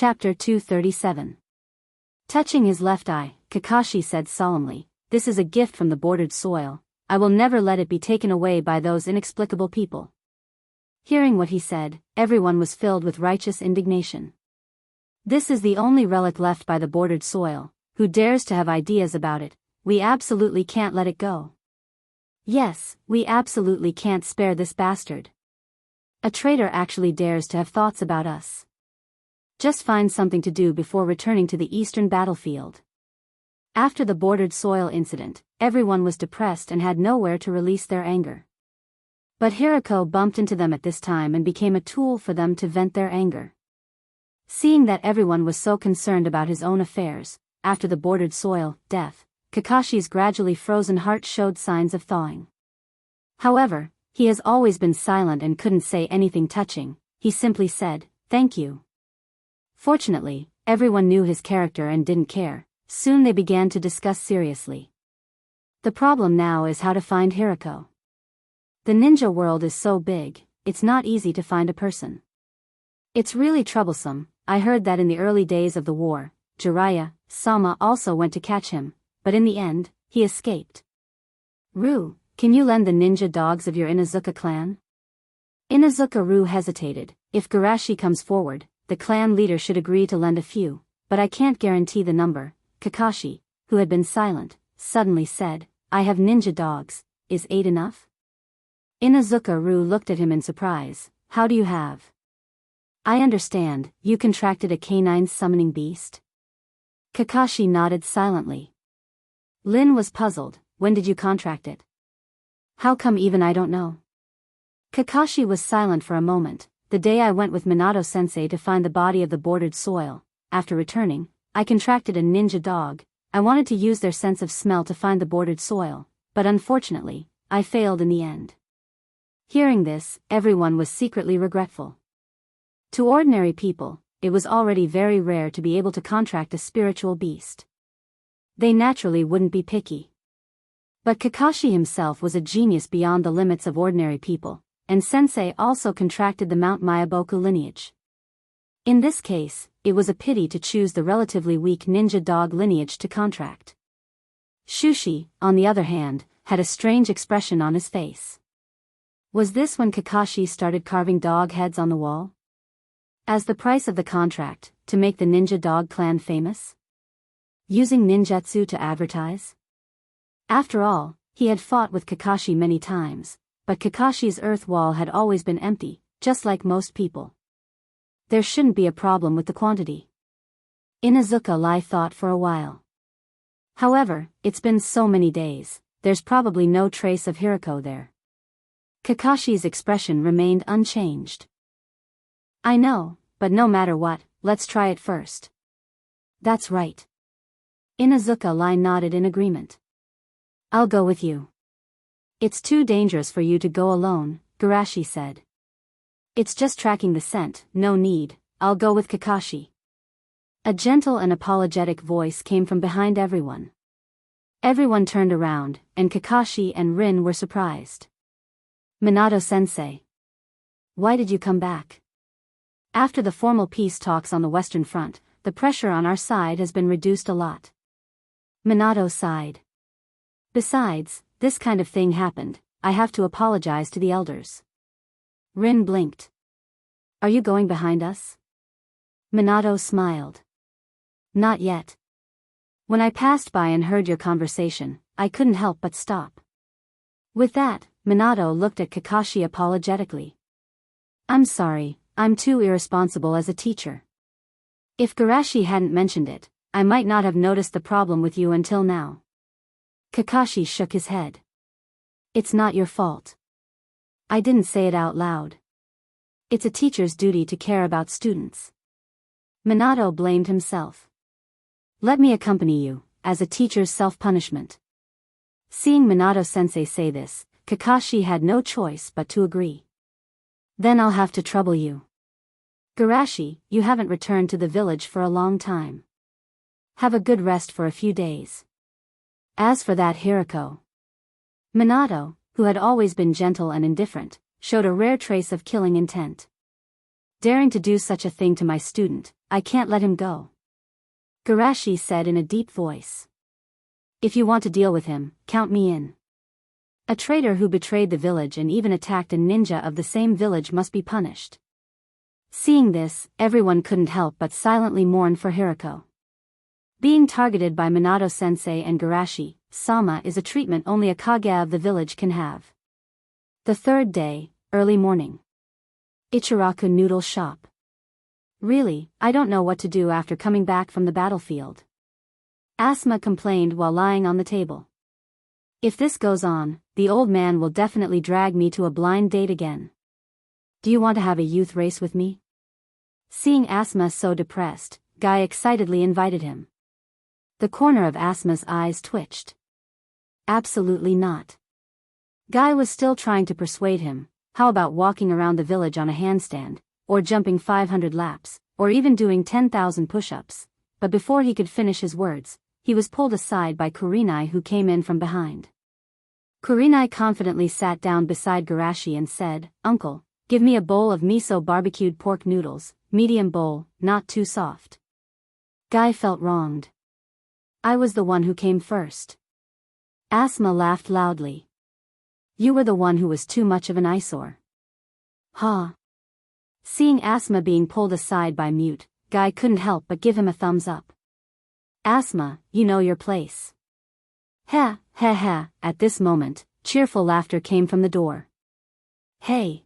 Chapter 237. Touching his left eye, Kakashi said solemnly, "This is a gift from the bordered soil. I will never let it be taken away by those inexplicable people." Hearing what he said, everyone was filled with righteous indignation. This is the only relic left by the bordered soil. Who dares to have ideas about it? We absolutely can't let it go. Yes, we absolutely can't spare this bastard. A traitor actually dares to have thoughts about us. Just find something to do before returning to the eastern battlefield. After the bordered soil incident, everyone was depressed and had nowhere to release their anger. But Hirako bumped into them at this time and became a tool for them to vent their anger. Seeing that everyone was so concerned about his own affairs, after the bordered soil death, Kakashi's gradually frozen heart showed signs of thawing. However, he has always been silent and couldn't say anything touching. He simply said, "Thank you." Fortunately, everyone knew his character and didn't care. Soon they began to discuss seriously. The problem now is how to find Hirako. The ninja world is so big, it's not easy to find a person. It's really troublesome. I heard that in the early days of the war, Jiraiya Sama also went to catch him, but in the end, he escaped. "Ru, can you lend the ninja dogs of your Inazuka clan?" Inazuka Ru hesitated. If Garashi comes forward, the clan leader should agree to lend a few, but I can't guarantee the number. Kakashi, who had been silent, suddenly said, "I have ninja dogs, is 8 enough?" Inazuka Ru looked at him in surprise. "How do you have?" "I understand, you contracted a canine summoning beast?" Kakashi nodded silently. Lin was puzzled. "When did you contract it?" "How come even I don't know?" Kakashi was silent for a moment. "The day I went with Minato-sensei to find the body of the bordered soil, after returning, I contracted a ninja dog. I wanted to use their sense of smell to find the bordered soil, but unfortunately, I failed in the end." Hearing this, everyone was secretly regretful. To ordinary people, it was already very rare to be able to contract a spiritual beast. They naturally wouldn't be picky. But Kakashi himself was a genius beyond the limits of ordinary people, and Sensei also contracted the Mount Myaboku lineage. In this case, it was a pity to choose the relatively weak ninja dog lineage to contract. Shushi, on the other hand, had a strange expression on his face. Was this when Kakashi started carving dog heads on the wall? As the price of the contract, to make the ninja dog clan famous? Using ninjutsu to advertise? After all, he had fought with Kakashi many times, but Kakashi's earth wall had always been empty, just like most people. There shouldn't be a problem with the quantity. Inazuka thought for a while. However, it's been so many days, there's probably no trace of Hirako there. Kakashi's expression remained unchanged. "I know, but no matter what, let's try it first." "That's right." Inazuka nodded in agreement. "I'll go with you." "It's too dangerous for you to go alone," Garashi said. "It's just tracking the scent, no need, I'll go with Kakashi." A gentle and apologetic voice came from behind everyone. Everyone turned around, and Kakashi and Rin were surprised. "Minato-sensei. Why did you come back?" "After the formal peace talks on the Western Front, the pressure on our side has been reduced a lot." Minato sighed. "Besides, this kind of thing happened, I have to apologize to the elders." Rin blinked. "Are you going behind us?" Minato smiled. "Not yet. When I passed by and heard your conversation, I couldn't help but stop." With that, Minato looked at Kakashi apologetically. "I'm sorry, I'm too irresponsible as a teacher. If Garashi hadn't mentioned it, I might not have noticed the problem with you until now." Kakashi shook his head. "It's not your fault. I didn't say it out loud. It's a teacher's duty to care about students." Minato blamed himself. "Let me accompany you, as a teacher's self-punishment." Seeing Minato-sensei say this, Kakashi had no choice but to agree. "Then I'll have to trouble you. Garashi, you haven't returned to the village for a long time. Have a good rest for a few days. As for that Hirako." Minato, who had always been gentle and indifferent, showed a rare trace of killing intent. Daring to do such a thing to my student, I can't let him go. Garashi said in a deep voice. If you want to deal with him, count me in. A traitor who betrayed the village and even attacked a ninja of the same village must be punished. Seeing this, everyone couldn't help but silently mourn for Hirako. Being targeted by Minato-sensei and Garashi-sama is a treatment only a Kage of the village can have. The third day, early morning. Ichiraku Noodle Shop. Really, I don't know what to do after coming back from the battlefield. Asma complained while lying on the table. If this goes on, the old man will definitely drag me to a blind date again. Do you want to have a youth race with me? Seeing Asma so depressed, Guy excitedly invited him. The corner of Asma's eyes twitched. Absolutely not. Guy was still trying to persuade him. How about walking around the village on a handstand, or jumping 500 laps, or even doing 10,000 push-ups? But before he could finish his words, he was pulled aside by Kurenai, who came in from behind. Kurenai confidently sat down beside Garashi and said, "Uncle, give me a bowl of miso barbecued pork noodles, medium bowl, not too soft." Guy felt wronged. I was the one who came first. Asma laughed loudly. You were the one who was too much of an eyesore. Huh? Seeing Asma being pulled aside by Mute, Guy couldn't help but give him a thumbs up. Asma, you know your place. Ha, ha, ha. At this moment, cheerful laughter came from the door. Hey.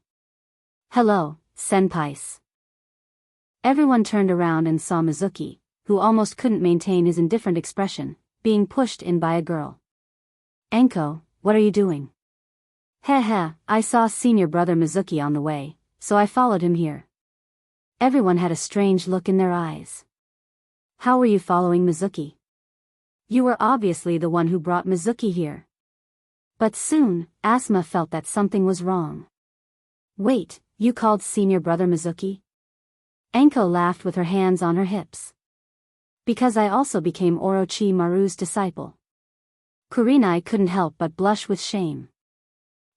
Hello, senpais. Everyone turned around and saw Mizuki, who almost couldn't maintain his indifferent expression, being pushed in by a girl. Enko, what are you doing? Heh heh, I saw senior brother Mizuki on the way, so I followed him here. Everyone had a strange look in their eyes. How were you following Mizuki? You were obviously the one who brought Mizuki here. But soon, Asma felt that something was wrong. Wait, you called senior brother Mizuki? Enko laughed with her hands on her hips. Because I also became Orochimaru's disciple. Kurenai couldn't help but blush with shame.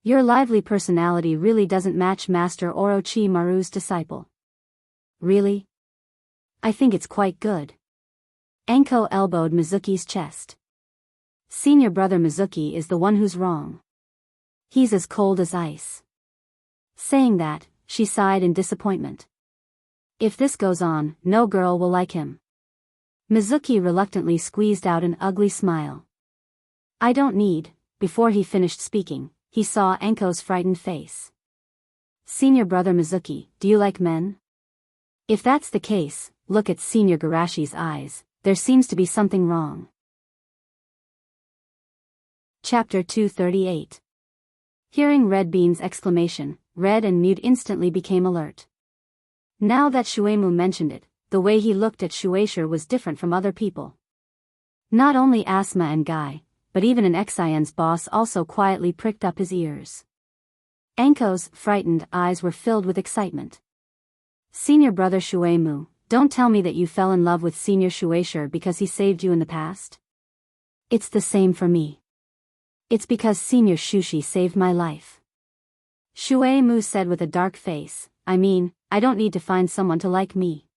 Your lively personality really doesn't match Master Orochimaru's disciple. Really? I think it's quite good. Enko elbowed Mizuki's chest. Senior brother Mizuki is the one who's wrong. He's as cold as ice. Saying that, she sighed in disappointment. If this goes on, no girl will like him. Mizuki reluctantly squeezed out an ugly smile. I don't need. Before he finished speaking, he saw Enko's frightened face. Senior brother Mizuki, do you like men? If that's the case, look at Senior Garashi's eyes, there seems to be something wrong. Chapter 238. Hearing Red Bean's exclamation, Red and Mute instantly became alert. Now that Shueimu mentioned it, the way he looked at Shueisha was different from other people. Not only Asma and Guy, but even an Xian's boss also quietly pricked up his ears. Enko's frightened eyes were filled with excitement. Senior brother Shueimu, don't tell me that you fell in love with Senior Shueisha because he saved you in the past. It's the same for me. It's because Senior Shushi saved my life. Shueimu said with a dark face, I mean, I don't need to find someone to like me.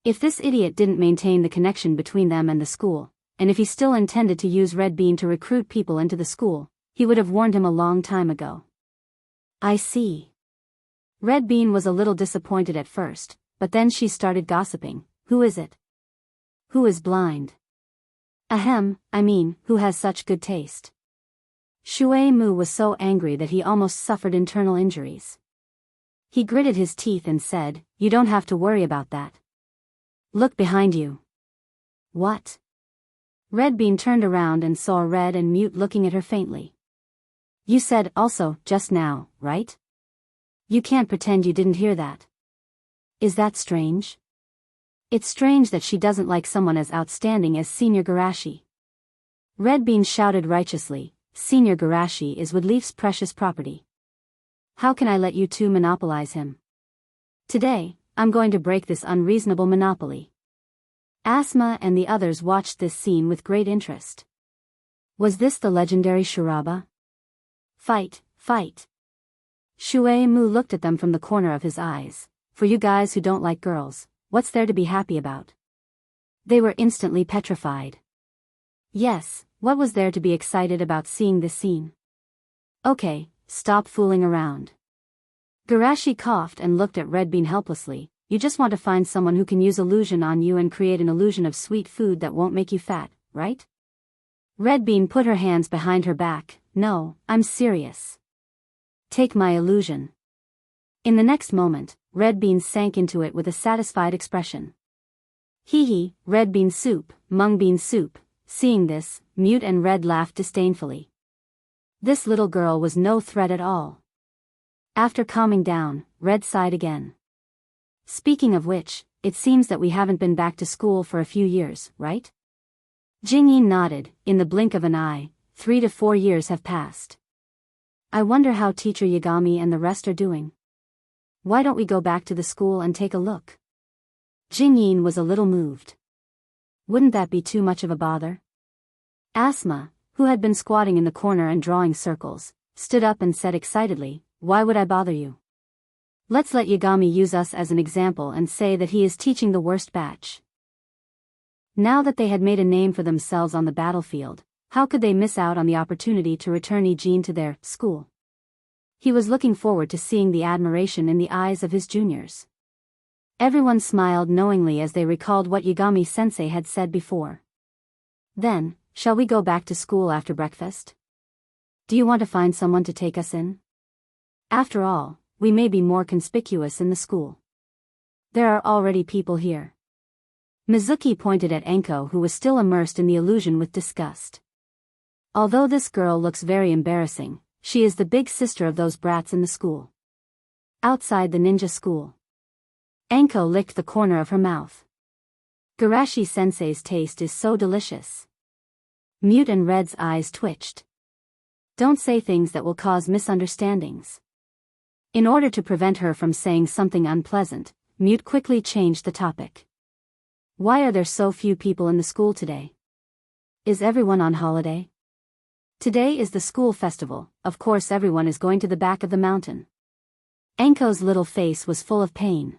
If this idiot didn't maintain the connection between them and the school, and if he still intended to use Red Bean to recruit people into the school, he would have warned him a long time ago. I see. Red Bean was a little disappointed at first, but then she started gossiping. Who is it? Who is blind? Ahem, I mean, who has such good taste? Shueimu was so angry that he almost suffered internal injuries. He gritted his teeth and said, You don't have to worry about that. Look behind you. What? Red Bean turned around and saw Red and Mute looking at her faintly. You said also, just now, right? You can't pretend you didn't hear that. Is that strange? It's strange that she doesn't like someone as outstanding as Senior Garashi. Red Bean shouted righteously, Senior Garashi is Woodleaf's precious property. How can I let you two monopolize him? Today, I'm going to break this unreasonable monopoly. Asma and the others watched this scene with great interest. Was this the legendary Shuraba? Fight, fight. Shueimu looked at them from the corner of his eyes, For you guys who don't like girls, what's there to be happy about? They were instantly petrified. Yes, what was there to be excited about seeing this scene? Okay, stop fooling around. Garashi coughed and looked at Red Bean helplessly. You just want to find someone who can use illusion on you and create an illusion of sweet food that won't make you fat, right? Red Bean put her hands behind her back. No, I'm serious. Take my illusion. In the next moment, Red Bean sank into it with a satisfied expression. Hee hee, red bean soup, mung bean soup. Seeing this, Mute and Red laughed disdainfully. This little girl was no threat at all. After calming down, Red sighed again. Speaking of which, it seems that we haven't been back to school for a few years, right? Jingyin nodded. In the blink of an eye, 3 to 4 years have passed. I wonder how Teacher Yagami and the rest are doing. Why don't we go back to the school and take a look? Jingyin was a little moved. Wouldn't that be too much of a bother? Asma, who had been squatting in the corner and drawing circles, stood up and said excitedly, Why would I bother you? Let's let Yagami use us as an example and say that he is teaching the worst batch. Now that they had made a name for themselves on the battlefield, how could they miss out on the opportunity to return Ijin to their school? He was looking forward to seeing the admiration in the eyes of his juniors. Everyone smiled knowingly as they recalled what Yagami-sensei had said before. Then, shall we go back to school after breakfast? Do you want to find someone to take us in? After all, we may be more conspicuous in the school. There are already people here. Mizuki pointed at Enko, who was still immersed in the illusion, with disgust. Although this girl looks very embarrassing, she is the big sister of those brats in the school. Outside the ninja school. Enko licked the corner of her mouth. Garashi-sensei's taste is so delicious. Mute and Red's eyes twitched. Don't say things that will cause misunderstandings. In order to prevent her from saying something unpleasant, Mute quickly changed the topic. Why are there so few people in the school today? Is everyone on holiday? Today is the school festival, of course everyone is going to the back of the mountain. Enko's little face was full of pain.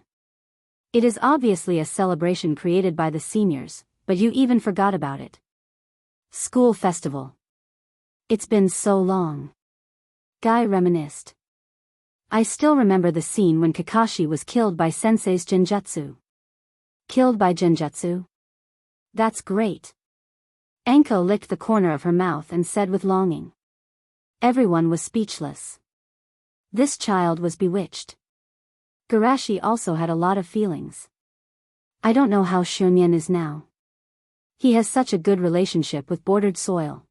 It is obviously a celebration created by the seniors, but you even forgot about it. School festival. It's been so long. Guy reminisced. I still remember the scene when Kakashi was killed by Sensei's genjutsu. Killed by genjutsu? That's great. Enko licked the corner of her mouth and said with longing. Everyone was speechless. This child was bewitched. Garashi also had a lot of feelings. I don't know how Shunyan is now. He has such a good relationship with Bordered Soil.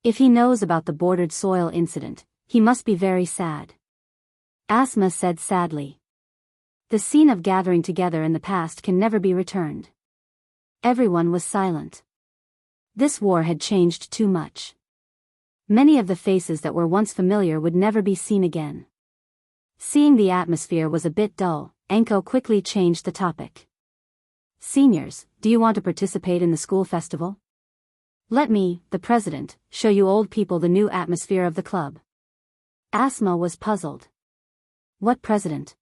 If he knows about the Bordered Soil incident, he must be very sad. Asma said sadly. The scene of gathering together in the past can never be returned. Everyone was silent. This war had changed too much. Many of the faces that were once familiar would never be seen again. Seeing the atmosphere was a bit dull, Enko quickly changed the topic. Seniors, do you want to participate in the school festival? Let me, the president, show you old people the new atmosphere of the club. Asma was puzzled. What president?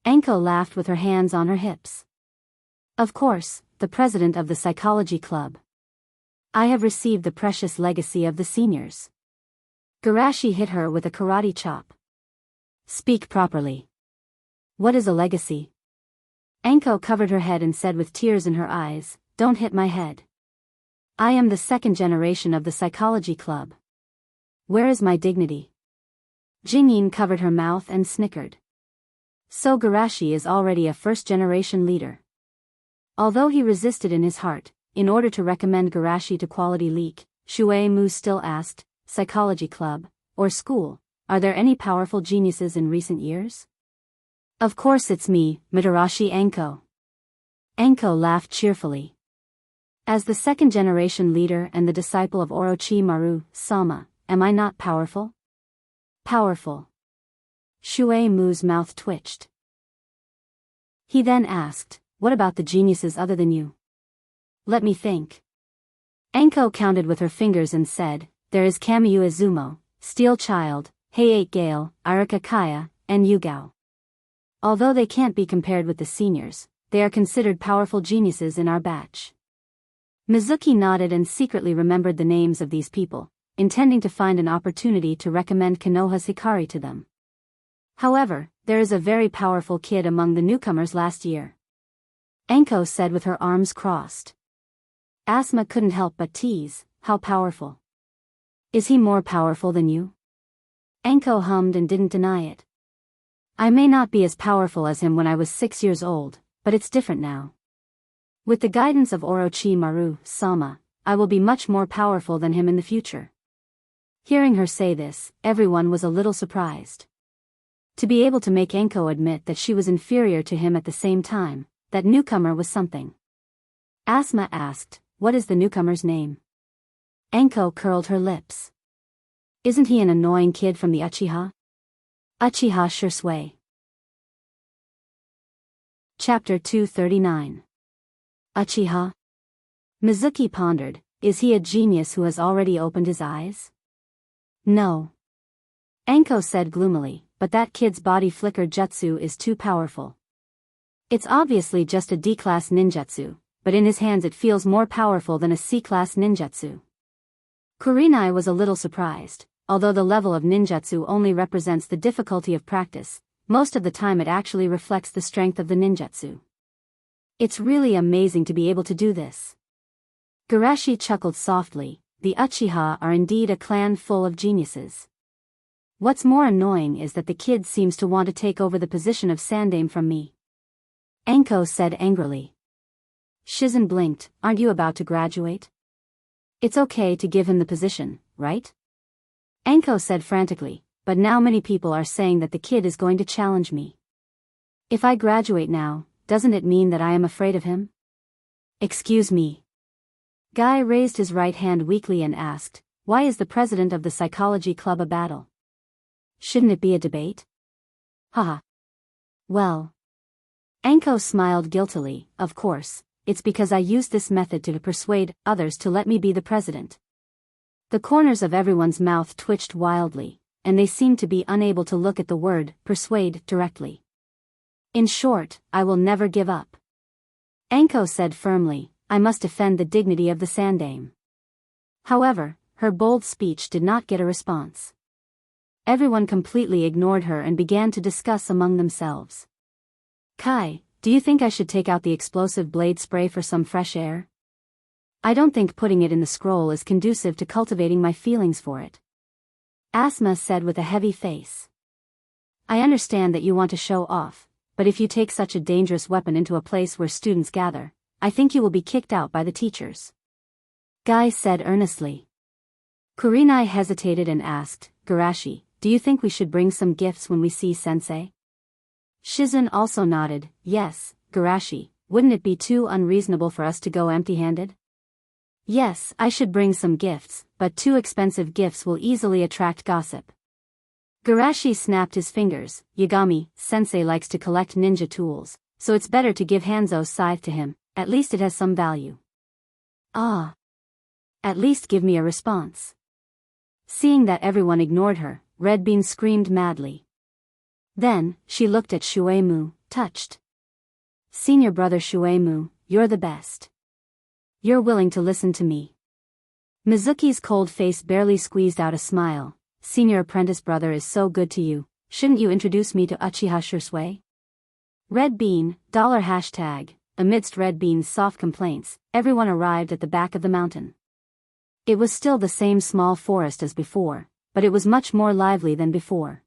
Enko laughed with her hands on her hips. Of course, the president of the psychology club. I have received the precious legacy of the seniors. Garashi hit her with a karate chop. Speak properly. What is a legacy? Enko covered her head and said with tears in her eyes, Don't hit my head. I am the second generation of the psychology club. Where is my dignity? Jingyin covered her mouth and snickered. So Garashi is already a first-generation leader. Although he resisted in his heart, in order to recommend Garashi to Quality Leak, Shuei Mu still asked, Psychology Club, or school, are there any powerful geniuses in recent years? Of course it's me, Mitarashi Enko. Enko laughed cheerfully. As the second-generation leader and the disciple of Orochimaru, Sama, am I not powerful? Powerful. Shuei Mu's mouth twitched. He then asked, what about the geniuses other than you? Let me think. Enko counted with her fingers and said, there is Kamiyu Izumo, Steel Child, Heiate Gale, Arika Kaya, and Yugao. Although they can't be compared with the seniors, they are considered powerful geniuses in our batch. Mizuki nodded and secretly remembered the names of these people, intending to find an opportunity to recommend Konoha's Hikari to them. However, there is a very powerful kid among the newcomers last year. Enko said with her arms crossed. Asma couldn't help but tease, how powerful? Is he more powerful than you? Enko hummed and didn't deny it. I may not be as powerful as him when I was 6 years old, but it's different now. With the guidance of Orochimaru, Sama, I will be much more powerful than him in the future. Hearing her say this, everyone was a little surprised. To be able to make Enko admit that she was inferior to him at the same time, that newcomer was something. Asma asked, what is the newcomer's name? Enko curled her lips. Isn't he an annoying kid from the Uchiha? Uchiha Shursui. Chapter 239. Uchiha? Mizuki pondered, is he a genius who has already opened his eyes? No. Enko said gloomily, but that kid's body flicker jutsu is too powerful. It's obviously just a D-class ninjutsu, but in his hands it feels more powerful than a C-class ninjutsu. Kurenai was a little surprised, although the level of ninjutsu only represents the difficulty of practice, most of the time it actually reflects the strength of the ninjutsu. It's really amazing to be able to do this. Garashi chuckled softly, the Uchiha are indeed a clan full of geniuses. What's more annoying is that the kid seems to want to take over the position of Sandaime from me. Enko said angrily. Shizen blinked, aren't you about to graduate? It's okay to give him the position, right? Enko said frantically, but now many people are saying that the kid is going to challenge me. If I graduate now, doesn't it mean that I am afraid of him? Excuse me. Guy raised his right hand weakly and asked, why is the president of the psychology club a battle? Shouldn't it be a debate? Haha. Well. Enko smiled guiltily, of course, it's because I used this method to persuade others to let me be the president. The corners of everyone's mouth twitched wildly, and they seemed to be unable to look at the word persuade directly. In short, I will never give up. Enko said firmly, I must defend the dignity of the Sandaime. However, her bold speech did not get a response. Everyone completely ignored her and began to discuss among themselves. Kai, do you think I should take out the explosive blade spray for some fresh air? I don't think putting it in the scroll is conducive to cultivating my feelings for it. Asma said with a heavy face. I understand that you want to show off, but if you take such a dangerous weapon into a place where students gather, I think you will be kicked out by the teachers. Guy said earnestly. Kurenai hesitated and asked, Garashi, do you think we should bring some gifts when we see sensei? Shizen also nodded, yes, Garashi, wouldn't it be too unreasonable for us to go empty-handed? Yes, I should bring some gifts, but too expensive gifts will easily attract gossip. Garashi snapped his fingers, Yagami, sensei likes to collect ninja tools, so it's better to give Hanzo's scythe to him, at least it has some value. Ah. At least give me a response. Seeing that everyone ignored her, Red Bean screamed madly. Then, she looked at Shueimu, touched. Senior brother Shueimu, you're the best. You're willing to listen to me. Mizuki's cold face barely squeezed out a smile. Senior apprentice brother is so good to you, shouldn't you introduce me to Uchiha Shursui? Red Bean, $#. Amidst Red Bean's soft complaints, everyone arrived at the back of the mountain. It was still the same small forest as before, but it was much more lively than before.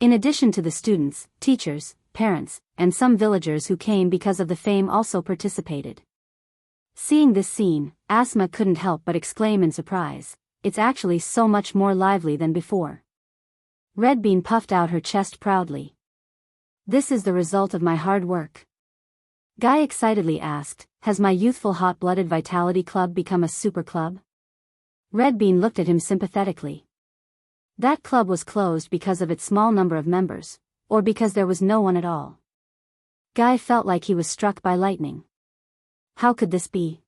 In addition to the students, teachers, parents, and some villagers who came because of the fame also participated. Seeing this scene, Asma couldn't help but exclaim in surprise, it's actually so much more lively than before. Red Bean puffed out her chest proudly. This is the result of my hard work. Guy excitedly asked, has my youthful hot-blooded vitality club become a super club? Red Bean looked at him sympathetically. That club was closed because of its small number of members, or because there was no one at all. Guy felt like he was struck by lightning. How could this be?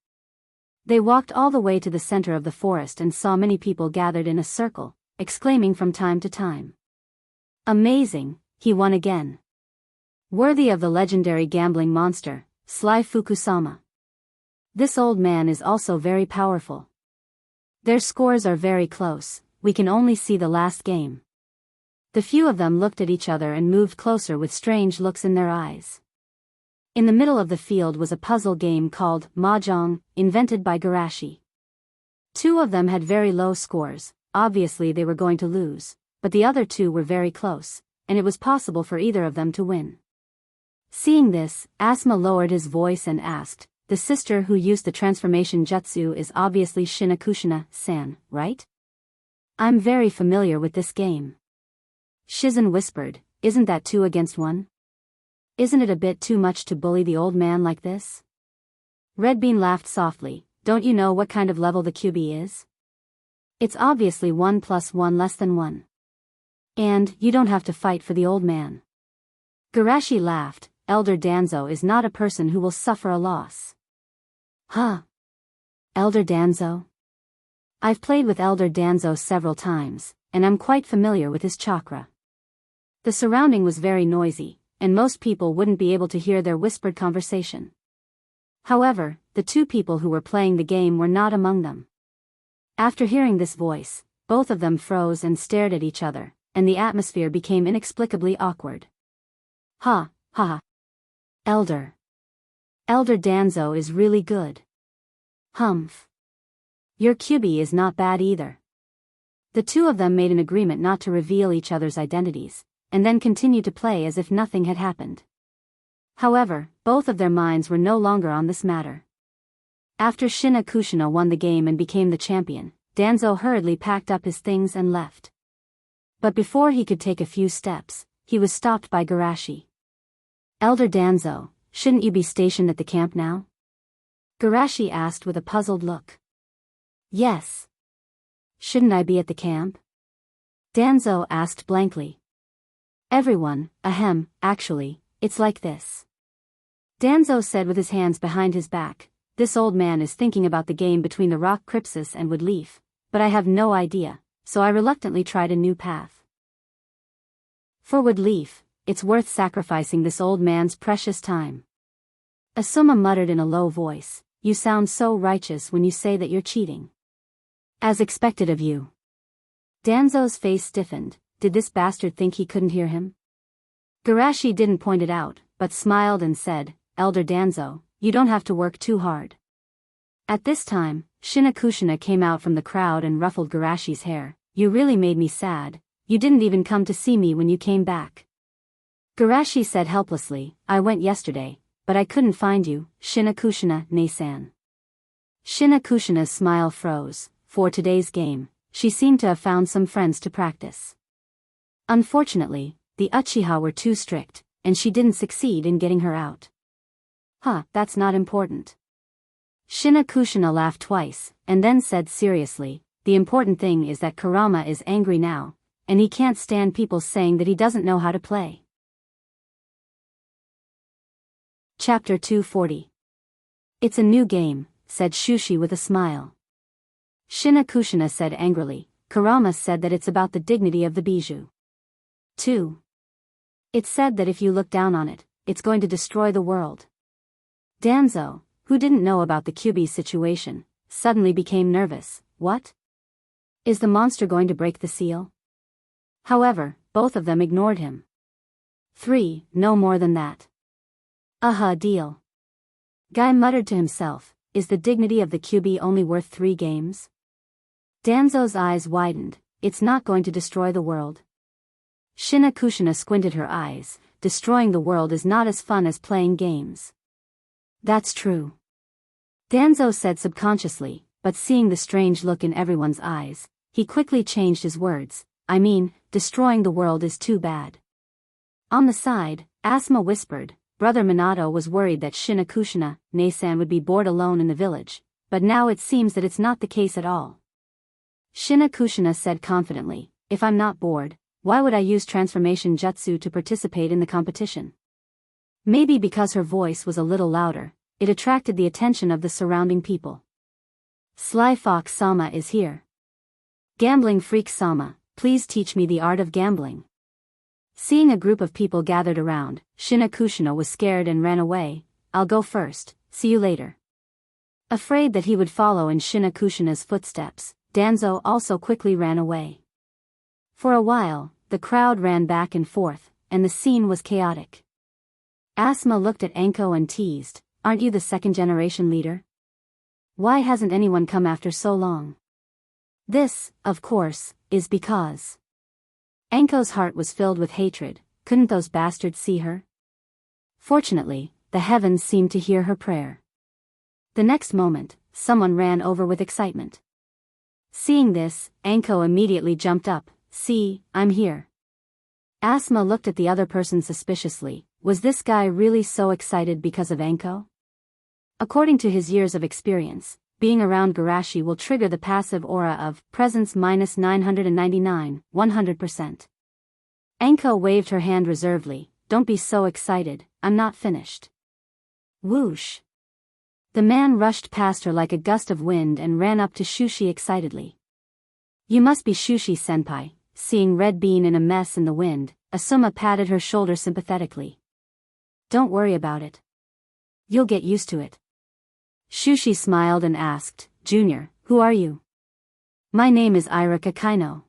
They walked all the way to the center of the forest and saw many people gathered in a circle, exclaiming from time to time. Amazing, he won again. Worthy of the legendary gambling monster, Sly Fukusama. This old man is also very powerful. Their scores are very close, we can only see the last game. The few of them looked at each other and moved closer with strange looks in their eyes. In the middle of the field was a puzzle game called Mahjong, invented by Garashi. Two of them had very low scores, obviously they were going to lose, but the other two were very close, and it was possible for either of them to win. Seeing this, Asuma lowered his voice and asked, "The sister who used the transformation jutsu is obviously Shinakushina-san, right?" "I'm very familiar with this game." Shizen whispered, "Isn't that 2 against 1? Isn't it a bit too much to bully the old man like this?" Redbean laughed softly, "Don't you know what kind of level the QB is? It's obviously 1 + 1 less than 1. And, you don't have to fight for the old man." Garashi laughed, "Elder Danzo is not a person who will suffer a loss." "Huh? Elder Danzo?" "I've played with Elder Danzo several times, and I'm quite familiar with his chakra." The surrounding was very noisy, and most people wouldn't be able to hear their whispered conversation. However, the two people who were playing the game were not among them. After hearing this voice, both of them froze and stared at each other, and the atmosphere became inexplicably awkward. Ha, ha. Elder Danzo is really good. Humph. Your QB is not bad either. The two of them made an agreement not to reveal each other's identities, and then continued to play as if nothing had happened. However, both of their minds were no longer on this matter. After Shinakushina won the game and became the champion, Danzo hurriedly packed up his things and left. But before he could take a few steps, he was stopped by Garashi. "Elder Danzo, shouldn't you be stationed at the camp now?" Garashi asked with a puzzled look. "Yes. Shouldn't I be at the camp?" Danzo asked blankly. "Everyone, actually, it's like this." Danzo said with his hands behind his back, "This old man is thinking about the game between the rock Crypsis and Woodleaf, but I have no idea, so I reluctantly tried a new path. For Woodleaf, it's worth sacrificing this old man's precious time." Asuma muttered in a low voice, "You sound so righteous when you say that you're cheating." "As expected of you." Danzo's face stiffened. Did this bastard think he couldn't hear him? Garashi didn't point it out, but smiled and said, "Elder Danzo, you don't have to work too hard." At this time, Shinakushina came out from the crowd and ruffled Garashi's hair. "You really made me sad. You didn't even come to see me when you came back." Garashi said helplessly, "I went yesterday, but I couldn't find you, Shinakushina-ne-san." Shinakushina's smile froze. For today's game, she seemed to have found some friends to practice. Unfortunately, the Uchiha were too strict, and she didn't succeed in getting her out. That's not important. Shinakushina laughed twice, and then said seriously, "The important thing is that Kurama is angry now, and he can't stand people saying that he doesn't know how to play." Chapter 240. "It's a new game," said Shushi with a smile. Shinakushina said angrily, "Kurama said that it's about the dignity of the bijou. 2. It said that if you look down on it, it's going to destroy the world." Danzo, who didn't know about the QB situation, suddenly became nervous. What? Is the monster going to break the seal? However, both of them ignored him. 3. No more than that. Deal. Guy muttered to himself, "Is the dignity of the QB only worth 3 games? Danzo's eyes widened. "It's not going to destroy the world." Shinakushina squinted her eyes. "Destroying the world is not as fun as playing games." "That's true." Danzo said subconsciously, but seeing the strange look in everyone's eyes, he quickly changed his words. "I mean, destroying the world is too bad." On the side, Asuma whispered, Brother Minato was worried that Shinakushina-ne-san would be bored alone in the village, but now it seems that it's not the case at all. Shinakushina said confidently, "If I'm not bored, why would I use transformation jutsu to participate in the competition?" Maybe because her voice was a little louder, it attracted the attention of the surrounding people. "Sly Fox Sama is here. Gambling Freak Sama, please teach me the art of gambling." Seeing a group of people gathered around, Shinakushina was scared and ran away. I'll go first, see you later. Afraid that he would follow in Shinakushina's footsteps, Danzo also quickly ran away. For a while, the crowd ran back and forth, and the scene was chaotic. Asma looked at Anko and teased, aren't you the second-generation leader? Why hasn't anyone come after so long? This, of course, is because Anko's heart was filled with hatred. Couldn't those bastards see her? Fortunately, the heavens seemed to hear her prayer. The next moment, someone ran over with excitement. Seeing this, Anko immediately jumped up. See, I'm here. Asma looked at the other person suspiciously. Was this guy really so excited because of Anko? According to his years of experience, being around Garashi will trigger the passive aura of presence -999, 100%. Anko waved her hand reservedly. Don't be so excited, I'm not finished. Whoosh. The man rushed past her like a gust of wind and ran up to Shushi excitedly. You must be Shushi-senpai. Seeing Red Bean in a mess in the wind, Asuma patted her shoulder sympathetically. Don't worry about it. You'll get used to it. Shushi smiled and asked, Junior, who are you? My name is Iruka Kaino.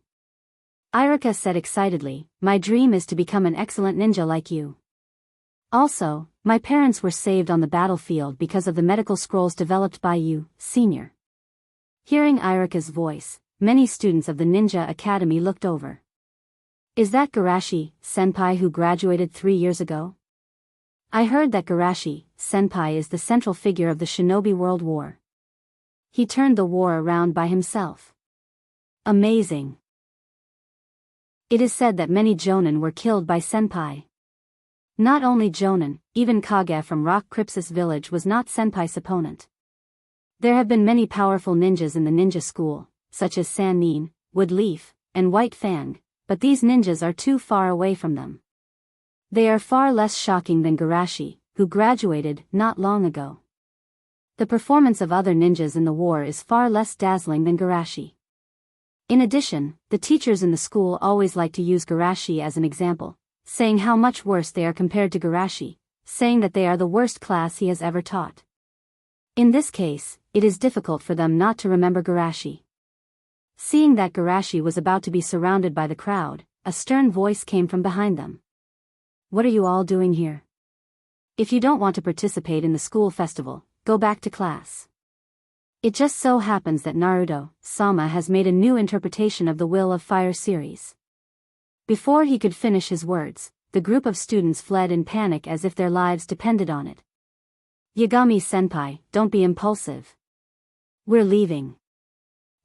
Iruka said excitedly, my dream is to become an excellent ninja like you. Also, my parents were saved on the battlefield because of the medical scrolls developed by you, senior. Hearing Iruka's voice, many students of the Ninja Academy looked over. Is that Garashi-senpai who graduated 3 years ago? I heard that Garashi-senpai is the central figure of the Shinobi World War. He turned the war around by himself. Amazing. It is said that many Jonin were killed by senpai. Not only Jonin, even Kage from Rock Crypsis village was not senpai's opponent. There have been many powerful ninjas in the ninja school, such as San Nin, Wood Leaf, and White Fang, but these ninjas are too far away from them. They are far less shocking than Garashi, who graduated not long ago. The performance of other ninjas in the war is far less dazzling than Garashi. In addition, the teachers in the school always like to use Garashi as an example, saying how much worse they are compared to Garashi, saying that they are the worst class he has ever taught. In this case, it is difficult for them not to remember Garashi. Seeing that Garashi was about to be surrounded by the crowd, a stern voice came from behind them. What are you all doing here? If you don't want to participate in the school festival, go back to class. It just so happens that Naruto-sama has made a new interpretation of the Will of Fire series. Before he could finish his words, the group of students fled in panic as if their lives depended on it. Yagami-senpai, don't be impulsive. We're leaving.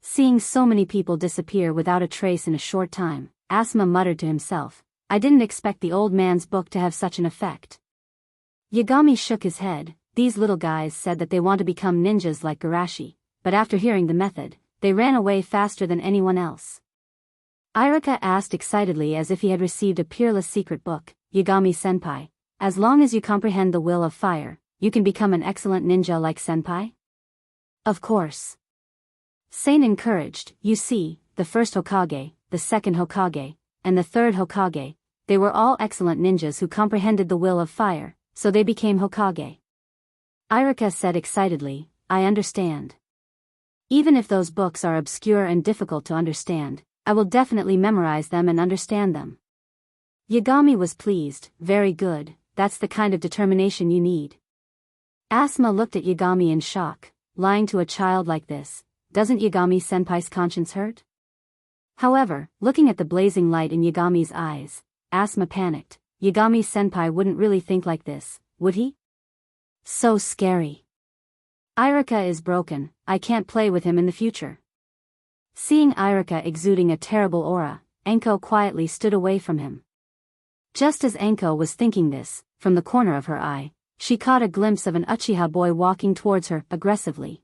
Seeing so many people disappear without a trace in a short time, Asuma muttered to himself, I didn't expect the old man's book to have such an effect. Yagami shook his head. These little guys said that they want to become ninjas like Garashi, but after hearing the method, they ran away faster than anyone else. Iruka asked excitedly as if he had received a peerless secret book, Yagami-senpai, as long as you comprehend the will of fire, you can become an excellent ninja like senpai? Of course. Sane encouraged, you see, the first Hokage, the second Hokage, and the third Hokage, they were all excellent ninjas who comprehended the will of fire, so they became Hokage. Iruka said excitedly, I understand. Even if those books are obscure and difficult to understand, I will definitely memorize them and understand them. Yagami was pleased, very good, that's the kind of determination you need. Asuma looked at Yagami in shock, lying to a child like this, doesn't Yagami-senpai's conscience hurt? However, looking at the blazing light in Yagami's eyes, Asuma panicked, Yagami-senpai wouldn't really think like this, would he? So scary. Iruka is broken, I can't play with him in the future. Seeing Iruka exuding a terrible aura, Anko quietly stood away from him. Just as Anko was thinking this, from the corner of her eye, she caught a glimpse of an Uchiha boy walking towards her, aggressively.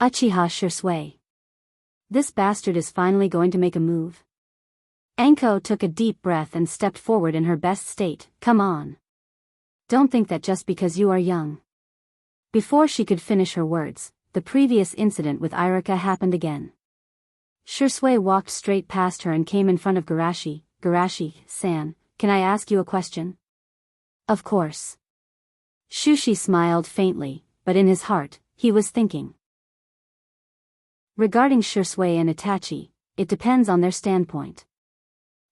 Uchiha Shursui. This bastard is finally going to make a move. Anko took a deep breath and stepped forward in her best state, come on. Don't think that just because you are young. Before she could finish her words, the previous incident with Iruka happened again. Shursui walked straight past her and came in front of Garashi. Garashi-san, can I ask you a question? Of course. Shushi smiled faintly, but in his heart, he was thinking. Regarding Shursui and Itachi, it depends on their standpoint.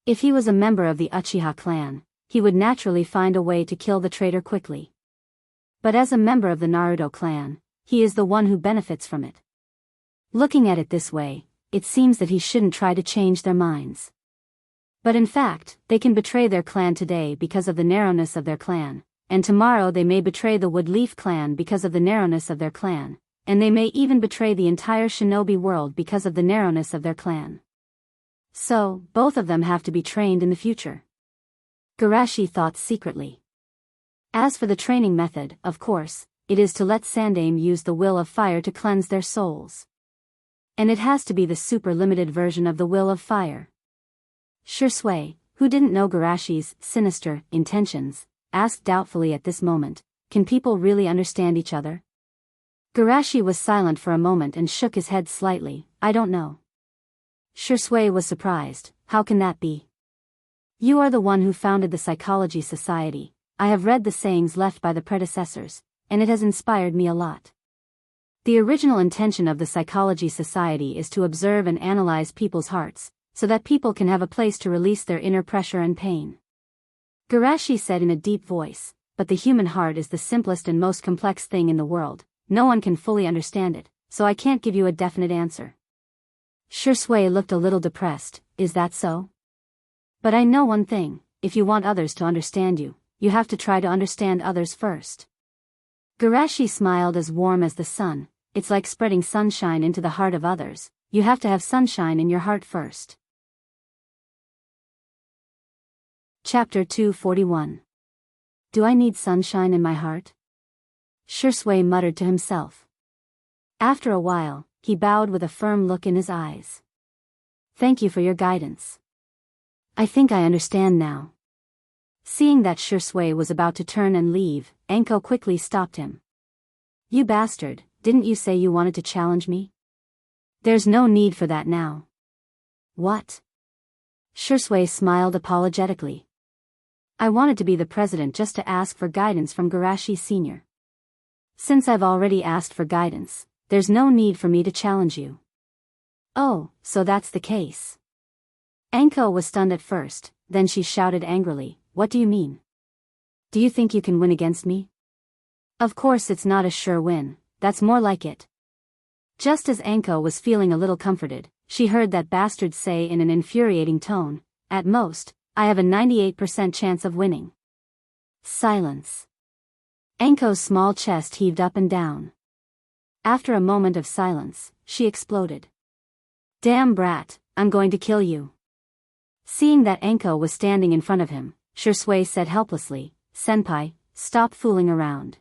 If he was a member of the Uchiha clan, he would naturally find a way to kill the traitor quickly. But as a member of the Naruto clan, he is the one who benefits from it. Looking at it this way, it seems that he shouldn't try to change their minds. But in fact, they can betray their clan today because of the narrowness of their clan, and tomorrow they may betray the Woodleaf clan because of the narrowness of their clan, and they may even betray the entire shinobi world because of the narrowness of their clan. So, both of them have to be trained in the future. Garashi thought secretly. As for the training method, of course, it is to let Sandaime use the will of fire to cleanse their souls. And it has to be the super limited version of the will of fire. Shursui, who didn't know Garashi's sinister intentions, asked doubtfully at this moment, can people really understand each other? Garashi was silent for a moment and shook his head slightly, I don't know. Shursui was surprised, how can that be? You are the one who founded the Psychology Society. I have read the sayings left by the predecessors, and it has inspired me a lot. The original intention of the Psychology Society is to observe and analyze people's hearts, so that people can have a place to release their inner pressure and pain. Garashi said in a deep voice, but the human heart is the simplest and most complex thing in the world, no one can fully understand it, so I can't give you a definite answer. Shursui looked a little depressed, is that so? But I know one thing, if you want others to understand you, you have to try to understand others first. Garashi smiled as warm as the sun, it's like spreading sunshine into the heart of others, you have to have sunshine in your heart first. Chapter 241. Do I need sunshine in my heart? Shursui muttered to himself. After a while, he bowed with a firm look in his eyes. Thank you for your guidance. I think I understand now. Seeing that Shursui was about to turn and leave, Anko quickly stopped him. You bastard, didn't you say you wanted to challenge me? There's no need for that now. What? Shursui smiled apologetically. I wanted to be the president just to ask for guidance from Garashi Sr. Since I've already asked for guidance, there's no need for me to challenge you. Oh, so that's the case. Anko was stunned at first, then she shouted angrily, what do you mean? Do you think you can win against me? Of course it's not a sure win, that's more like it. Just as Anko was feeling a little comforted, she heard that bastard say in an infuriating tone, at most, I have a 98% chance of winning. Silence. Anko's small chest heaved up and down. After a moment of silence, she exploded. Damn brat, I'm going to kill you. Seeing that Anko was standing in front of him, Shursui said helplessly, Senpai, stop fooling around.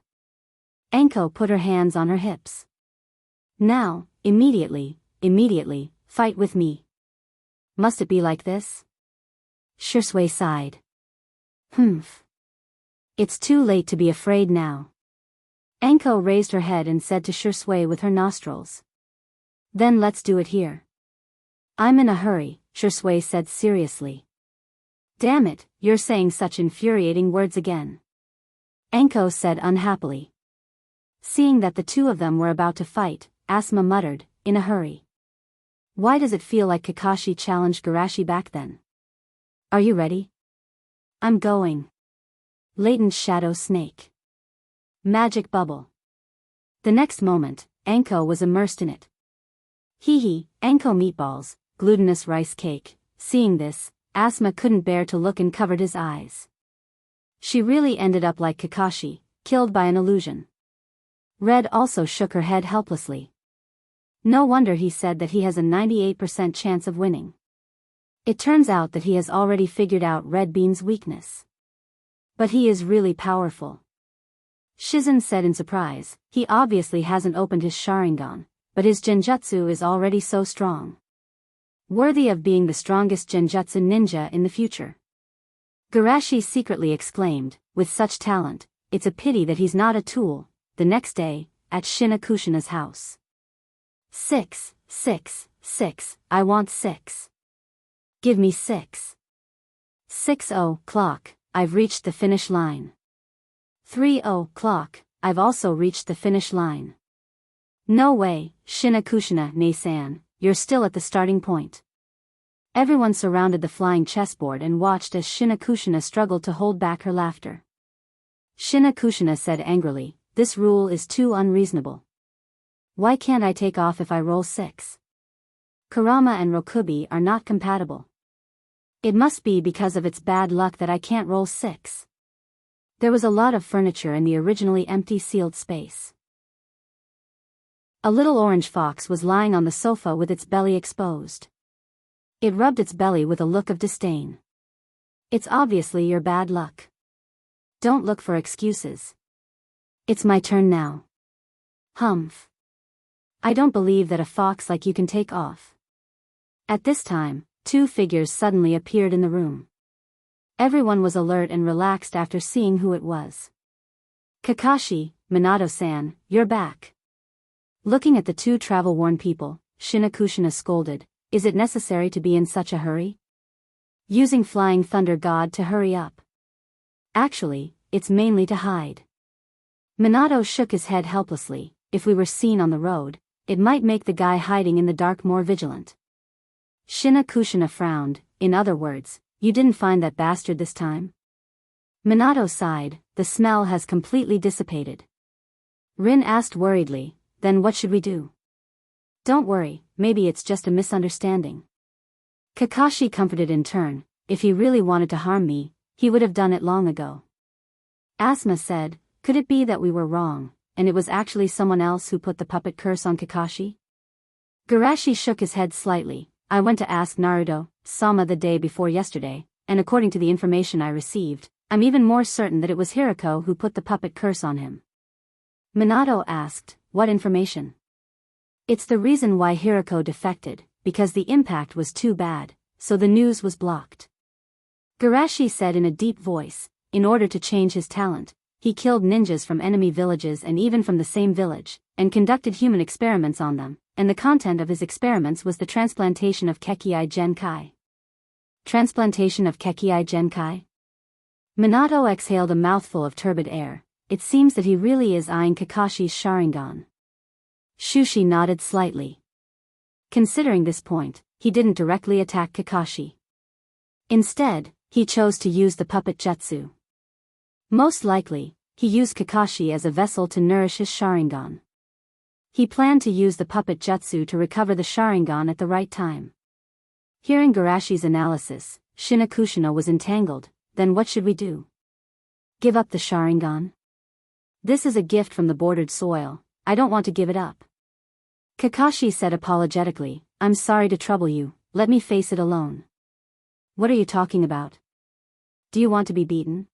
Anko put her hands on her hips. Now, immediately, fight with me. Must it be like this? Shursui sighed. Humph. It's too late to be afraid now. Anko raised her head and said to Shursui with her nostrils. Then let's do it here. I'm in a hurry, Shursui said seriously. Damn it, you're saying such infuriating words again. Anko said unhappily. Seeing that the two of them were about to fight, Asuma muttered, in a hurry. Why does it feel like Kakashi challenged Garashi back then? Are you ready? I'm going. Latent shadow snake. Magic bubble. The next moment, Anko was immersed in it. Hee, Anko meatballs, glutinous rice cake. Seeing this, Asuma couldn't bear to look and covered his eyes. She really ended up like Kakashi, killed by an illusion. Red also shook her head helplessly. No wonder he said that he has a 98% chance of winning. It turns out that he has already figured out Red Bean's weakness. But he is really powerful. Shizen said in surprise, he obviously hasn't opened his Sharingan, but his genjutsu is already so strong. Worthy of being the strongest genjutsu ninja in the future. Garashi secretly exclaimed, with such talent, it's a pity that he's not a tool. The next day, at Shinakushina's house. 6, 6, 6, I want 6. Give me 6. 6:00, I've reached the finish line. 3:00, I've also reached the finish line. No way, Shinakushina ne-san, you're still at the starting point. Everyone surrounded the flying chessboard and watched as Shinakushina struggled to hold back her laughter. Shinakushina said angrily, this rule is too unreasonable. Why can't I take off if I roll 6? Kurama and Rokubi are not compatible. It must be because of its bad luck that I can't roll 6. There was a lot of furniture in the originally empty sealed space. A little orange fox was lying on the sofa with its belly exposed. It rubbed its belly with a look of disdain. It's obviously your bad luck. Don't look for excuses. It's my turn now. Humph. I don't believe that a fox like you can take off. At this time, 2 figures suddenly appeared in the room. Everyone was alert and relaxed after seeing who it was. Kakashi, Minato-san, you're back. Looking at the 2 travel-worn people, Shinakushina scolded, is it necessary to be in such a hurry? Using Flying Thunder God to hurry up. Actually, it's mainly to hide. Minato shook his head helplessly, if we were seen on the road, it might make the guy hiding in the dark more vigilant. Shinakushina frowned, in other words, you didn't find that bastard this time? Minato sighed, the smell has completely dissipated. Rin asked worriedly, then what should we do? Don't worry, maybe it's just a misunderstanding. Kakashi comforted in turn, if he really wanted to harm me, he would have done it long ago. Asuma said, could it be that we were wrong, and it was actually someone else who put the puppet curse on Kakashi? Garashi shook his head slightly. I went to ask Naruto-sama the day before yesterday, and according to the information I received, I'm even more certain that it was Hirako who put the puppet curse on him. Minato asked, what information? It's the reason why Hirako defected, because the impact was too bad, so the news was blocked. Garashi said in a deep voice, in order to change his talent, he killed ninjas from enemy villages and even from the same village, and conducted human experiments on them, and the content of his experiments was the transplantation of Kekii Genkai. Transplantation of Kekii Genkai? Minato exhaled a mouthful of turbid air. It seems that he really is eyeing Kakashi's Sharingan. Shushi nodded slightly. Considering this point, he didn't directly attack Kakashi. Instead, he chose to use the puppet jutsu. Most likely, he used Kakashi as a vessel to nourish his Sharingan. He planned to use the puppet jutsu to recover the Sharingan at the right time. Hearing Garashi's analysis, Shinakushina was entangled. Then what should we do? Give up the Sharingan? This is a gift from the bordered soil, I don't want to give it up. Kakashi said apologetically, I'm sorry to trouble you, let me face it alone. What are you talking about? Do you want to be beaten?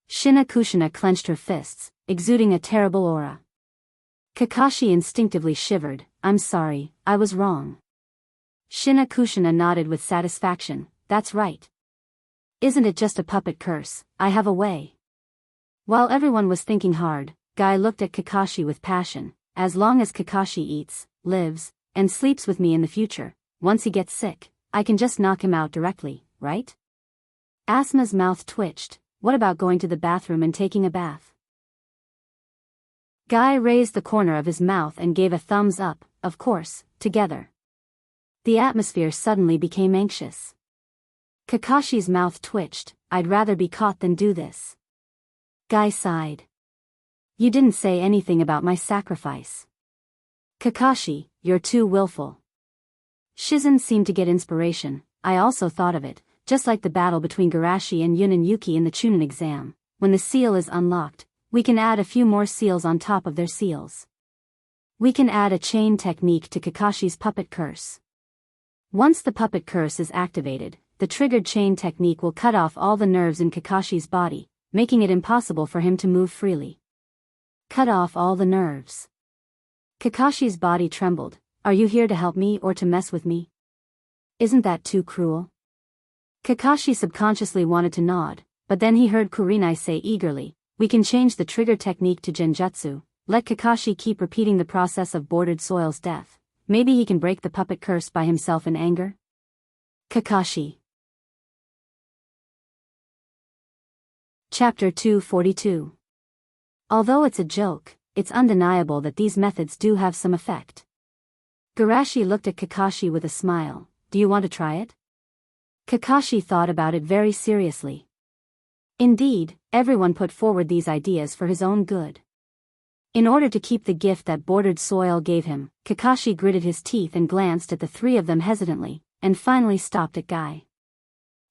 Shinakushina clenched her fists, exuding a terrible aura. Kakashi instinctively shivered, I'm sorry, I was wrong. Shinakushina nodded with satisfaction, that's right. Isn't it just a puppet curse, I have a way. While everyone was thinking hard, Guy looked at Kakashi with passion, as long as Kakashi eats, lives, and sleeps with me in the future, once he gets sick, I can just knock him out directly, right? Asuma's mouth twitched, what about going to the bathroom and taking a bath? Guy raised the corner of his mouth and gave a thumbs up, of course, together. The atmosphere suddenly became anxious. Kakashi's mouth twitched, I'd rather be caught than do this. Guy sighed. You didn't say anything about my sacrifice. Kakashi, you're too willful. Shizen seemed to get inspiration, I also thought of it, just like the battle between Garashi and Yun and Yuki in the Chunin exam, when the seal is unlocked, we can add a few more seals on top of their seals. We can add a chain technique to Kakashi's puppet curse. Once the puppet curse is activated, the triggered chain technique will cut off all the nerves in Kakashi's body, making it impossible for him to move freely. Cut off all the nerves. Kakashi's body trembled, are you here to help me or to mess with me? Isn't that too cruel? Kakashi subconsciously wanted to nod, but then he heard Kurenai say eagerly, we can change the trigger technique to Genjutsu, let Kakashi keep repeating the process of bordered soil's death, maybe he can break the puppet curse by himself in anger? Kakashi. Chapter 242. Although it's a joke, it's undeniable that these methods do have some effect. Garashi looked at Kakashi with a smile. Do you want to try it? Kakashi thought about it very seriously. Indeed, everyone put forward these ideas for his own good. In order to keep the gift that bordered soil gave him, Kakashi gritted his teeth and glanced at the three of them hesitantly, and finally stopped at Guy.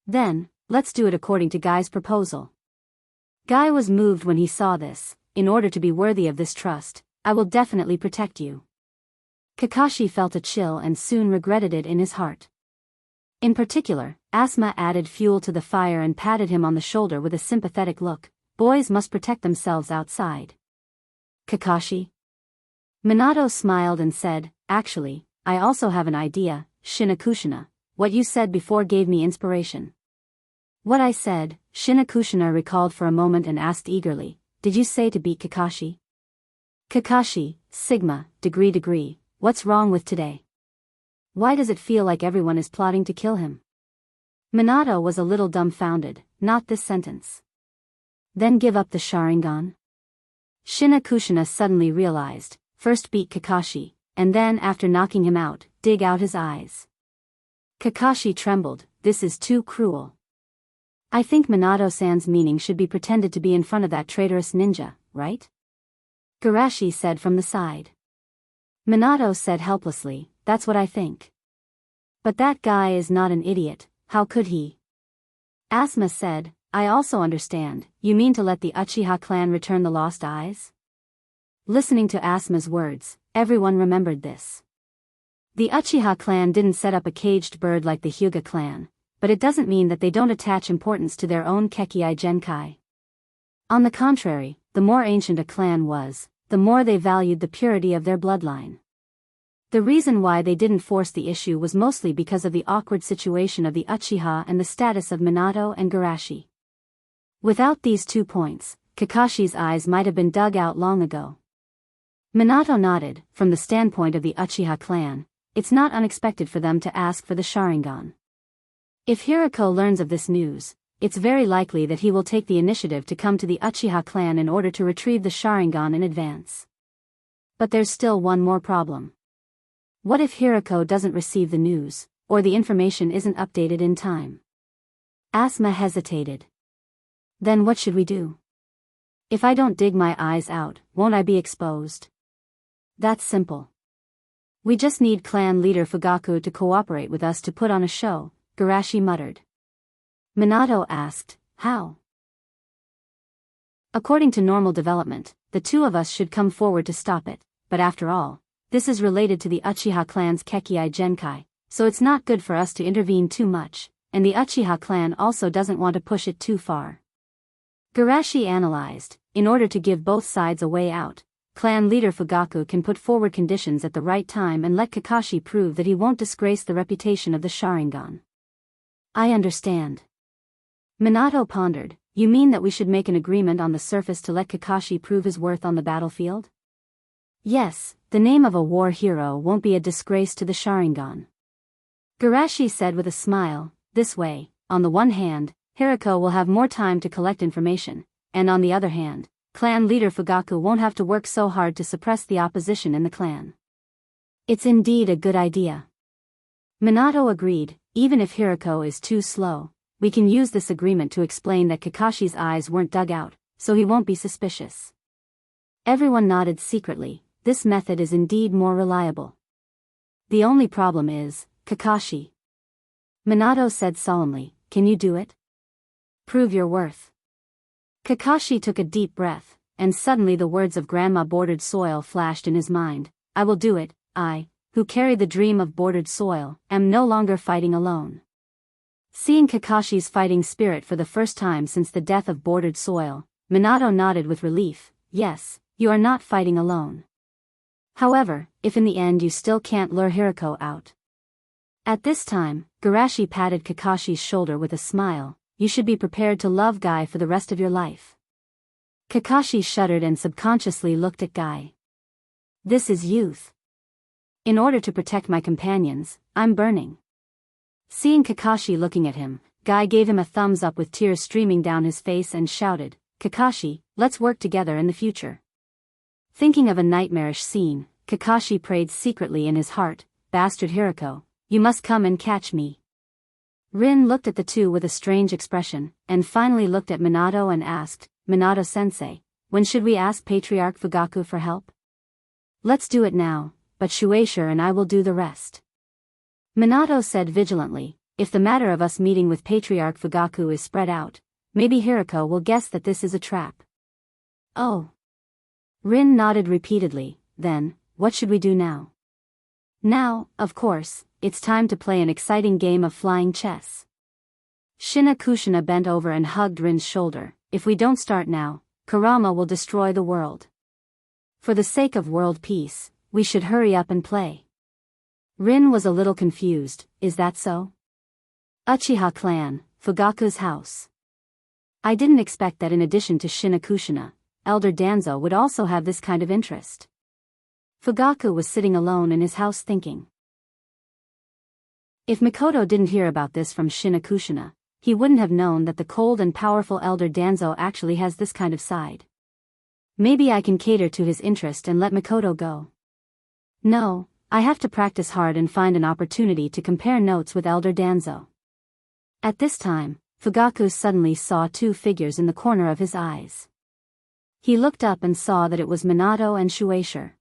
Then, let's do it according to Guy's proposal. Guy was moved when he saw this. In order to be worthy of this trust, I will definitely protect you. Kakashi felt a chill and soon regretted it in his heart. In particular, Asuma added fuel to the fire and patted him on the shoulder with a sympathetic look. Boys must protect themselves outside. Kakashi? Minato smiled and said, actually, I also have an idea, Shinakushina. What you said before gave me inspiration. What I said, Shinakushina recalled for a moment and asked eagerly, did you say to beat Kakashi? Kakashi, Sigma, degree, what's wrong with today? Why does it feel like everyone is plotting to kill him? Minato was a little dumbfounded, not this sentence. Then give up the Sharingan? Shinakushina suddenly realized, first beat Kakashi, and then after knocking him out, dig out his eyes. Kakashi trembled, this is too cruel. I think Minato-san's meaning should be pretended to be in front of that traitorous ninja, right? Garashi said from the side. Minato said helplessly, that's what I think. But that guy is not an idiot, how could he? Asuma said, I also understand, you mean to let the Uchiha clan return the lost eyes? Listening to Asuma's words, everyone remembered this. The Uchiha clan didn't set up a caged bird like the Hyuga clan, but it doesn't mean that they don't attach importance to their own Kekkai Genkai. On the contrary, the more ancient a clan was, the more they valued the purity of their bloodline. The reason why they didn't force the issue was mostly because of the awkward situation of the Uchiha and the status of Minato and Garashi. Without these 2 points, Kakashi's eyes might have been dug out long ago. Minato nodded. From the standpoint of the Uchiha clan, it's not unexpected for them to ask for the Sharingan. If Hirako learns of this news, it's very likely that he will take the initiative to come to the Uchiha clan in order to retrieve the Sharingan in advance. But there's still one more problem. What if Hirako doesn't receive the news, or the information isn't updated in time? Asuma hesitated. Then what should we do? If I don't dig my eyes out, won't I be exposed? That's simple. We just need clan leader Fugaku to cooperate with us to put on a show, Garashi muttered. Minato asked, how? According to normal development, the two of us should come forward to stop it, but after all, this is related to the Uchiha clan's Kekkai Genkai, so it's not good for us to intervene too much, and the Uchiha clan also doesn't want to push it too far. Garashi analyzed, in order to give both sides a way out, clan leader Fugaku can put forward conditions at the right time and let Kakashi prove that he won't disgrace the reputation of the Sharingan. I understand. Minato pondered, you mean that we should make an agreement on the surface to let Kakashi prove his worth on the battlefield? Yes, the name of a war hero won't be a disgrace to the Sharingan. Garashi said with a smile, this way, on the one hand, Hirako will have more time to collect information, and on the other hand, clan leader Fugaku won't have to work so hard to suppress the opposition in the clan. It's indeed a good idea. Minato agreed, even if Hirako is too slow, we can use this agreement to explain that Kakashi's eyes weren't dug out, so he won't be suspicious. Everyone nodded secretly, this method is indeed more reliable. The only problem is, Kakashi. Minato said solemnly, can you do it? Prove your worth. Kakashi took a deep breath, and suddenly the words of Grandma Bordered Soil flashed in his mind, I will do it, I, who carry the dream of bordered soil, am no longer fighting alone. Seeing Kakashi's fighting spirit for the first time since the death of bordered soil, Minato nodded with relief, yes, you are not fighting alone. However, if in the end you still can't lure Hirako out. At this time, Garashi patted Kakashi's shoulder with a smile, you should be prepared to love Guy for the rest of your life. Kakashi shuddered and subconsciously looked at Guy. This is youth. In order to protect my companions, I'm burning. Seeing Kakashi looking at him, Guy gave him a thumbs up with tears streaming down his face and shouted, "Kakashi, let's work together in the future." Thinking of a nightmarish scene, Kakashi prayed secretly in his heart, "Bastard Hirako, you must come and catch me." Rin looked at the two with a strange expression, and finally looked at Minato and asked, "Minato-sensei, when should we ask Patriarch Fugaku for help?" "Let's do it now, but Shueisha and I will do the rest." Minato said vigilantly, "If the matter of us meeting with Patriarch Fugaku is spread out, maybe Hirako will guess that this is a trap." "Oh." Rin nodded repeatedly. "Then, what should we do now?" "Now, of course, it's time to play an exciting game of flying chess." Shina Kushina bent over and hugged Rin's shoulder. "If we don't start now, Kurama will destroy the world. For the sake of world peace, we should hurry up and play." Rin was a little confused. "Is that so?" "Uchiha clan, Fugaku's house." I didn't expect that in addition to Shina Kushina, Elder Danzo would also have this kind of interest. Fugaku was sitting alone in his house thinking. If Mikoto didn't hear about this from Shina Kushina, he wouldn't have known that the cold and powerful Elder Danzo actually has this kind of side. Maybe I can cater to his interest and let Mikoto go. No, I have to practice hard and find an opportunity to compare notes with Elder Danzo. At this time, Fugaku suddenly saw two figures in the corner of his eyes. He looked up and saw that it was Minato and Shueisha.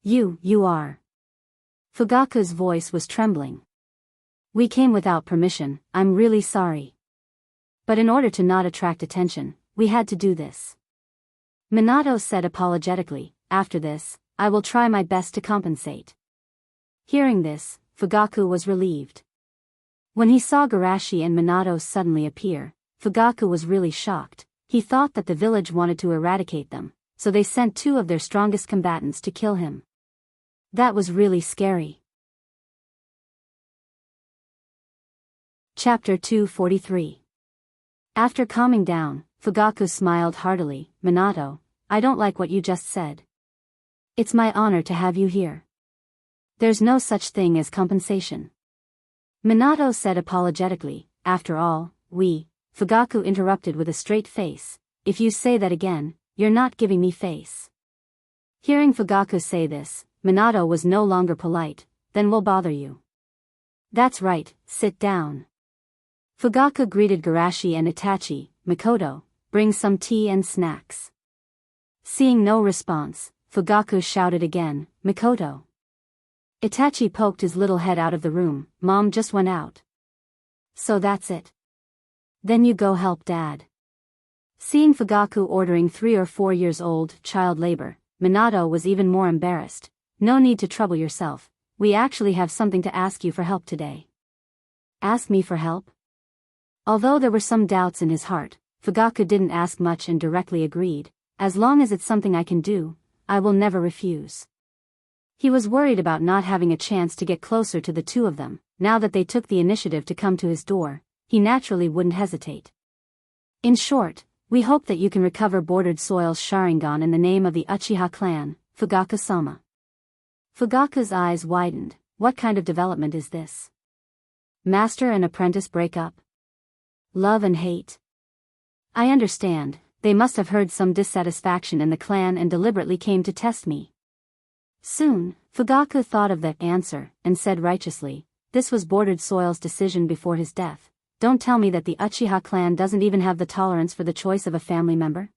You are." Fugaku's voice was trembling. "We came without permission, I'm really sorry. But in order to not attract attention, we had to do this." Minato said apologetically, "After this, I will try my best to compensate." Hearing this, Fugaku was relieved. When he saw Garashi and Minato suddenly appear, Fugaku was really shocked. He thought that the village wanted to eradicate them, so they sent two of their strongest combatants to kill him. That was really scary. Chapter 243. After calming down, Fugaku smiled heartily. "Minato, I don't like what you just said. It's my honor to have you here. There's no such thing as compensation." Minato said apologetically, "After all, Fugaku interrupted with a straight face, "If you say that again, you're not giving me face." Hearing Fugaku say this, Minato was no longer polite. "Then we'll bother you." "That's right, sit down." Fugaku greeted Garashi and Itachi. "Mikoto, bring some tea and snacks." Seeing no response, Fugaku shouted again, "Mikoto." Itachi poked his little head out of the room. "Mom just went out." "So that's it. Then you go help Dad." Seeing Fugaku ordering 3 or 4 years old child labor, Minato was even more embarrassed. "No need to trouble yourself, we actually have something to ask you for help today." "Ask me for help?" Although there were some doubts in his heart, Fugaku didn't ask much and directly agreed, "As long as it's something I can do, I will never refuse." He was worried about not having a chance to get closer to the two of them. Now that they took the initiative to come to his door, he naturally wouldn't hesitate. "In short, we hope that you can recover Bordered Soil's Sharingan in the name of the Uchiha clan, Fugaku-sama." Fugaku's eyes widened. What kind of development is this? Master and apprentice break up? Love and hate? I understand, they must have heard some dissatisfaction in the clan and deliberately came to test me. Soon, Fugaku thought of the answer and said righteously, "This was Bordered Soil's decision before his death. Don't tell me that the Uchiha clan doesn't even have the tolerance for the choice of a family member?"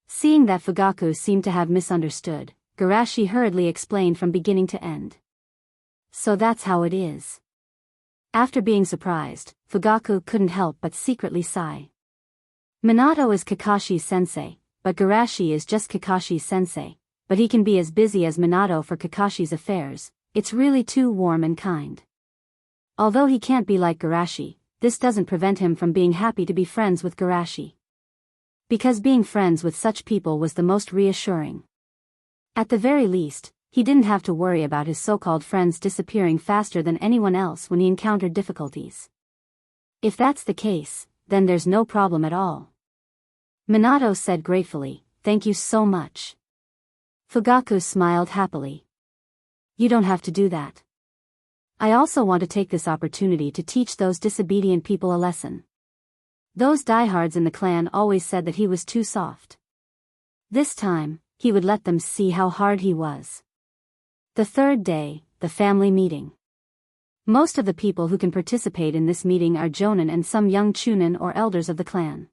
Seeing that Fugaku seemed to have misunderstood, Garashi hurriedly explained from beginning to end. "So that's how it is." After being surprised, Fugaku couldn't help but secretly sigh. Minato is Kakashi's sensei, but Garashi is just Kakashi's sensei, but he can be as busy as Minato for Kakashi's affairs. It's really too warm and kind. Although he can't be like Garashi, this doesn't prevent him from being happy to be friends with Garashi. Because being friends with such people was the most reassuring. At the very least, he didn't have to worry about his so-called friends disappearing faster than anyone else when he encountered difficulties. If that's the case, then there's no problem at all. Minato said gratefully, "Thank you so much." Fugaku smiled happily. "You don't have to do that. I also want to take this opportunity to teach those disobedient people a lesson. Those diehards in the clan always said that he was too soft. This time, he would let them see how hard he was. The third day, the family meeting. Most of the people who can participate in this meeting are jonin and some young chunin or elders of the clan.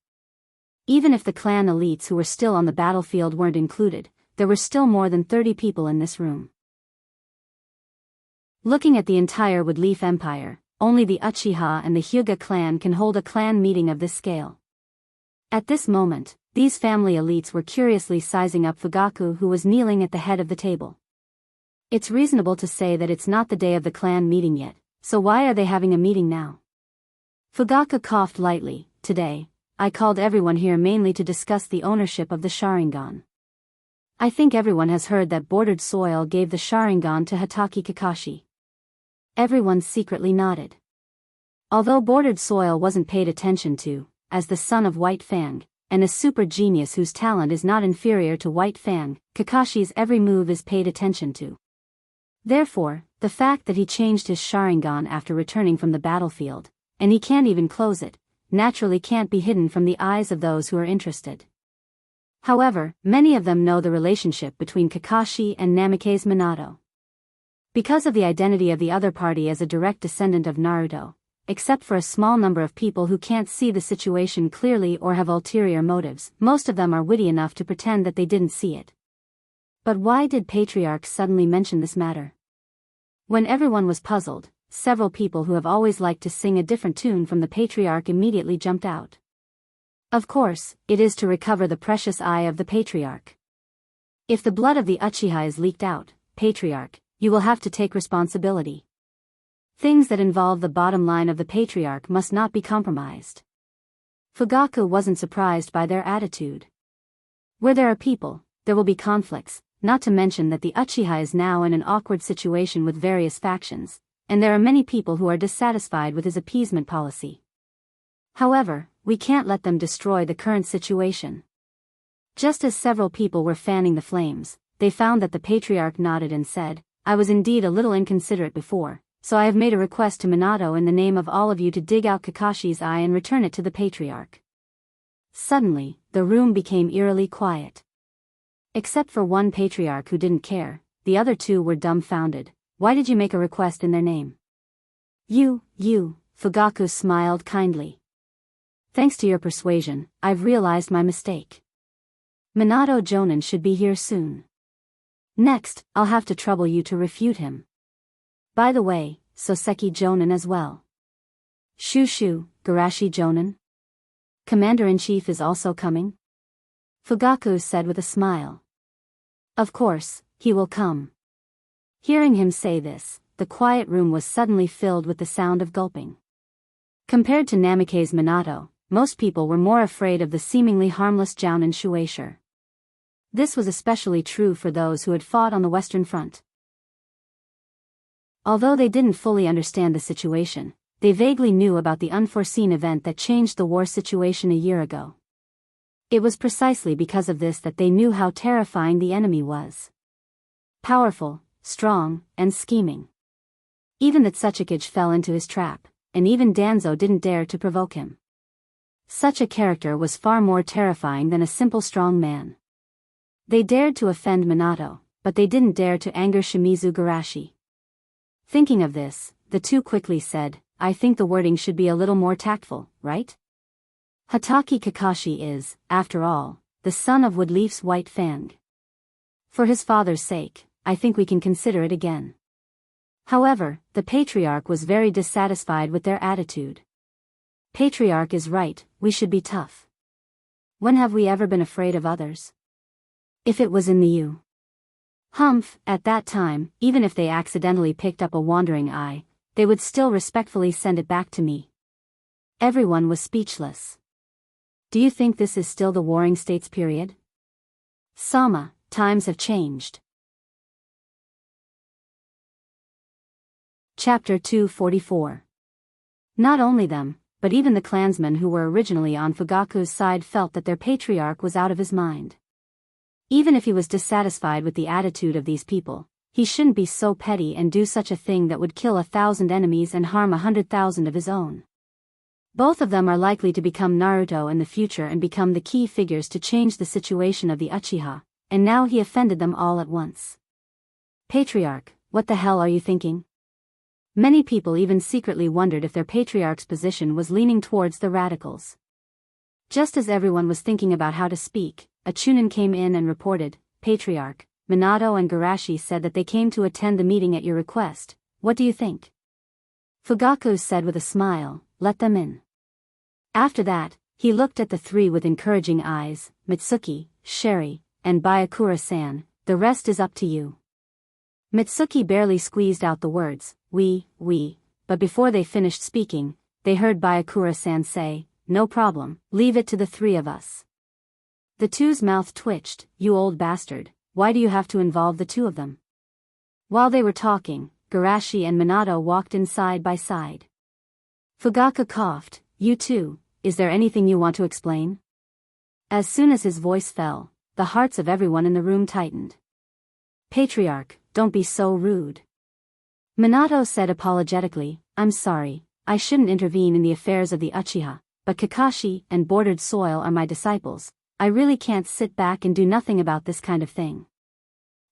Even if the clan elites who were still on the battlefield weren't included, there were still more than 30 people in this room. Looking at the entire Woodleaf Empire, only the Uchiha and the Hyuga clan can hold a clan meeting of this scale. At this moment, these family elites were curiously sizing up Fugaku, who was kneeling at the head of the table. It's reasonable to say that it's not the day of the clan meeting yet, so why are they having a meeting now? Fugaku coughed lightly. Today, I called everyone here mainly to discuss the ownership of the Sharingan. I think everyone has heard that Bordered Soil gave the Sharingan to Hatake Kakashi. Everyone secretly nodded. Although Bordered Soil wasn't paid attention to, as the son of White Fang, and a super genius whose talent is not inferior to White Fang, Kakashi's every move is paid attention to. Therefore, the fact that he changed his Sharingan after returning from the battlefield, and he can't even close it, naturally can't be hidden from the eyes of those who are interested. However, many of them know the relationship between Kakashi and Namikaze Minato. Because of the identity of the other party as a direct descendant of Naruto, except for a small number of people who can't see the situation clearly or have ulterior motives, most of them are witty enough to pretend that they didn't see it. But why did Patriarch suddenly mention this matter? When everyone was puzzled, several people who have always liked to sing a different tune from the Patriarch immediately jumped out. Of course, it is to recover the precious eye of the Patriarch. If the blood of the Uchiha is leaked out, Patriarch, you will have to take responsibility. Things that involve the bottom line of the Patriarch must not be compromised. Fugaku wasn't surprised by their attitude. Where there are people, there will be conflicts, not to mention that the Uchiha is now in an awkward situation with various factions, and there are many people who are dissatisfied with his appeasement policy. However, we can't let them destroy the current situation. Just as several people were fanning the flames, they found that the Patriarch nodded and said, I was indeed a little inconsiderate before, so I have made a request to Minato in the name of all of you to dig out Kakashi's eye and return it to the Patriarch. Suddenly, the room became eerily quiet. Except for one Patriarch who didn't care, the other two were dumbfounded. Why did you make a request in their name? You, Fugaku smiled kindly. Thanks to your persuasion, I've realized my mistake. Minato Jonin should be here soon. Next, I'll have to trouble you to refute him. By the way, Soseki Jonin as well. Shushu, Garashi Jonin? Commander-in-Chief is also coming? Fugaku said with a smile. Of course, he will come. Hearing him say this, the quiet room was suddenly filled with the sound of gulping. Compared to Namikaze Minato, most people were more afraid of the seemingly harmless Jounin Shueisha. This was especially true for those who had fought on the Western Front. Although they didn't fully understand the situation, they vaguely knew about the unforeseen event that changed the war situation a year ago. It was precisely because of this that they knew how terrifying the enemy was. Powerful, strong, and scheming. Even that Tsuchikage fell into his trap, and even Danzo didn't dare to provoke him. Such a character was far more terrifying than a simple strong man. They dared to offend Minato, but they didn't dare to anger Shimizu Garashi. Thinking of this, the two quickly said, I think the wording should be a little more tactful, right? Hatake Kakashi is, after all, the son of Woodleaf's White Fang. For his father's sake, I think we can consider it again. However, the Patriarch was very dissatisfied with their attitude. Patriarch is right, we should be tough. When have we ever been afraid of others? If it was in the Humph, at that time, even if they accidentally picked up a wandering eye, they would still respectfully send it back to me. Everyone was speechless. Do you think this is still the Warring States period? Sama, times have changed. Chapter 244. Not only them, but even the clansmen who were originally on Fugaku's side felt that their Patriarch was out of his mind. Even if he was dissatisfied with the attitude of these people, he shouldn't be so petty and do such a thing that would kill 1,000 enemies and harm 100,000 of his own. Both of them are likely to become Naruto in the future and become the key figures to change the situation of the Uchiha, and now he offended them all at once. Patriarch, what the hell are you thinking? Many people even secretly wondered if their patriarch's position was leaning towards the radicals. Just as everyone was thinking about how to speak, a Chunin came in and reported, Patriarch, Minato and Garashi said that they came to attend the meeting at your request. What do you think? Fugaku said with a smile, let them in. After that, he looked at the three with encouraging eyes, Mitsuki, Sherry, and Bayakura-san, the rest is up to you. Mitsuki barely squeezed out the words, we, but before they finished speaking, they heard Bayakura-san say, no problem, leave it to the three of us. The two's mouth twitched, you old bastard, why do you have to involve the two of them? While they were talking, Garashi and Minato walked in side by side. Fugaku coughed, you two, is there anything you want to explain? As soon as his voice fell, the hearts of everyone in the room tightened. Patriarch, don't be so rude. Minato said apologetically, I'm sorry, I shouldn't intervene in the affairs of the Uchiha, but Kakashi and Bordered Soil are my disciples, I really can't sit back and do nothing about this kind of thing.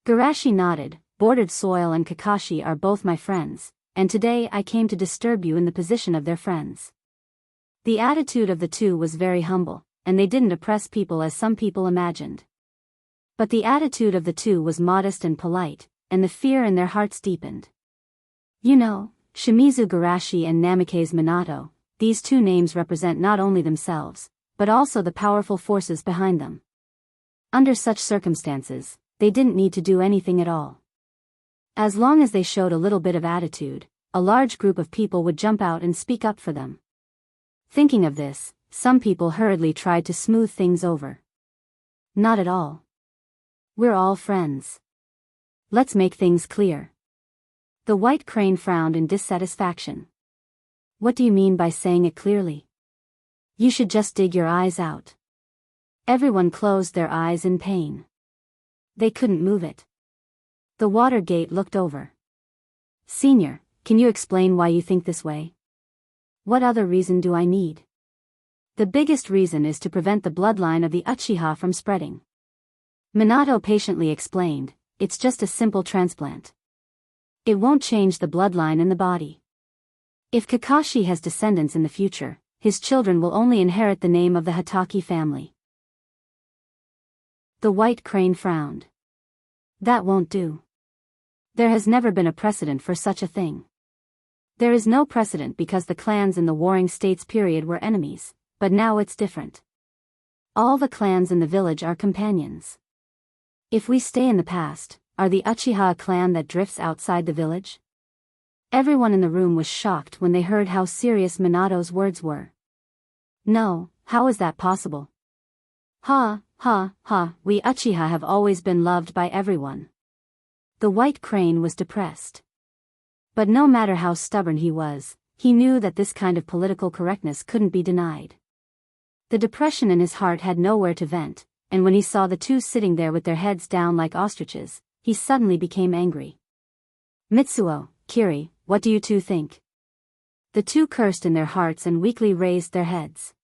Garashi nodded, Bordered Soil and Kakashi are both my friends, and today I came to disturb you in the position of their friends. The attitude of the two was very humble, and they didn't oppress people as some people imagined. But the attitude of the two was modest and polite, and the fear in their hearts deepened. You know, Shimizu Garashi and Namikaze Minato, these two names represent not only themselves, but also the powerful forces behind them. Under such circumstances, they didn't need to do anything at all. As long as they showed a little bit of attitude, a large group of people would jump out and speak up for them. Thinking of this, some people hurriedly tried to smooth things over. Not at all. We're all friends. Let's make things clear. The White Crane frowned in dissatisfaction. What do you mean by saying it clearly? You should just dig your eyes out. Everyone closed their eyes in pain. They couldn't move it. The water gate looked over. Senior, can you explain why you think this way? What other reason do I need? The biggest reason is to prevent the bloodline of the Uchiha from spreading. Minato patiently explained, it's just a simple transplant. It won't change the bloodline in the body. If Kakashi has descendants in the future, his children will only inherit the name of the Hatake family. The White Crane frowned. That won't do. There has never been a precedent for such a thing. There is no precedent because the clans in the Warring States period were enemies, but now it's different. All the clans in the village are companions. If we stay in the past, are the Uchiha a clan that drifts outside the village? Everyone in the room was shocked when they heard how serious Minato's words were. No, how is that possible? Ha, we Uchiha have always been loved by everyone. The White Crane was depressed. But no matter how stubborn he was, he knew that this kind of political correctness couldn't be denied. The depression in his heart had nowhere to vent, and when he saw the two sitting there with their heads down like ostriches, he suddenly became angry. Mitsuo, Kiri, what do you two think? The two cursed in their hearts and weakly raised their heads.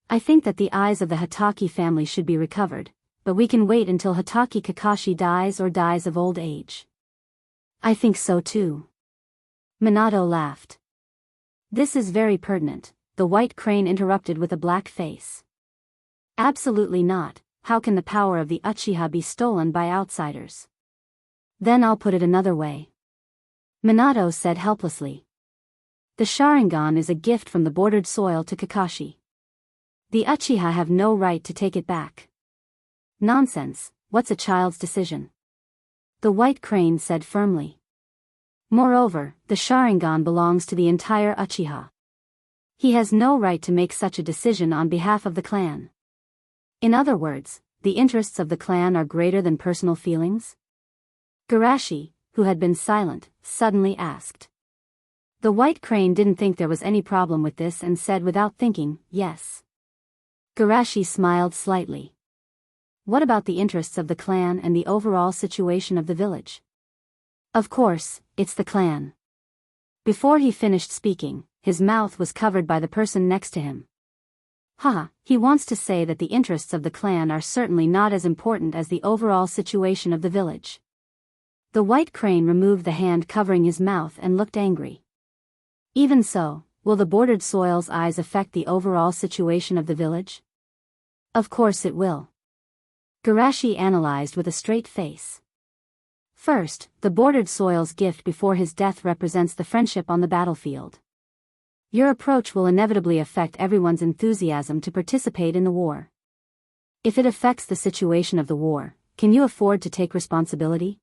I think that the eyes of the Hatake family should be recovered, but we can wait until Hatake Kakashi dies or dies of old age. I think so too. Minato laughed. This is very pertinent, the White Crane interrupted with a black face. Absolutely not, how can the power of the Uchiha be stolen by outsiders? Then I'll put it another way. Minato said helplessly. The Sharingan is a gift from the Bordered Soil to Kakashi. The Uchiha have no right to take it back. Nonsense, what's a child's decision? The White Crane said firmly. Moreover, the Sharingan belongs to the entire Uchiha. He has no right to make such a decision on behalf of the clan. In other words, the interests of the clan are greater than personal feelings? Garashi, who had been silent, suddenly asked. The White Crane didn't think there was any problem with this and said without thinking, yes. Garashi smiled slightly. What about the interests of the clan and the overall situation of the village? Of course, it's the clan. Before he finished speaking, his mouth was covered by the person next to him. Haha, he wants to say that the interests of the clan are certainly not as important as the overall situation of the village. The white crane removed the hand covering his mouth and looked angry. Even so, will the bordered soil's eyes affect the overall situation of the village? Of course it will. Garashi analyzed with a straight face. First, the bordered soil's gift before his death represents the friendship on the battlefield. Your approach will inevitably affect everyone's enthusiasm to participate in the war. If it affects the situation of the war, can you afford to take responsibility?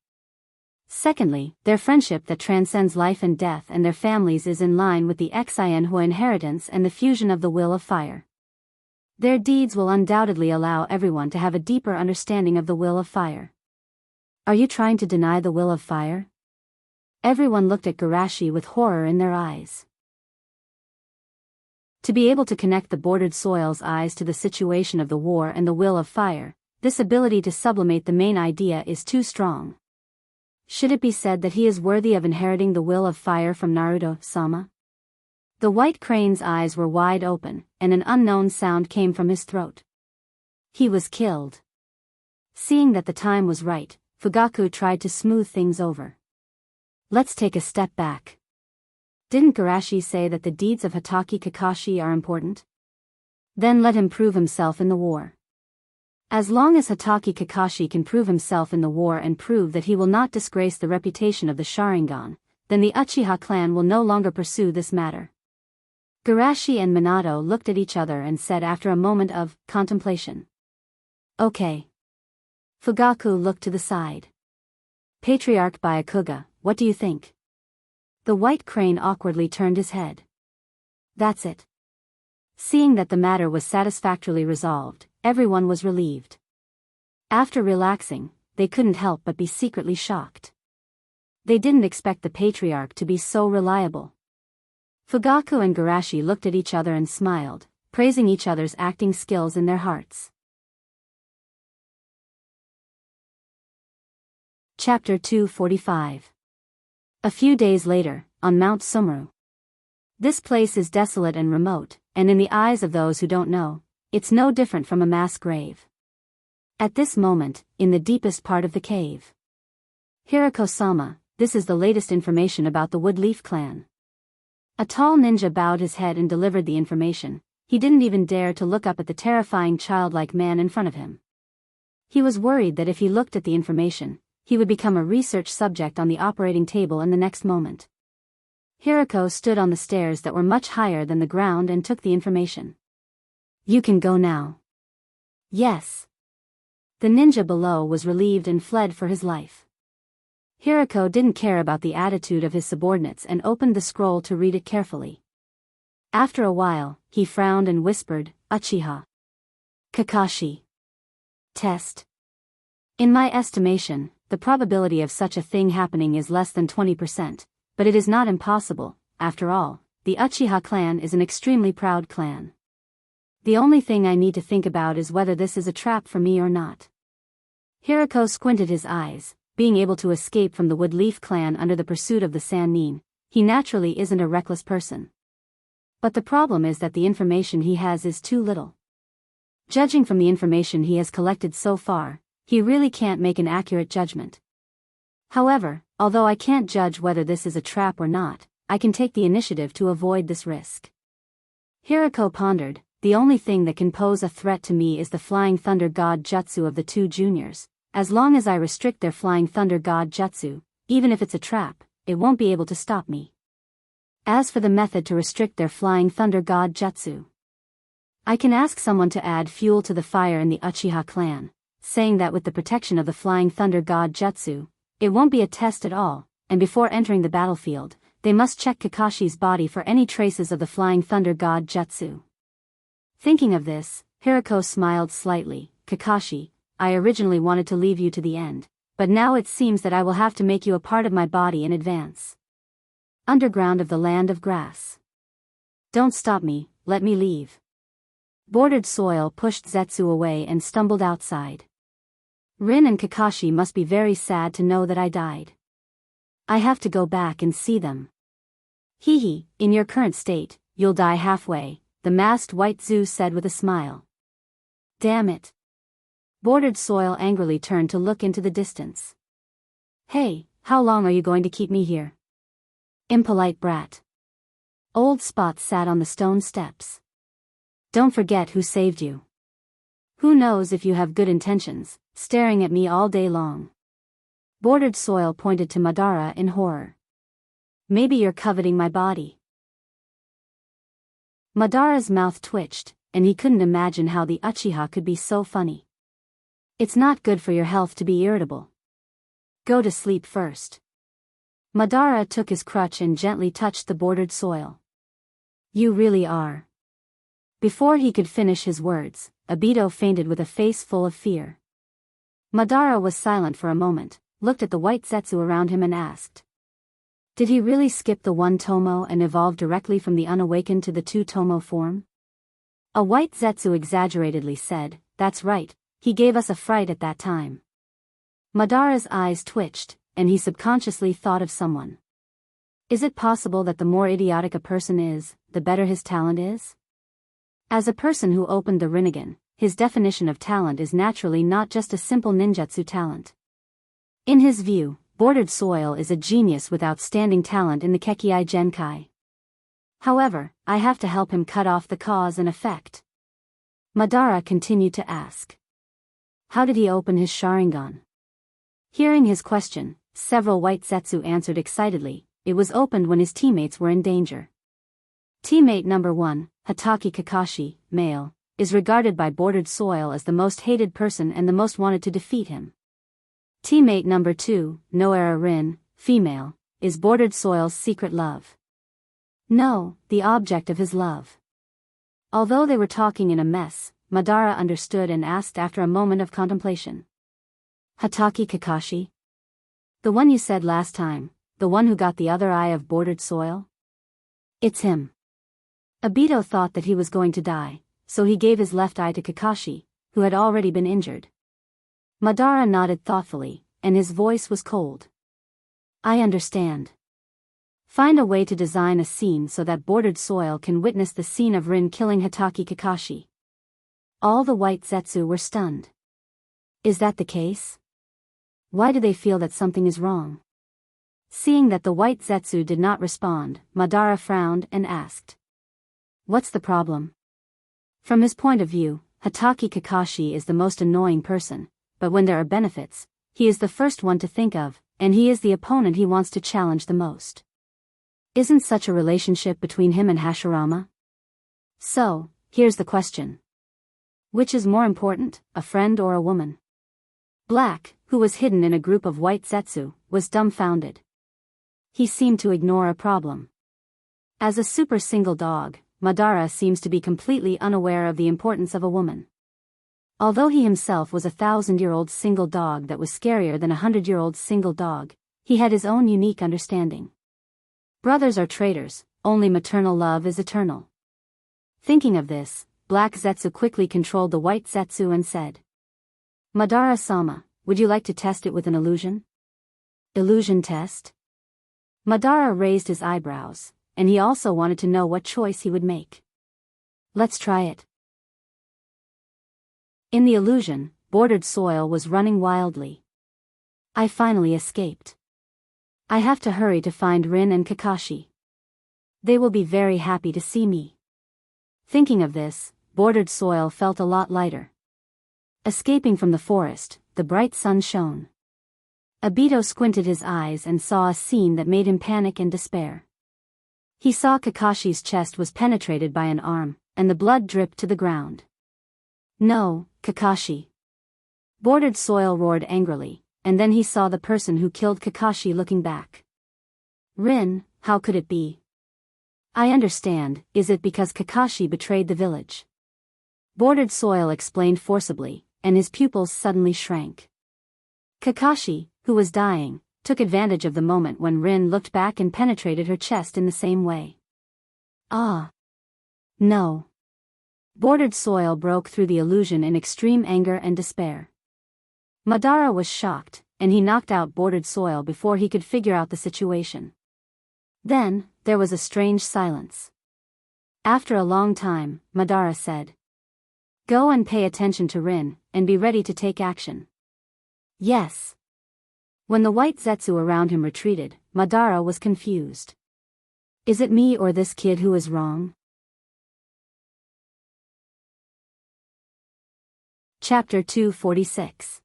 Secondly, their friendship that transcends life and death and their families is in line with the Xianhua inheritance and the fusion of the will of fire. Their deeds will undoubtedly allow everyone to have a deeper understanding of the will of fire. Are you trying to deny the will of fire? Everyone looked at Garashi with horror in their eyes. To be able to connect the bordered soil's eyes to the situation of the war and the will of fire, this ability to sublimate the main idea is too strong. Should it be said that he is worthy of inheriting the will of fire from Naruto-sama? The white crane's eyes were wide open, and an unknown sound came from his throat. He was killed. Seeing that the time was right, Fugaku tried to smooth things over. Let's take a step back. Didn't Garashi say that the deeds of Hatake Kakashi are important? Then let him prove himself in the war. As long as Hatake Kakashi can prove himself in the war and prove that he will not disgrace the reputation of the Sharingan, then the Uchiha clan will no longer pursue this matter. Garashi and Minato looked at each other and said after a moment of contemplation. Okay. Fugaku looked to the side. Patriarch Byakuga, what do you think? The white crane awkwardly turned his head. That's it. Seeing that the matter was satisfactorily resolved, everyone was relieved. After relaxing, they couldn't help but be secretly shocked. They didn't expect the patriarch to be so reliable. Fugaku and Garashi looked at each other and smiled, praising each other's acting skills in their hearts. Chapter 245. A few days later, on Mount Sumru. This place is desolate and remote, and in the eyes of those who don't know, it's no different from a mass grave. At this moment, in the deepest part of the cave. Hirako-sama, this is the latest information about the Woodleaf clan. A tall ninja bowed his head and delivered the information. He didn't even dare to look up at the terrifying childlike man in front of him. He was worried that if he looked at the information, he would become a research subject on the operating table in the next moment. Hirako stood on the stairs that were much higher than the ground and took the information. You can go now. Yes. The ninja below was relieved and fled for his life. Hirako didn't care about the attitude of his subordinates and opened the scroll to read it carefully. After a while, he frowned and whispered, Uchiha Kakashi. Test. In my estimation, the probability of such a thing happening is less than 20%, but it is not impossible. After all, the Uchiha clan is an extremely proud clan. The only thing I need to think about is whether this is a trap for me or not. Hirako squinted his eyes. Being able to escape from the Woodleaf clan under the pursuit of the Sannin, he naturally isn't a reckless person. But the problem is that the information he has is too little. Judging from the information he has collected so far, he really can't make an accurate judgment. However, although I can't judge whether this is a trap or not, I can take the initiative to avoid this risk. Hirako pondered, the only thing that can pose a threat to me is the Flying Thunder God Jutsu of the two juniors. As long as I restrict their Flying Thunder God Jutsu, even if it's a trap, it won't be able to stop me. As for the method to restrict their Flying Thunder God Jutsu, I can ask someone to add fuel to the fire in the Uchiha clan, saying that with the protection of the Flying Thunder God Jutsu, it won't be a test at all, and before entering the battlefield, they must check Kakashi's body for any traces of the Flying Thunder God Jutsu. Thinking of this, Hirako smiled slightly. Kakashi, I originally wanted to leave you to the end, but now it seems that I will have to make you a part of my body in advance. Underground of the Land of Grass. Don't stop me, let me leave. Bordered Soil pushed Zetsu away and stumbled outside. Rin and Kakashi must be very sad to know that I died. I have to go back and see them. Hee hee, in your current state, you'll die halfway, the masked white Zoo said with a smile. Damn it. Bordered Soil angrily turned to look into the distance. Hey, how long are you going to keep me here? Impolite brat. Old Spot sat on the stone steps. Don't forget who saved you. Who knows if you have good intentions, staring at me all day long. Bordered Soil pointed to Madara in horror. Maybe you're coveting my body. Madara's mouth twitched, and he couldn't imagine how the Uchiha could be so funny. It's not good for your health to be irritable. Go to sleep first. Madara took his crutch and gently touched the Bordered Soil. You really are. Before he could finish his words, Obito fainted with a face full of fear. Madara was silent for a moment, looked at the white Zetsu around him and asked. Did he really skip the one Tomo and evolve directly from the unawakened to the two Tomo form? A white Zetsu exaggeratedly said, That's right, he gave us a fright at that time. Madara's eyes twitched, and he subconsciously thought of someone. Is it possible that the more idiotic a person is, the better his talent is? As a person who opened the Rinnegan, his definition of talent is naturally not just a simple ninjutsu talent. In his view, Bordered Soil is a genius with outstanding talent in the Kekkai Genkai. However, I have to help him cut off the cause and effect. Madara continued to ask. How did he open his Sharingan? Hearing his question, several white Zetsu answered excitedly, it was opened when his teammates were in danger. Teammate number 1, Hatake Kakashi, male, is regarded by Bordered Soil as the most hated person and the most wanted to defeat him. Teammate number 2, Noera Rin, female, is Bordered Soil's secret love. No, the object of his love. Although they were talking in a mess, Madara understood and asked after a moment of contemplation. Hatake Kakashi? The one you said last time, the one who got the other eye of Bordered Soil? It's him. Obito thought that he was going to die, so he gave his left eye to Kakashi, who had already been injured. Madara nodded thoughtfully, and his voice was cold. I understand. Find a way to design a scene so that Bordered Soil can witness the scene of Rin killing Hatake Kakashi. All the white Zetsu were stunned. Is that the case? Why do they feel that something is wrong? Seeing that the white Zetsu did not respond, Madara frowned and asked. What's the problem? From his point of view, Hatake Kakashi is the most annoying person, but when there are benefits, he is the first one to think of, and he is the opponent he wants to challenge the most. Isn't such a relationship between him and Hashirama? So, here's the question. Which is more important, a friend or a woman? Black, who was hidden in a group of white Zetsu, was dumbfounded. He seemed to ignore a problem. As a super single dog, Madara seems to be completely unaware of the importance of a woman. Although he himself was a 1,000-year-old single dog that was scarier than a 100-year-old single dog, he had his own unique understanding. Brothers are traitors, only maternal love is eternal. Thinking of this, Black Zetsu quickly controlled the white Zetsu and said. Madara-sama, would you like to test it with an illusion? Illusion test? Madara raised his eyebrows, and he also wanted to know what choice he would make. Let's try it. In the illusion, Bordered Soil was running wildly. I finally escaped. I have to hurry to find Rin and Kakashi. They will be very happy to see me. Thinking of this, Bordered Soil felt a lot lighter. Escaping from the forest, the bright sun shone. Obito squinted his eyes and saw a scene that made him panic and despair. He saw Kakashi's chest was penetrated by an arm, and the blood dripped to the ground. No, Kakashi. Bordered Soil roared angrily, and then he saw the person who killed Kakashi looking back. Rin, how could it be? I understand, is it because Kakashi betrayed the village? Bordered Soil explained forcibly, and his pupils suddenly shrank. Kakashi, who was dying, took advantage of the moment when Rin looked back and penetrated her chest in the same way. Ah. No. Bordered Soil broke through the illusion in extreme anger and despair. Madara was shocked, and he knocked out bordered soil before he could figure out the situation. Then, there was a strange silence. After a long time, Madara said, "Go and pay attention to Rin, and be ready to take action." "Yes." When the white Zetsu around him retreated, Madara was confused. Is it me or this kid who is wrong? Chapter 246.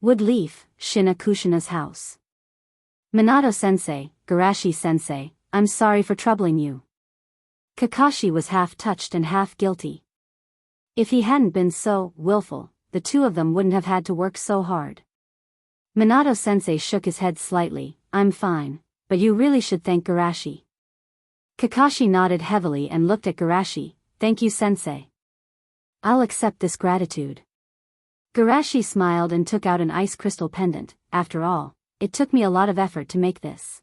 Woodleaf, Shina Kushina's house. Minato-sensei, Garashi-sensei, I'm sorry for troubling you. Kakashi was half touched and half guilty. If he hadn't been so willful, the two of them wouldn't have had to work so hard. Minato-sensei shook his head slightly. I'm fine, but you really should thank Garashi. Kakashi nodded heavily and looked at Garashi. Thank you, sensei. I'll accept this gratitude. Garashi smiled and took out an ice crystal pendant. After all, it took me a lot of effort to make this.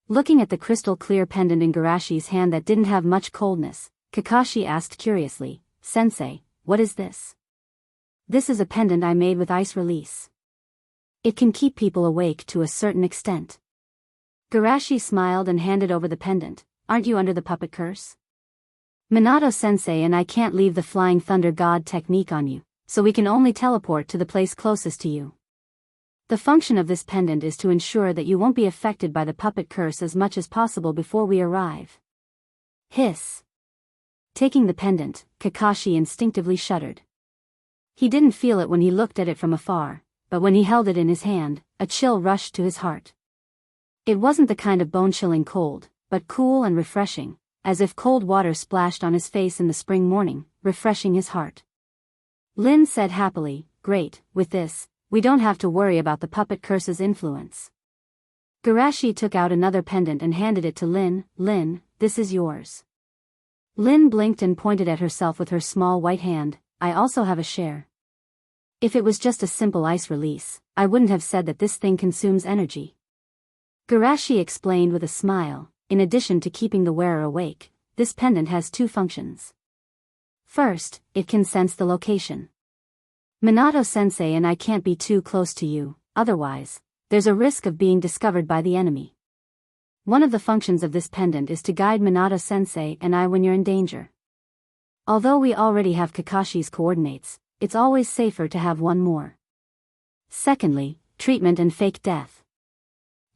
Looking at the crystal clear pendant in Garashi's hand that didn't have much coldness, Kakashi asked curiously, Sensei, what is this? This is a pendant I made with ice release. It can keep people awake to a certain extent. Garashi smiled and handed over the pendant. Aren't you under the puppet curse? Minato-sensei and I can't leave the Flying Thunder God technique on you, so we can only teleport to the place closest to you. The function of this pendant is to ensure that you won't be affected by the puppet curse as much as possible before we arrive. Hiss. Taking the pendant, Kakashi instinctively shuddered. He didn't feel it when he looked at it from afar, but when he held it in his hand, a chill rushed to his heart. It wasn't the kind of bone-chilling cold, but cool and refreshing, as if cold water splashed on his face in the spring morning, refreshing his heart. Lin said happily, Great, with this, we don't have to worry about the puppet curse's influence. Garashi took out another pendant and handed it to Lin. Lin, this is yours. Lin blinked and pointed at herself with her small white hand. I also have a share. If it was just a simple ice release, I wouldn't have said that this thing consumes energy. Garashi explained with a smile, in addition to keeping the wearer awake, this pendant has two functions. First, it can sense the location. Minato-sensei and I can't be too close to you, otherwise, there's a risk of being discovered by the enemy. One of the functions of this pendant is to guide Minato-sensei and I when you're in danger. Although we already have Kakashi's coordinates, it's always safer to have one more. Secondly, treatment and fake death.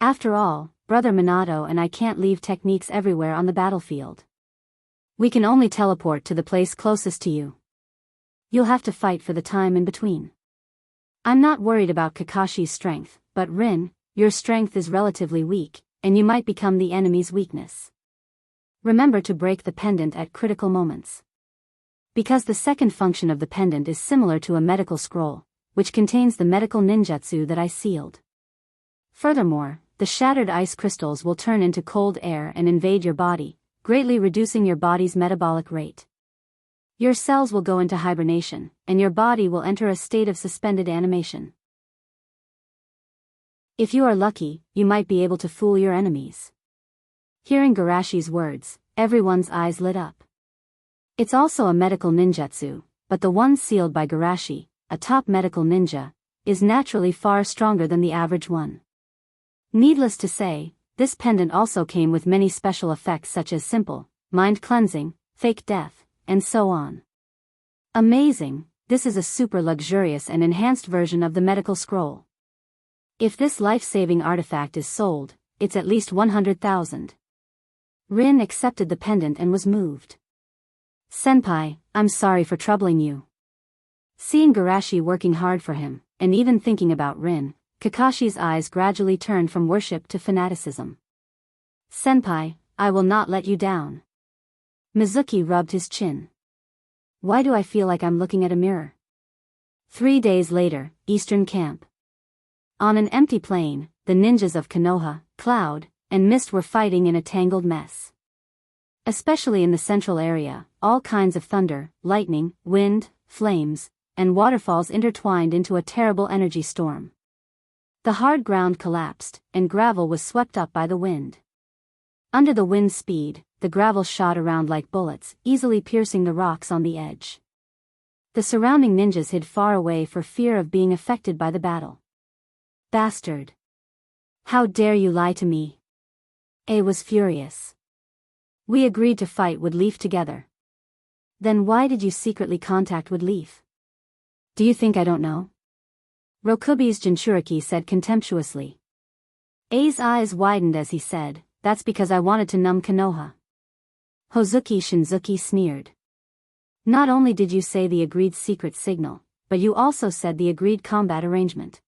After all, Brother Minato and I can't leave techniques everywhere on the battlefield. We can only teleport to the place closest to you. You'll have to fight for the time in between. I'm not worried about Kakashi's strength, but Rin, your strength is relatively weak, and you might become the enemy's weakness. Remember to break the pendant at critical moments. Because the second function of the pendant is similar to a medical scroll, which contains the medical ninjutsu that I sealed. Furthermore, the shattered ice crystals will turn into cold air and invade your body, greatly reducing your body's metabolic rate. Your cells will go into hibernation, and your body will enter a state of suspended animation. If you are lucky, you might be able to fool your enemies. Hearing Garashi's words, everyone's eyes lit up. It's also a medical ninjutsu, but the one sealed by Garashi, a top medical ninja, is naturally far stronger than the average one. Needless to say, this pendant also came with many special effects such as simple, mind cleansing, fake death, and so on. Amazing, this is a super luxurious and enhanced version of the medical scroll. If this life-saving artifact is sold, it's at least 100,000. Rin accepted the pendant and was moved. Senpai, I'm sorry for troubling you. Seeing Garashi working hard for him, and even thinking about Rin, Kakashi's eyes gradually turned from worship to fanaticism. Senpai, I will not let you down. Mizuki rubbed his chin. Why do I feel like I'm looking at a mirror? 3 days later, Eastern Camp. On an empty plain, the ninjas of Konoha, Cloud, and Mist were fighting in a tangled mess. Especially in the central area, all kinds of thunder, lightning, wind, flames, and waterfalls intertwined into a terrible energy storm. The hard ground collapsed, and gravel was swept up by the wind. Under the wind's speed, the gravel shot around like bullets, easily piercing the rocks on the edge. The surrounding ninjas hid far away for fear of being affected by the battle. Bastard! How dare you lie to me? A was furious. We agreed to fight with Leaf together. Then why did you secretly contact with Leaf? Do you think I don't know? Rokubi's Jinchuriki said contemptuously. A's eyes widened as he said, that's because I wanted to numb Konoha. Hozuki Shinzuki sneered. Not only did you say the agreed secret signal, but you also said the agreed combat arrangement.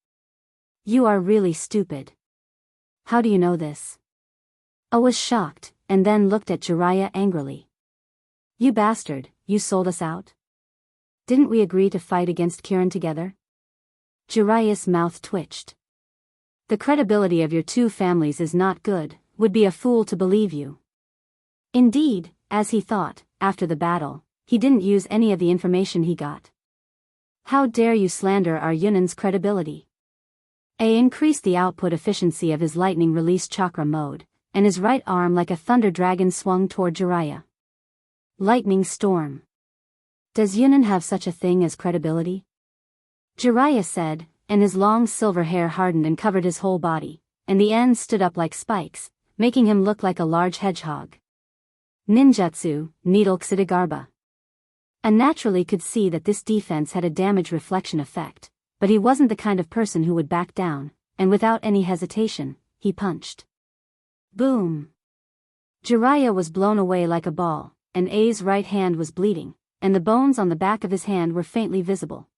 You are really stupid. How do you know this? A was shocked, and then looked at Jiraiya angrily. You bastard, you sold us out? Didn't we agree to fight against Kirin together? Jiraiya's mouth twitched. The credibility of your two families is not good, would be a fool to believe you. Indeed, as he thought, after the battle, he didn't use any of the information he got. How dare you slander our Yunin's credibility? A increased the output efficiency of his lightning release chakra mode, and his right arm like a thunder dragon swung toward Jiraiya. Lightning storm. Does Yunin have such a thing as credibility? Jiraiya said, and his long silver hair hardened and covered his whole body, and the ends stood up like spikes, making him look like a large hedgehog. Ninjutsu, Needle Xidigarba. A naturally could see that this defense had a damage reflection effect, but he wasn't the kind of person who would back down, and without any hesitation, he punched. Boom! Jiraiya was blown away like a ball, and A's right hand was bleeding, and the bones on the back of his hand were faintly visible.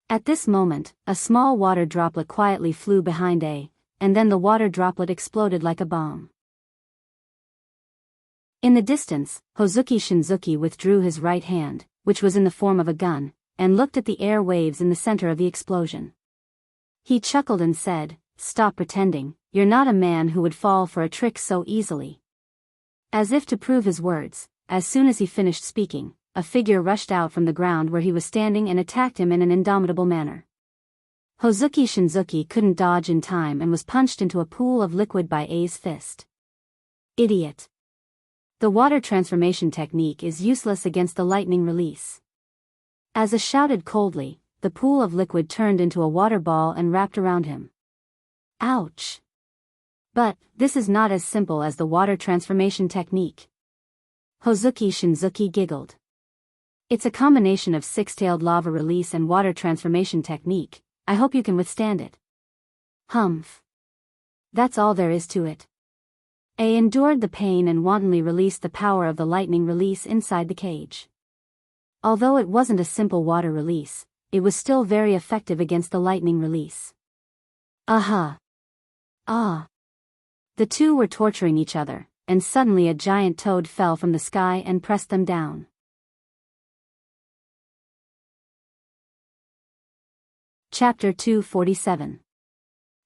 At this moment, a small water droplet quietly flew behind A, and then the water droplet exploded like a bomb. In the distance, Hozuki Shinzuki withdrew his right hand, which was in the form of a gun, and looked at the air waves in the center of the explosion. He chuckled and said, "Stop pretending, you're not a man who would fall for a trick so easily." As if to prove his words, as soon as he finished speaking, a figure rushed out from the ground where he was standing and attacked him in an indomitable manner. Hozuki Shinzuki couldn't dodge in time and was punched into a pool of liquid by A's fist. Idiot. The water transformation technique is useless against the lightning release. As A shouted coldly, the pool of liquid turned into a water ball and wrapped around him. Ouch. But, this is not as simple as the water transformation technique. Hozuki Shinzuki giggled. It's a combination of six-tailed lava release and water transformation technique. I hope you can withstand it. Humph. That's all there is to it. A endured the pain and wantonly released the power of the lightning release inside the cage. Although it wasn't a simple water release, it was still very effective against the lightning release. Aha. Ah. The two were torturing each other, and suddenly a giant toad fell from the sky and pressed them down. Chapter 247.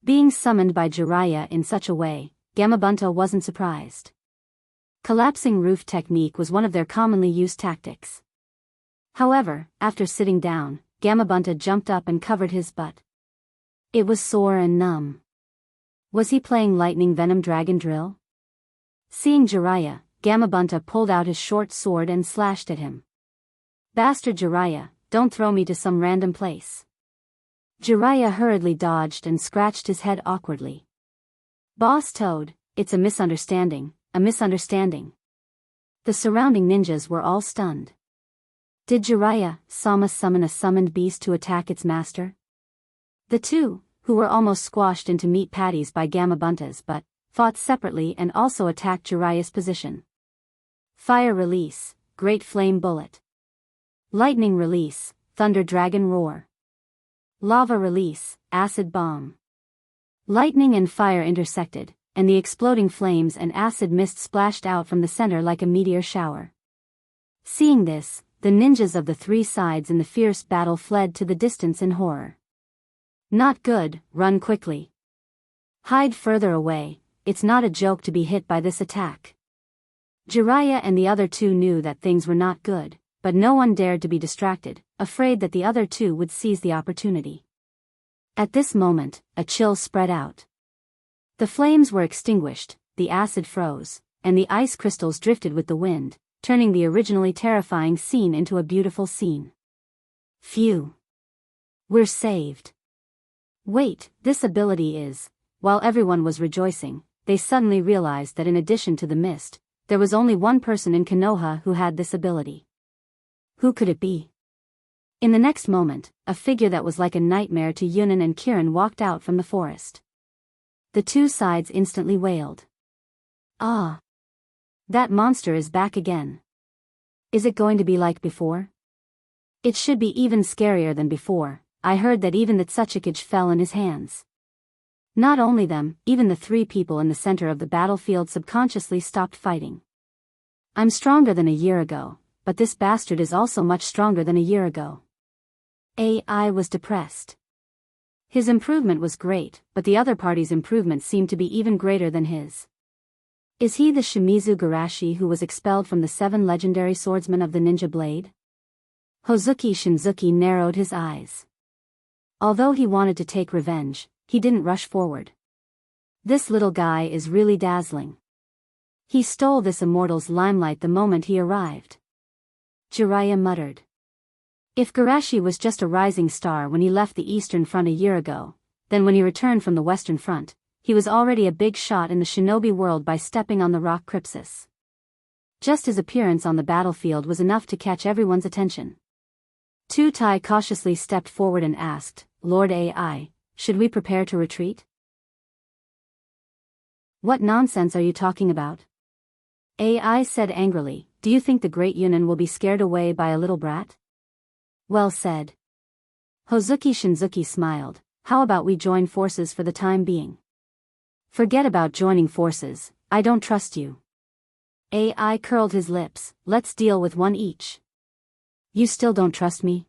Being summoned by Jiraiya in such a way, Gamabunta wasn't surprised. Collapsing roof technique was one of their commonly used tactics. However, after sitting down, Gamabunta jumped up and covered his butt. It was sore and numb. Was he playing lightning venom dragon drill? Seeing Jiraiya, Gamabunta pulled out his short sword and slashed at him. Bastard Jiraiya, don't throw me to some random place. Jiraiya hurriedly dodged and scratched his head awkwardly. Boss Toad, it's a misunderstanding, a misunderstanding. The surrounding ninjas were all stunned. Did Jiraiya-sama summon a summoned beast to attack its master? The two, who were almost squashed into meat patties by Gamabunta's butt, fought separately and also attacked Jiraiya's position. Fire release, Great Flame Bullet. Lightning release, Thunder Dragon Roar. Lava release, Acid Bomb. Lightning and fire intersected, and the exploding flames and acid mist splashed out from the center like a meteor shower. Seeing this, the ninjas of the three sides in the fierce battle fled to the distance in horror. Not good, run quickly. Hide further away, it's not a joke to be hit by this attack. Jiraiya and the other two knew that things were not good, but no one dared to be distracted, afraid that the other two would seize the opportunity. At this moment, a chill spread out. The flames were extinguished, the acid froze, and the ice crystals drifted with the wind, turning the originally terrifying scene into a beautiful scene. Phew! We're saved. Wait, this ability is... While everyone was rejoicing, they suddenly realized that in addition to the mist, there was only one person in Konoha who had this ability. Who could it be? In the next moment, a figure that was like a nightmare to Yunin and Kirin walked out from the forest. The two sides instantly wailed. Ah! That monster is back again. Is it going to be like before? It should be even scarier than before. I heard that even the Tsuchikage fell in his hands. Not only them, even the three people in the center of the battlefield subconsciously stopped fighting. I'm stronger than a year ago, but this bastard is also much stronger than a year ago. AI was depressed. His improvement was great, but the other party's improvement seemed to be even greater than his. Is he the Shimizu Garashi who was expelled from the 7 legendary swordsmen of the ninja blade? Hozuki Shinzuki narrowed his eyes. Although he wanted to take revenge, he didn't rush forward. This little guy is really dazzling. He stole this immortal's limelight the moment he arrived. Jiraiya muttered. If Garashi was just a rising star when he left the Eastern Front a year ago, then when he returned from the Western Front, he was already a big shot in the shinobi world by stepping on the rock Crypsis. Just his appearance on the battlefield was enough to catch everyone's attention. Tai cautiously stepped forward and asked, Lord AI, should we prepare to retreat? What nonsense are you talking about? AI said angrily, do you think the great Yunin will be scared away by a little brat? Well said. Hozuki Shinzuki smiled, how about we join forces for the time being? Forget about joining forces, I don't trust you. AI curled his lips, let's deal with one each. You still don't trust me?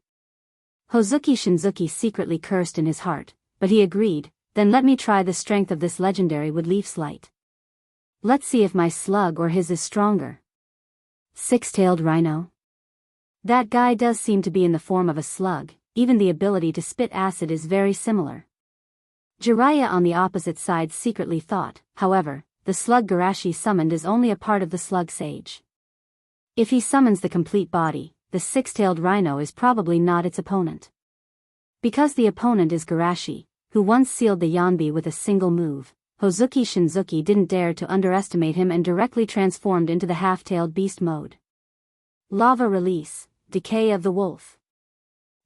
Hozuki Shinzuki secretly cursed in his heart, but he agreed, then let me try the strength of this legendary woodleaf light. Let's see if my slug or his is stronger. Six-tailed rhino? That guy does seem to be in the form of a slug, even the ability to spit acid is very similar. Jiraiya on the opposite side secretly thought, however, the slug Garashi summoned is only a part of the slug sage. If he summons the complete body, the six-tailed rhino is probably not its opponent. Because the opponent is Garashi, who once sealed the Yanbi with a single move, Hozuki Shinzuki didn't dare to underestimate him and directly transformed into the half-tailed beast mode. Lava release, decay of the wolf.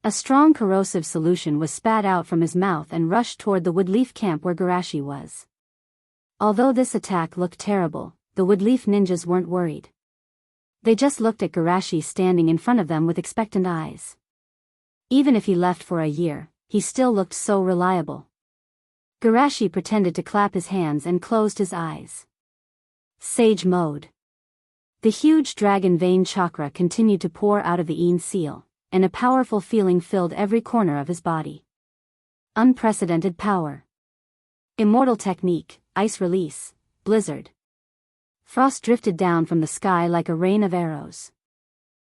A strong corrosive solution was spat out from his mouth and rushed toward the woodleaf camp where Garashi was. Although this attack looked terrible, the woodleaf ninjas weren't worried. They just looked at Garashi standing in front of them with expectant eyes. Even if he left for a year, he still looked so reliable. Garashi pretended to clap his hands and closed his eyes. Sage mode. The huge dragon vein chakra continued to pour out of the Een seal, and a powerful feeling filled every corner of his body. Unprecedented power. Immortal technique, ice release, blizzard. Frost drifted down from the sky like a rain of arrows.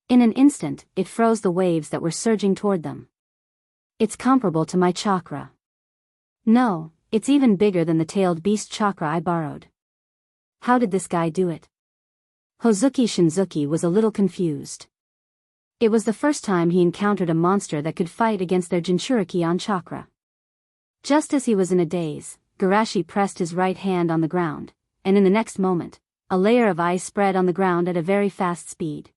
In an instant, it froze the waves that were surging toward them. It's comparable to my chakra. No, it's even bigger than the tailed beast chakra I borrowed. How did this guy do it? Hozuki Shinzuki was a little confused. It was the first time he encountered a monster that could fight against their Jinchurikion chakra. Just as he was in a daze, Garashi pressed his right hand on the ground, and in the next moment, a layer of ice spread on the ground at a very fast speed.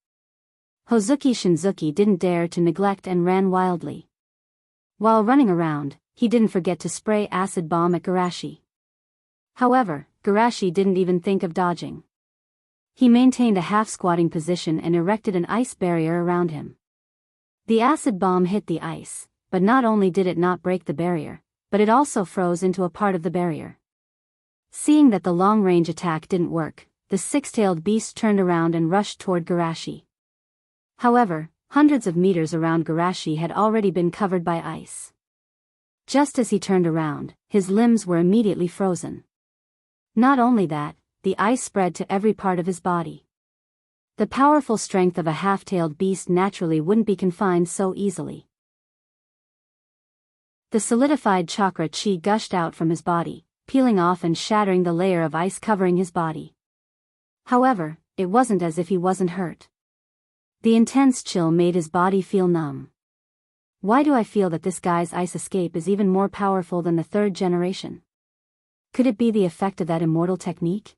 Hozuki Shinzuki didn't dare to neglect and ran wildly. While running around, he didn't forget to spray acid bomb at Garashi. However, Garashi didn't even think of dodging. He maintained a half-squatting position and erected an ice barrier around him. The acid bomb hit the ice, but not only did it not break the barrier, but it also froze into a part of the barrier. Seeing that the long-range attack didn't work, the six-tailed beast turned around and rushed toward Garashi. However, hundreds of meters around Garashi had already been covered by ice. Just as he turned around, his limbs were immediately frozen. Not only that, the ice spread to every part of his body. The powerful strength of a half-tailed beast naturally wouldn't be confined so easily. The solidified chakra chi gushed out from his body, peeling off and shattering the layer of ice covering his body. However, it wasn't as if he wasn't hurt. The intense chill made his body feel numb. Why do I feel that this guy's ice escape is even more powerful than the third generation? Could it be the effect of that immortal technique?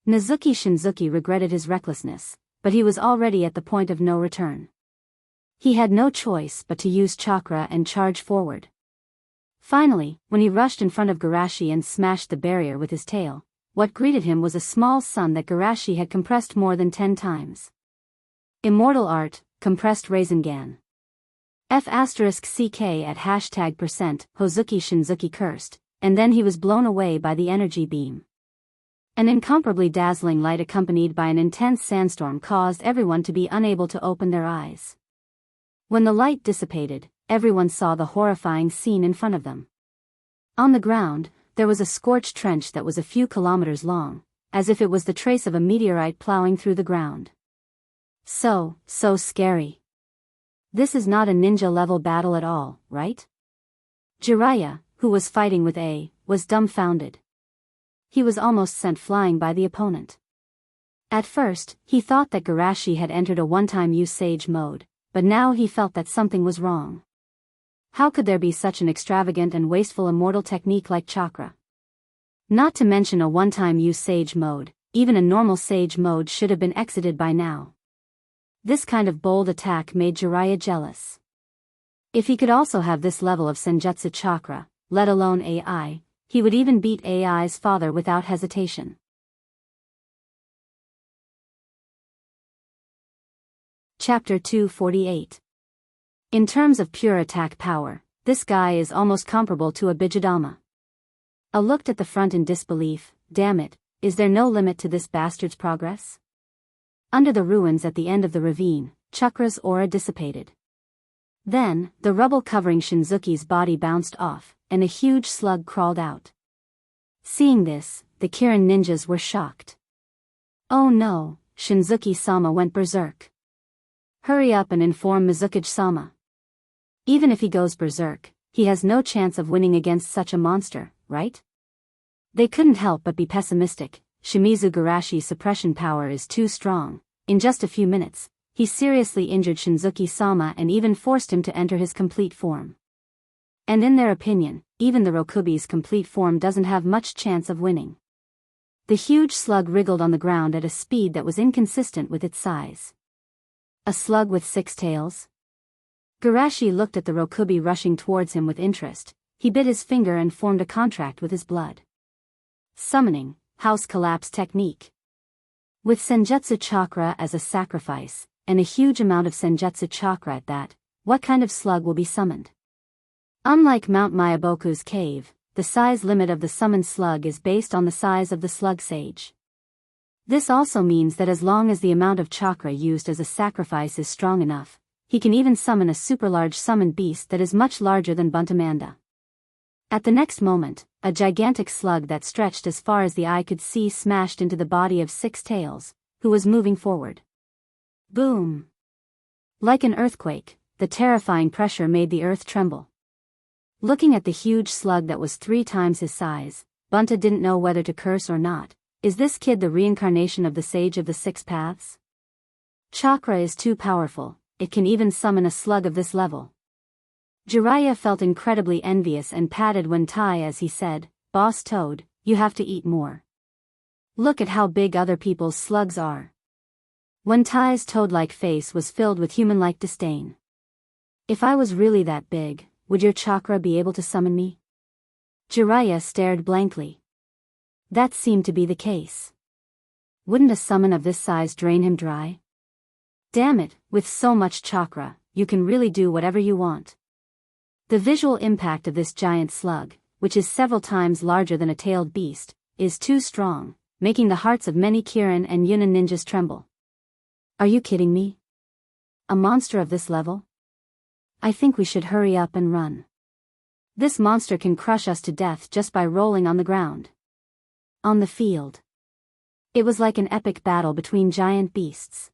Nazuki Shinzuki regretted his recklessness, but he was already at the point of no return. He had no choice but to use chakra and charge forward. Finally, when he rushed in front of Garashi and smashed the barrier with his tail, what greeted him was a small sun that Garashi had compressed more than 10 times. Immortal art, compressed Rasengan. F*CK at #% Hozuki Shinzuki cursed, and then he was blown away by the energy beam. An incomparably dazzling light accompanied by an intense sandstorm caused everyone to be unable to open their eyes. When the light dissipated, everyone saw the horrifying scene in front of them. On the ground, there was a scorched trench that was a few kilometers long, as if it was the trace of a meteorite plowing through the ground. So scary. This is not a ninja-level battle at all, right? Jiraiya, who was fighting with A, was dumbfounded. He was almost sent flying by the opponent. At first, he thought that Garashi had entered a one-time use sage mode, but now he felt that something was wrong. How could there be such an extravagant and wasteful immortal technique like chakra? Not to mention a one-time use sage mode, even a normal sage mode should have been exited by now. This kind of bold attack made Jiraiya jealous. If he could also have this level of senjutsu chakra, let alone AI, he would even beat AI's father without hesitation. Chapter 248. In terms of pure attack power, this guy is almost comparable to a Bijidama. I looked at the front in disbelief. Damn it, is there no limit to this bastard's progress? Under the ruins at the end of the ravine, Chakra's aura dissipated. Then, the rubble covering Shinzuki's body bounced off, and a huge slug crawled out. Seeing this, the Kirin ninjas were shocked. Oh no, Shinzuki-sama went berserk. Hurry up and inform Mizukage-sama. Even if he goes berserk, he has no chance of winning against such a monster, right? They couldn't help but be pessimistic. Shimizu Garashi's suppression power is too strong. In just a few minutes, he seriously injured Shinzuki-sama and even forced him to enter his complete form. And in their opinion, even the Rokubi's complete form doesn't have much chance of winning. The huge slug wriggled on the ground at a speed that was inconsistent with its size. A slug with 6 tails? Garashi looked at the Rokubi rushing towards him with interest. He bit his finger and formed a contract with his blood. Summoning, house collapse technique. With Senjutsu chakra as a sacrifice, and a huge amount of Senjutsu chakra at that, what kind of slug will be summoned? Unlike Mount Miyaboku's cave, the size limit of the summoned slug is based on the size of the slug sage. This also means that as long as the amount of chakra used as a sacrifice is strong enough, he can even summon a super large summoned beast that is much larger than Buntamanda. At the next moment, a gigantic slug that stretched as far as the eye could see smashed into the body of 6 tails, who was moving forward. Boom! Like an earthquake, the terrifying pressure made the earth tremble. Looking at the huge slug that was 3 times his size, Bunta didn't know whether to curse or not. Is this kid the reincarnation of the Sage of the 6 Paths? Chakra is too powerful, it can even summon a slug of this level. Jiraiya felt incredibly envious and patted Wentai as he said, "Boss Toad, you have to eat more. Look at how big other people's slugs are." Wentai's toad-like face was filled with human-like disdain. "If I was really that big, would your chakra be able to summon me?" Jiraiya stared blankly. That seemed to be the case. Wouldn't a summon of this size drain him dry? Damn it, with so much chakra, you can really do whatever you want. The visual impact of this giant slug, which is several times larger than a tailed beast, is too strong, making the hearts of many Kirin and Yunin ninjas tremble. Are you kidding me? A monster of this level? I think we should hurry up and run. This monster can crush us to death just by rolling on the ground. On the field. It was like an epic battle between giant beasts.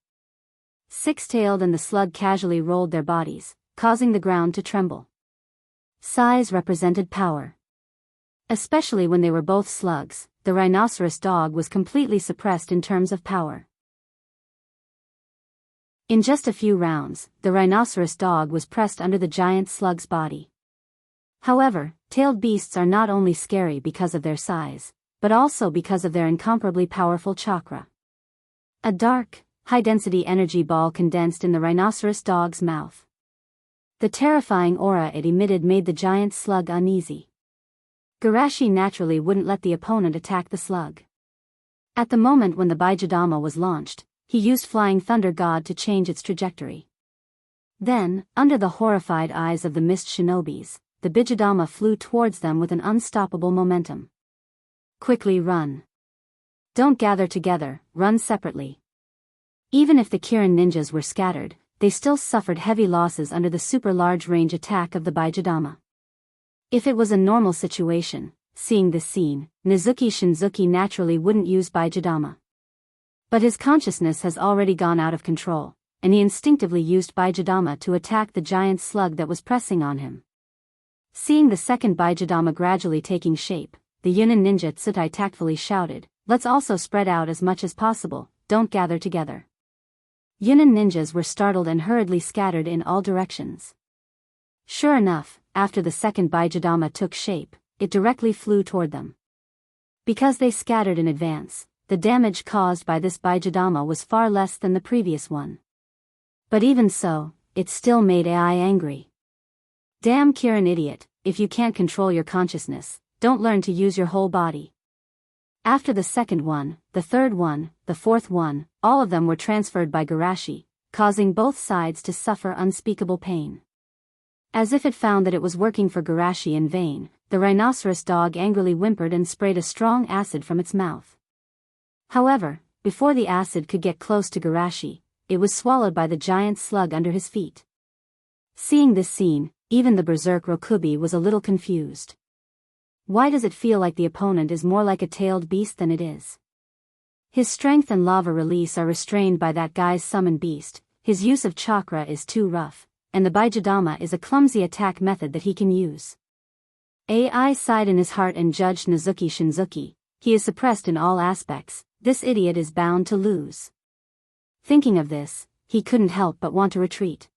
6-tailed and the slug casually rolled their bodies, causing the ground to tremble. Size represented power. Especially when they were both slugs, the rhinoceros dog was completely suppressed in terms of power. In just a few rounds, the rhinoceros dog was pressed under the giant slug's body. However, tailed beasts are not only scary because of their size, but also because of their incomparably powerful chakra. A dark, high-density energy ball condensed in the rhinoceros dog's mouth. The terrifying aura it emitted made the giant slug uneasy. Garashi naturally wouldn't let the opponent attack the slug. At the moment when the Bijadama was launched, he used Flying Thunder God to change its trajectory. Then, under the horrified eyes of the mist shinobis, the Bijadama flew towards them with an unstoppable momentum. Quickly run. Don't gather together, run separately. Even if the Kirin ninjas were scattered, they still suffered heavy losses under the super large range attack of the Bijadama. If it was a normal situation, seeing this scene, Nizuki Shinzuki naturally wouldn't use Bijadama. But his consciousness has already gone out of control, and he instinctively used Bijadama to attack the giant slug that was pressing on him. Seeing the second Bijadama gradually taking shape, the Yunin ninja Tsutai tactfully shouted, "Let's also spread out as much as possible, don't gather together." Yunin ninjas were startled and hurriedly scattered in all directions. Sure enough, after the second Bijadama took shape, it directly flew toward them. Because they scattered in advance, the damage caused by this Bijadama was far less than the previous one. But even so, it still made AI angry. Damn Kirin idiot, if you can't control your consciousness, don't learn to use your whole body. After the second one, the third one, the fourth one, all of them were transferred by Garashi, causing both sides to suffer unspeakable pain. As if it found that it was working for Garashi in vain, the rhinoceros dog angrily whimpered and sprayed a strong acid from its mouth. However, before the acid could get close to Garashi, it was swallowed by the giant slug under his feet. Seeing this scene, even the berserk Rokubi was a little confused. Why does it feel like the opponent is more like a tailed beast than it is? His strength and lava release are restrained by that guy's summoned beast, his use of chakra is too rough, and the Bijadama is a clumsy attack method that he can use. AI sighed in his heart and judged Nizuki Shinzuki, he is suppressed in all aspects, this idiot is bound to lose. Thinking of this, he couldn't help but want to retreat.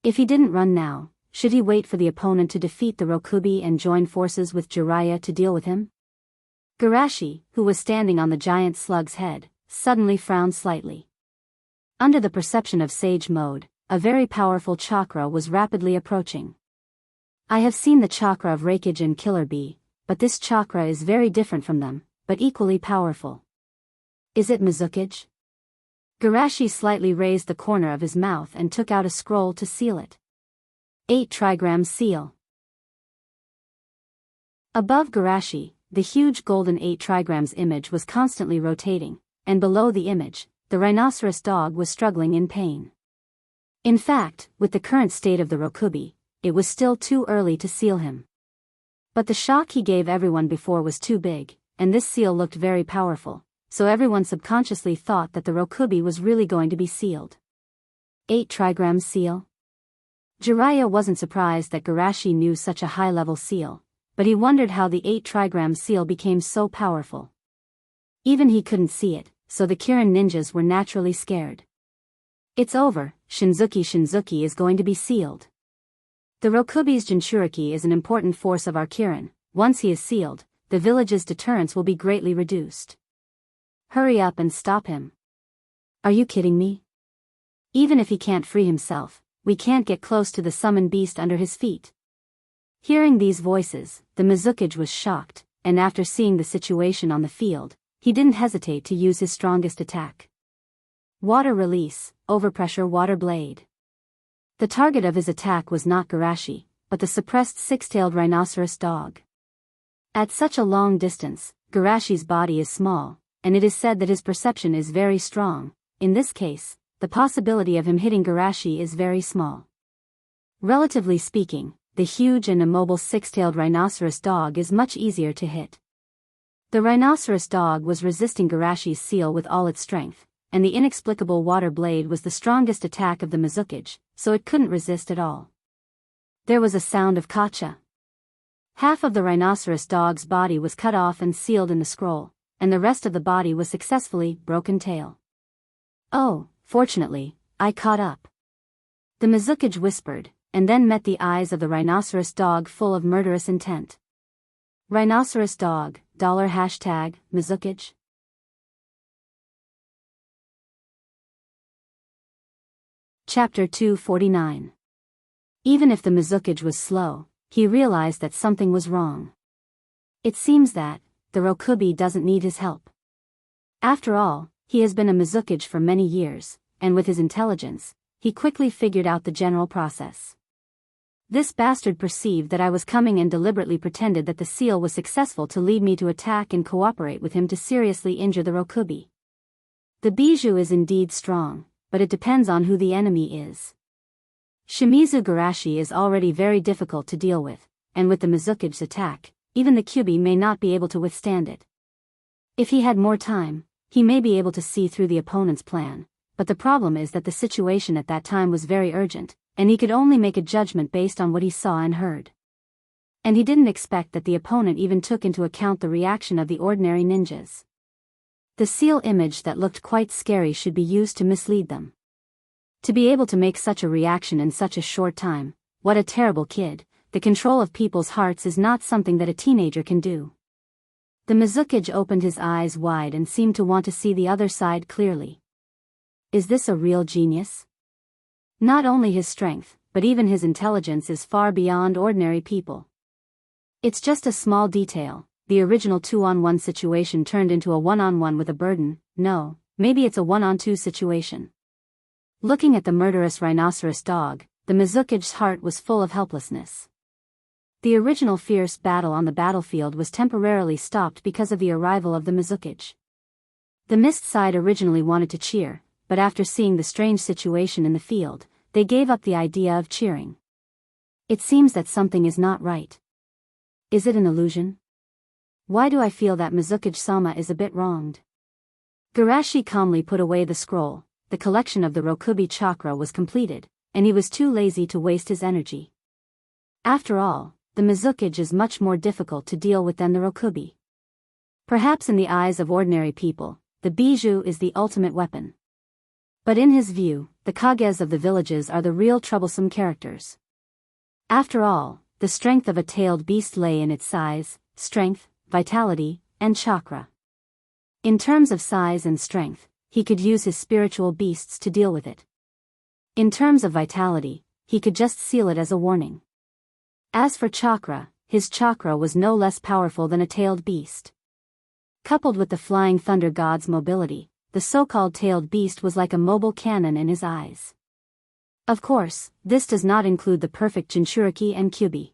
If he didn't run now, should he wait for the opponent to defeat the Rokubi and join forces with Jiraiya to deal with him? Garashi, who was standing on the giant slug's head, suddenly frowned slightly. Under the perception of Sage Mode, a very powerful chakra was rapidly approaching. I have seen the chakra of Raikage and Killer Bee, but this chakra is very different from them, but equally powerful. Is it Mizukage? Garashi slightly raised the corner of his mouth and took out a scroll to seal it. 8 trigram seal. Above Garashi, the huge golden 8 trigrams image was constantly rotating, and below the image, the rhinoceros dog was struggling in pain. In fact, with the current state of the Rokubi, it was still too early to seal him. But the shock he gave everyone before was too big, and this seal looked very powerful, so everyone subconsciously thought that the Rokubi was really going to be sealed. 8 trigram seal? Jiraiya wasn't surprised that Garashi knew such a high-level seal, but he wondered how the 8 trigram seal became so powerful. Even he couldn't see it, so the Kirin ninjas were naturally scared. It's over, Shinzuki is going to be sealed. The Rokubi's Jinchuriki is an important force of our Kirin, once he is sealed, the village's deterrence will be greatly reduced. Hurry up and stop him. Are you kidding me? Even if he can't free himself, we can't get close to the summoned beast under his feet. Hearing these voices, the Mizukage was shocked, and after seeing the situation on the field, he didn't hesitate to use his strongest attack. Water release, overpressure water blade. The target of his attack was not Garashi, but the suppressed six-tailed rhinoceros dog. At such a long distance, Garashi's body is small, and it is said that his perception is very strong. In this case, the possibility of him hitting Garashi is very small. Relatively speaking, the huge and immobile six-tailed rhinoceros dog is much easier to hit. The rhinoceros dog was resisting Garashi's seal with all its strength, and the inexplicable water blade was the strongest attack of the Mizukage, so it couldn't resist at all. There was a sound of kacha. Half of the rhinoceros dog's body was cut off and sealed in the scroll, and the rest of the body was successfully broken tail. Oh, fortunately, I caught up. The Mizukage whispered, and then met the eyes of the rhinoceros dog full of murderous intent. Rhinoceros dog, $#, Mizukage. Chapter 249. Even if the Mizukage was slow, he realized that something was wrong. It seems that the Rokubi doesn't need his help. After all, he has been a Mizukage for many years, and with his intelligence, he quickly figured out the general process. This bastard perceived that I was coming and deliberately pretended that the seal was successful to lead me to attack and cooperate with him to seriously injure the Rokubi. The bijou is indeed strong, but it depends on who the enemy is. Shimizu Garashi is already very difficult to deal with, and with the Mizukage's attack, even the Kyubi may not be able to withstand it. If he had more time, he may be able to see through the opponent's plan, but the problem is that the situation at that time was very urgent, and he could only make a judgment based on what he saw and heard. And he didn't expect that the opponent even took into account the reaction of the ordinary ninjas. The seal image that looked quite scary should be used to mislead them. To be able to make such a reaction in such a short time, what a terrible kid. The control of people's hearts is not something that a teenager can do. The Mizukage opened his eyes wide and seemed to want to see the other side clearly. Is this a real genius? Not only his strength, but even his intelligence is far beyond ordinary people. It's just a small detail. The original 2-on-1 situation turned into a 1-on-1 with a burden. No, maybe it's a 1-on-2 situation. Looking at the murderous rhinoceros dog, the Mizukage's heart was full of helplessness. The original fierce battle on the battlefield was temporarily stopped because of the arrival of the Mizukage. The mist side originally wanted to cheer, but after seeing the strange situation in the field, they gave up the idea of cheering. It seems that something is not right. Is it an illusion? Why do I feel that Mizukage-sama is a bit wronged? Garashi calmly put away the scroll. The collection of the Rokubi chakra was completed, and he was too lazy to waste his energy. After all, the Mizukage is much more difficult to deal with than the Rokubi. Perhaps in the eyes of ordinary people, the bijou is the ultimate weapon. But in his view, the kages of the villages are the real troublesome characters. After all, the strength of a tailed beast lay in its size, strength, vitality, and chakra. In terms of size and strength, he could use his spiritual beasts to deal with it. In terms of vitality, he could just seal it as a warning. As for chakra, his chakra was no less powerful than a tailed beast. Coupled with the flying thunder god's mobility, the so-called tailed beast was like a mobile cannon in his eyes. Of course, this does not include the perfect Jinchuriki and Kyubi.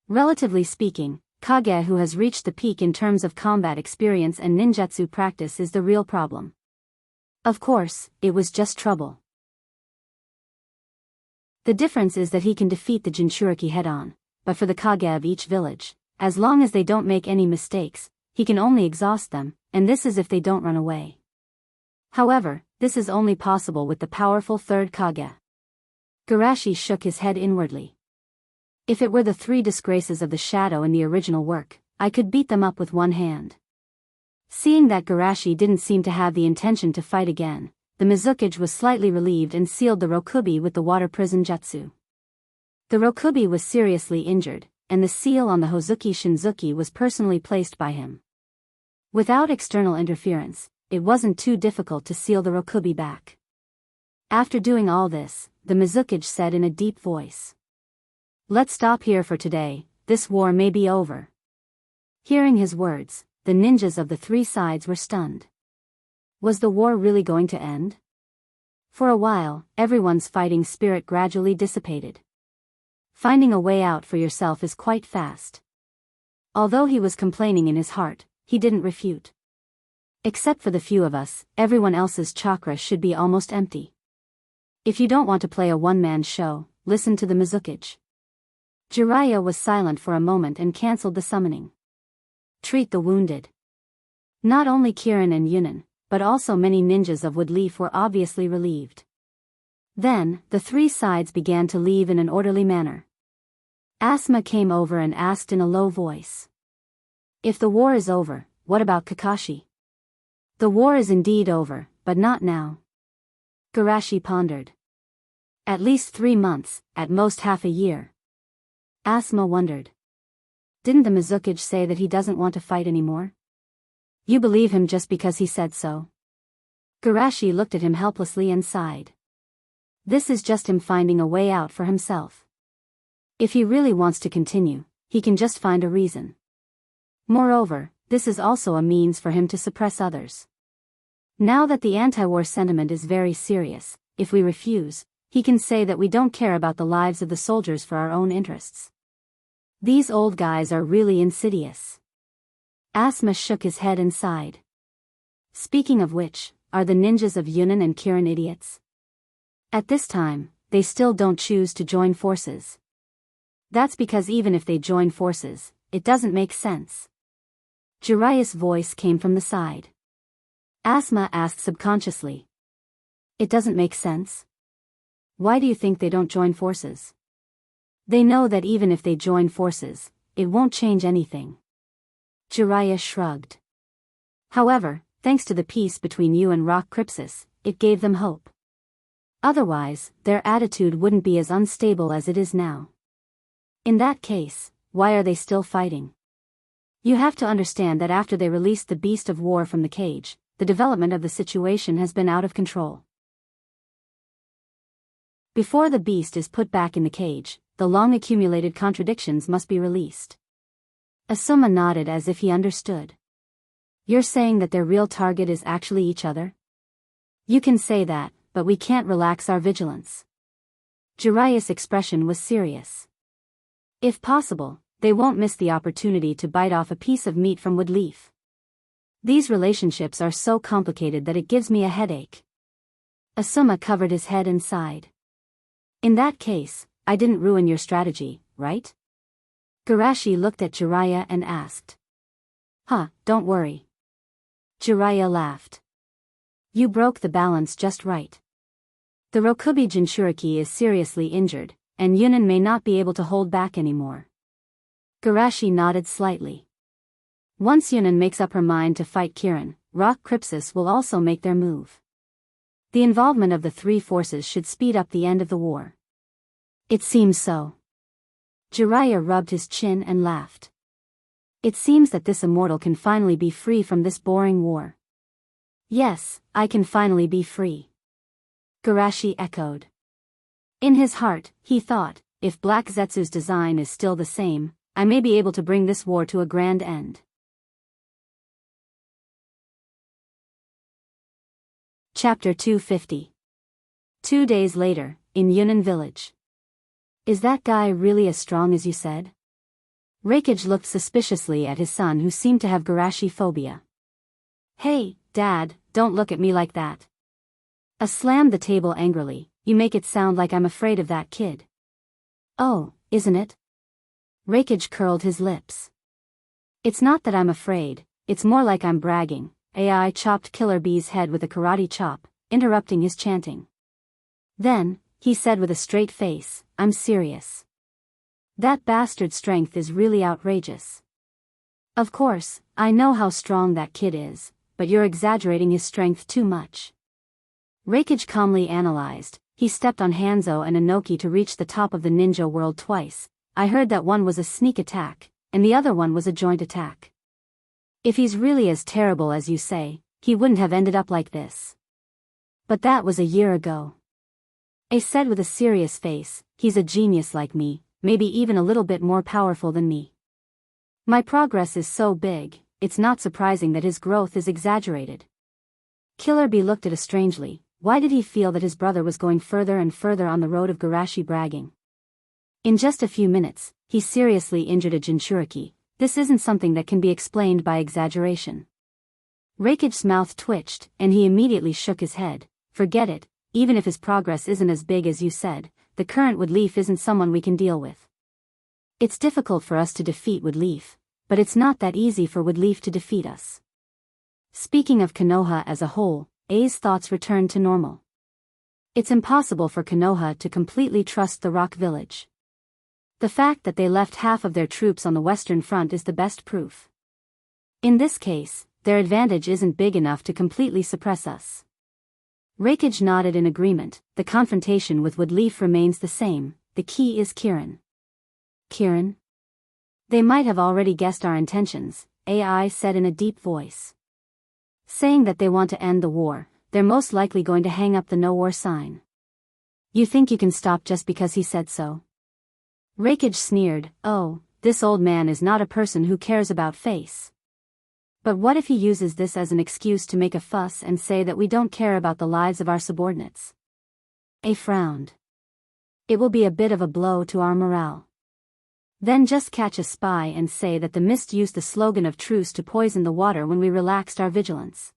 Relatively speaking, Kage who has reached the peak in terms of combat experience and ninjutsu practice is the real problem. Of course, it was just trouble. The difference is that he can defeat the Jinchuriki head-on, but for the Kage of each village, as long as they don't make any mistakes, he can only exhaust them, and this is if they don't run away. However, this is only possible with the powerful third Kage. Garashi shook his head inwardly. If it were the 3 disgraces of the shadow in the original work, I could beat them up with one hand. Seeing that Garashi didn't seem to have the intention to fight again, the Mizukage was slightly relieved and sealed the Rokubi with the water prison jutsu. The Rokubi was seriously injured, and the seal on the Hozuki Shinzuki was personally placed by him. Without external interference, it wasn't too difficult to seal the Rokubi back. After doing all this, the Mizukage said in a deep voice, "Let's stop here for today, this war may be over." Hearing his words, the ninjas of the 3 sides were stunned. Was the war really going to end? For a while, everyone's fighting spirit gradually dissipated. Finding a way out for yourself is quite fast. Although he was complaining in his heart, he didn't refute. Except for the few of us, everyone else's chakra should be almost empty. If you don't want to play a one-man show, listen to the Mizukage. Jiraiya was silent for a moment and cancelled the summoning. Treat the wounded. Not only Kirin and Yunin, but also many ninjas of Wood Leaf were obviously relieved. Then, the 3 sides began to leave in an orderly manner. Asuma came over and asked in a low voice. If the war is over, what about Kakashi? The war is indeed over, but not now. Garashi pondered. At least 3 months, at most half a year. Asuma wondered. Didn't the Mizukage say that he doesn't want to fight anymore? You believe him just because he said so? Garashi looked at him helplessly and sighed. This is just him finding a way out for himself. If he really wants to continue, he can just find a reason. Moreover, this is also a means for him to suppress others. Now that the anti-war sentiment is very serious, if we refuse, he can say that we don't care about the lives of the soldiers for our own interests. These old guys are really insidious. Asuma shook his head and sighed. Speaking of which, are the ninjas of Yunnan and Kirin idiots? At this time, they still don't choose to join forces. That's because even if they join forces, it doesn't make sense. Jiraiya's voice came from the side. Asuma asked subconsciously. It doesn't make sense? Why do you think they don't join forces? They know that even if they join forces, it won't change anything. Jiraiya shrugged. However, thanks to the peace between you and Rock Crypsis, it gave them hope. Otherwise, their attitude wouldn't be as unstable as it is now. In that case, why are they still fighting? You have to understand that after they released the beast of war from the cage, the development of the situation has been out of control. Before the beast is put back in the cage, the long-accumulated contradictions must be released. Asuma nodded as if he understood. You're saying that their real target is actually each other? You can say that, but we can't relax our vigilance. Jiraiya's expression was serious. If possible, they won't miss the opportunity to bite off a piece of meat from Woodleaf. These relationships are so complicated that it gives me a headache. Asuma covered his head and sighed. In that case, I didn't ruin your strategy, right? Garashi looked at Jiraiya and asked. Don't worry. Jiraiya laughed. You broke the balance just right. The Rokubi Jinchuriki is seriously injured, and Yunnan may not be able to hold back anymore. Garashi nodded slightly. Once Yunnan makes up her mind to fight Kirin, Rock Crypsis will also make their move. The involvement of the three forces should speed up the end of the war. It seems so. Jiraiya rubbed his chin and laughed. It seems that this immortal can finally be free from this boring war. Yes, I can finally be free. Garashi echoed. In his heart, he thought, if Black Zetsu's design is still the same, I may be able to bring this war to a grand end. Chapter 250. 2 days later, in Yunnan village. Is that guy really as strong as you said? Reikage looked suspiciously at his son who seemed to have Garashi phobia. Hey, Dad, don't look at me like that. Slammed the table angrily. You make it sound like I'm afraid of that kid. Oh, isn't it? Reikage curled his lips. It's not that I'm afraid, it's more like I'm bragging. AI chopped Killer Bee's head with a karate chop, interrupting his chanting. Then, he said with a straight face, I'm serious. That bastard's strength is really outrageous. Of course, I know how strong that kid is, but you're exaggerating his strength too much. Reikage calmly analyzed. He stepped on Hanzo and Inoki to reach the top of the ninja world twice. I heard that one was a sneak attack, and the other one was a joint attack. If he's really as terrible as you say, he wouldn't have ended up like this. But that was a year ago. I said with a serious face, he's a genius like me, maybe even a little bit more powerful than me. My progress is so big, it's not surprising that his growth is exaggerated. Killer Bee looked at us strangely. Why did he feel that his brother was going further and further on the road of Garashi bragging? In just a few minutes, he seriously injured a Jinchuriki. This isn't something that can be explained by exaggeration. Reikage's mouth twitched, and he immediately shook his head. Forget it, even if his progress isn't as big as you said, the current Woodleaf isn't someone we can deal with. It's difficult for us to defeat Woodleaf, but it's not that easy for Woodleaf to defeat us. Speaking of Konoha as a whole, A's thoughts returned to normal. It's impossible for Konoha to completely trust the Rock Village. The fact that they left half of their troops on the Western Front is the best proof. In this case, their advantage isn't big enough to completely suppress us. Reikage nodded in agreement. The confrontation with Woodleaf remains the same. The key is Kirin. Kirin? They might have already guessed our intentions, AI said in a deep voice. Saying that they want to end the war, they're most likely going to hang up the no war sign. You think you can stop just because he said so? Reikage sneered. Oh, this old man is not a person who cares about face. But what if he uses this as an excuse to make a fuss and say that we don't care about the lives of our subordinates? A frowned. It will be a bit of a blow to our morale. Then just catch a spy and say that the mist used the slogan of truce to poison the water when we relaxed our vigilance.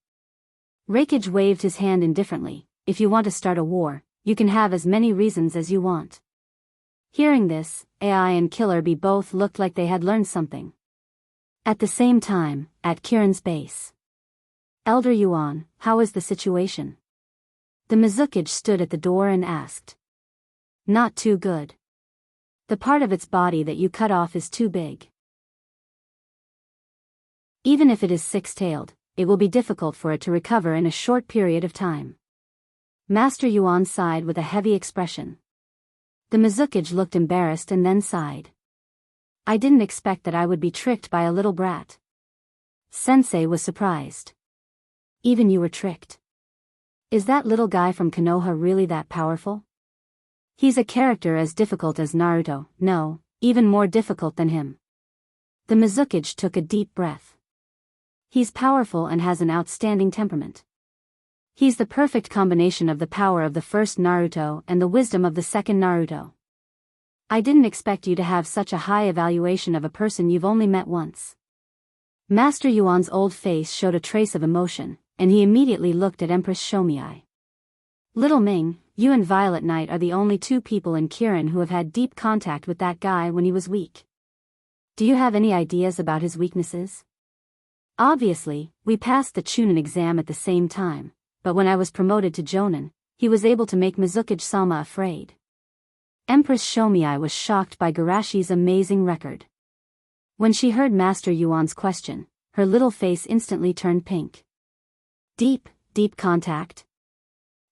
Reikage waved his hand indifferently. If you want to start a war, you can have as many reasons as you want. Hearing this, AI and Killer Bee both looked like they had learned something. At the same time, at Kirin's base. Elder Yuan, how is the situation? The Mizukage stood at the door and asked. Not too good. The part of its body that you cut off is too big. Even if it is six-tailed, it will be difficult for it to recover in a short period of time. Master Yuan sighed with a heavy expression. The Mizukage looked embarrassed and then sighed. I didn't expect that I would be tricked by a little brat. Sensei was surprised. Even you were tricked? Is that little guy from Konoha really that powerful? He's a character as difficult as Naruto, no, even more difficult than him. The Mizukage took a deep breath. He's powerful and has an outstanding temperament. He's the perfect combination of the power of the first Naruto and the wisdom of the second Naruto. I didn't expect you to have such a high evaluation of a person you've only met once. Master Yuan's old face showed a trace of emotion, and he immediately looked at Empress Shomiai. Little Ming, you and Violet Knight are the only two people in Kirin who have had deep contact with that guy when he was weak. Do you have any ideas about his weaknesses? Obviously, we passed the Chunin exam at the same time, but when I was promoted to Jonin, he was able to make Mizukage-sama afraid. Empress Shomiai was shocked by Garashi's amazing record. When she heard Master Yuan's question, her little face instantly turned pink. Deep contact?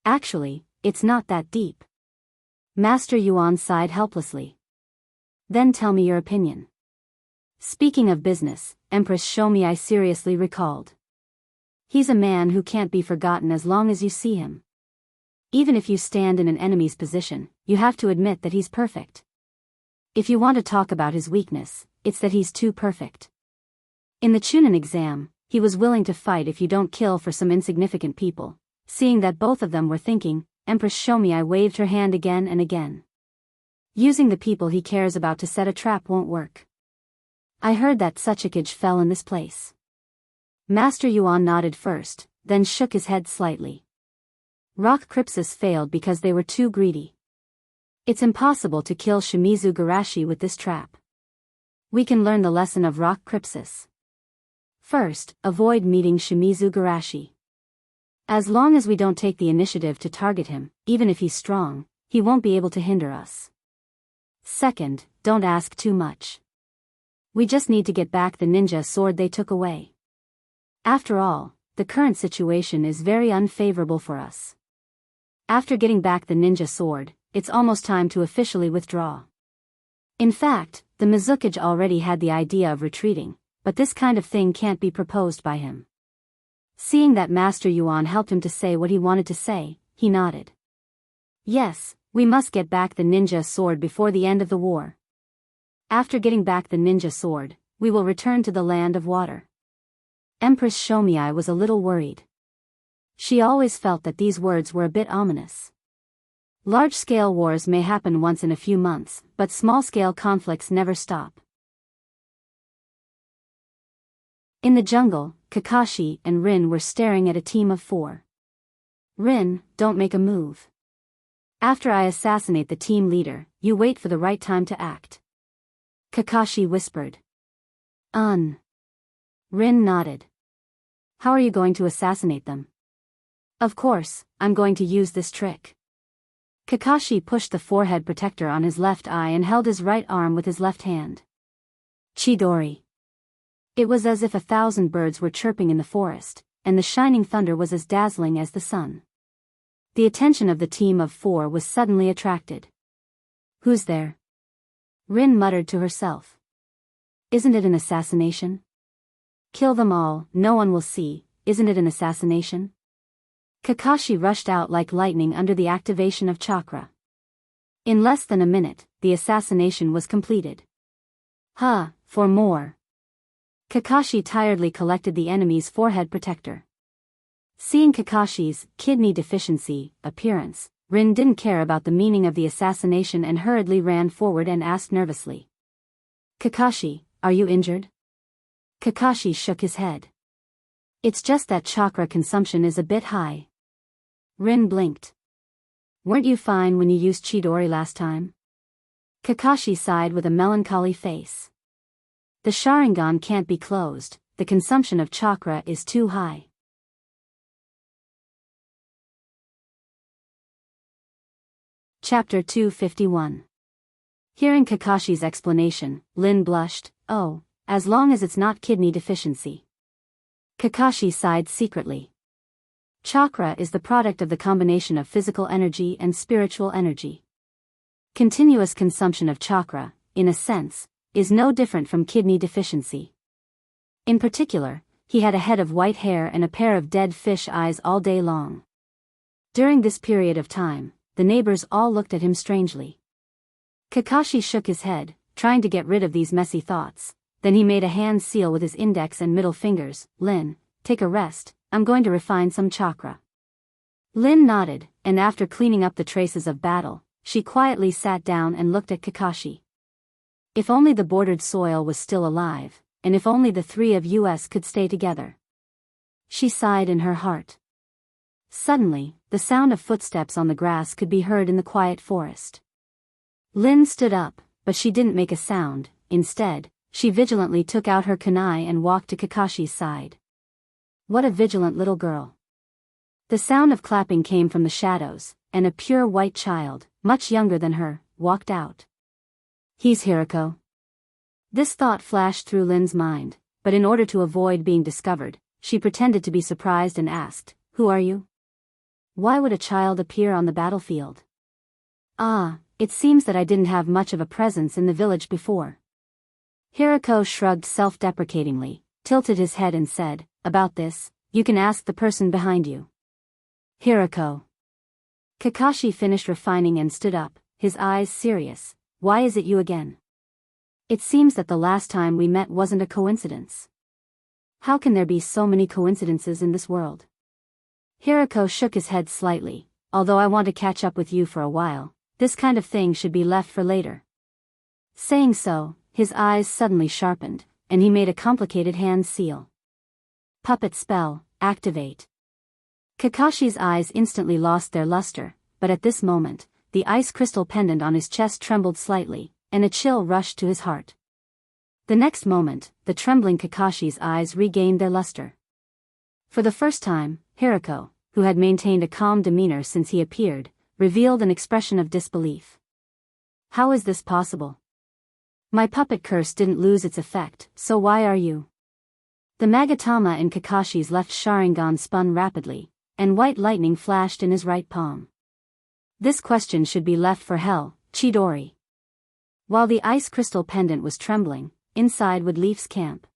Actually, it's not that deep. Master Yuan sighed helplessly. Then tell me your opinion. Speaking of business, Empress Shomiai seriously recalled. He's a man who can't be forgotten as long as you see him. Even if you stand in an enemy's position, you have to admit that he's perfect. If you want to talk about his weakness, it's that he's too perfect. In the Chunin exam, he was willing to fight if you don't kill for some insignificant people. Seeing that both of them were thinking, Empress Shomiai waved her hand again and again. Using the people he cares about to set a trap won't work. I heard that Tsuchikage fell in this place. Master Yuan nodded first, then shook his head slightly. Rock Crypsis failed because they were too greedy. It's impossible to kill Shimizu Garashi with this trap. We can learn the lesson of Rock Crypsis. First, avoid meeting Shimizu Garashi. As long as we don't take the initiative to target him, even if he's strong, he won't be able to hinder us. Second, don't ask too much. We just need to get back the ninja sword they took away. After all, the current situation is very unfavorable for us. After getting back the ninja sword, it's almost time to officially withdraw. In fact, the Mizukage already had the idea of retreating, but this kind of thing can't be proposed by him. Seeing that Master Yuan helped him to say what he wanted to say, he nodded. Yes, we must get back the ninja sword before the end of the war. After getting back the ninja sword, we will return to the land of water. Empress Shomiai was a little worried. She always felt that these words were a bit ominous. Large-scale wars may happen once in a few months, but small-scale conflicts never stop. In the jungle, Kakashi and Rin were staring at a team of 4. Rin, don't make a move. After I assassinate the team leader, you wait for the right time to act. Kakashi whispered. Rin nodded. How are you going to assassinate them? Of course, I'm going to use this trick. Kakashi pushed the forehead protector on his left eye and held his right arm with his left hand. Chidori. It was as if 1,000 birds were chirping in the forest, and the shining thunder was as dazzling as the sun. The attention of the team of 4 was suddenly attracted. "Who's there?" Rin muttered to herself. "Isn't it an assassination?" "Kill them all, no one will see, isn't it an assassination?" Kakashi rushed out like lightning under the activation of chakra. In less than a minute, the assassination was completed. For more. Kakashi tiredly collected the enemy's forehead protector. Seeing Kakashi's kidney deficiency appearance, Rin didn't care about the meaning of the assassination and hurriedly ran forward and asked nervously. "Kakashi, are you injured?" Kakashi shook his head. "It's just that chakra consumption is a bit high." Rin blinked. "Weren't you fine when you used Chidori last time?" Kakashi sighed with a melancholy face. "The Sharingan can't be closed, the consumption of chakra is too high." Chapter 251. Hearing Kakashi's explanation, Lin blushed. "Oh, as long as it's not kidney deficiency." Kakashi sighed secretly. Chakra is the product of the combination of physical energy and spiritual energy. Continuous consumption of chakra, in a sense, is no different from kidney deficiency. In particular, he had a head of white hair and a pair of dead fish eyes all day long. During this period of time, the neighbors all looked at him strangely. Kakashi shook his head, trying to get rid of these messy thoughts. Then he made a hand seal with his index and middle fingers. "Lin, take a rest, I'm going to refine some chakra." Lin nodded, and after cleaning up the traces of battle, she quietly sat down and looked at Kakashi. If only the bordered soil was still alive, and if only the 3 of us could stay together. She sighed in her heart. Suddenly, the sound of footsteps on the grass could be heard in the quiet forest. Lin stood up, but she didn't make a sound. Instead, she vigilantly took out her kunai and walked to Kakashi's side. What a vigilant little girl. The sound of clapping came from the shadows, and a pure white child, much younger than her, walked out. "He's Hirako." This thought flashed through Lin's mind, but in order to avoid being discovered, she pretended to be surprised and asked, "Who are you? Why would a child appear on the battlefield?" It seems that I didn't have much of a presence in the village before." Hirako shrugged self-deprecatingly, tilted his head and said, "About this, you can ask the person behind you." "Hirako." Kakashi finished refining and stood up, his eyes serious. "Why is it you again? It seems that the last time we met wasn't a coincidence. How can there be so many coincidences in this world?" Hirako shook his head slightly. "Although I want to catch up with you for a while, this kind of thing should be left for later." Saying so, his eyes suddenly sharpened, and he made a complicated hand seal. Puppet spell, activate. Kakashi's eyes instantly lost their luster, but at this moment, the ice crystal pendant on his chest trembled slightly, and a chill rushed to his heart. The next moment, the trembling Kakashi's eyes regained their luster. For the first time, Hirako, who had maintained a calm demeanor since he appeared, revealed an expression of disbelief. "How is this possible? My puppet curse didn't lose its effect, so why are you?" The Magatama in Kakashi's left Sharingan spun rapidly, and white lightning flashed in his right palm. This question should be left for Hell, Chidori. While the ice crystal pendant was trembling, inside Woodleaf's camp,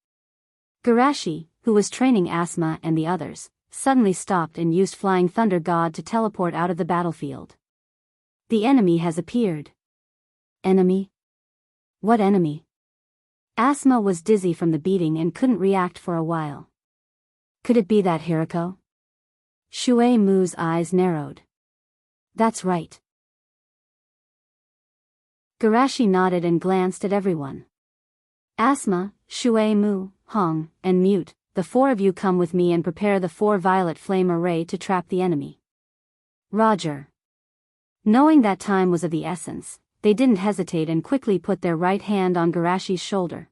Garashi, who was training Asma and the others, suddenly stopped and used Flying Thunder God to teleport out of the battlefield. "The enemy has appeared." "Enemy? What enemy?" Asma was dizzy from the beating and couldn't react for a while. Could it be that Hirako? Shui Mu's eyes narrowed. "That's right." Garashi nodded and glanced at everyone. "Asma, Shui Mu, Hong, and Mute, the 4 of you come with me and prepare the 4 violet flame array to trap the enemy." "Roger." Knowing that time was of the essence, they didn't hesitate and quickly put their right hand on Garashi's shoulder.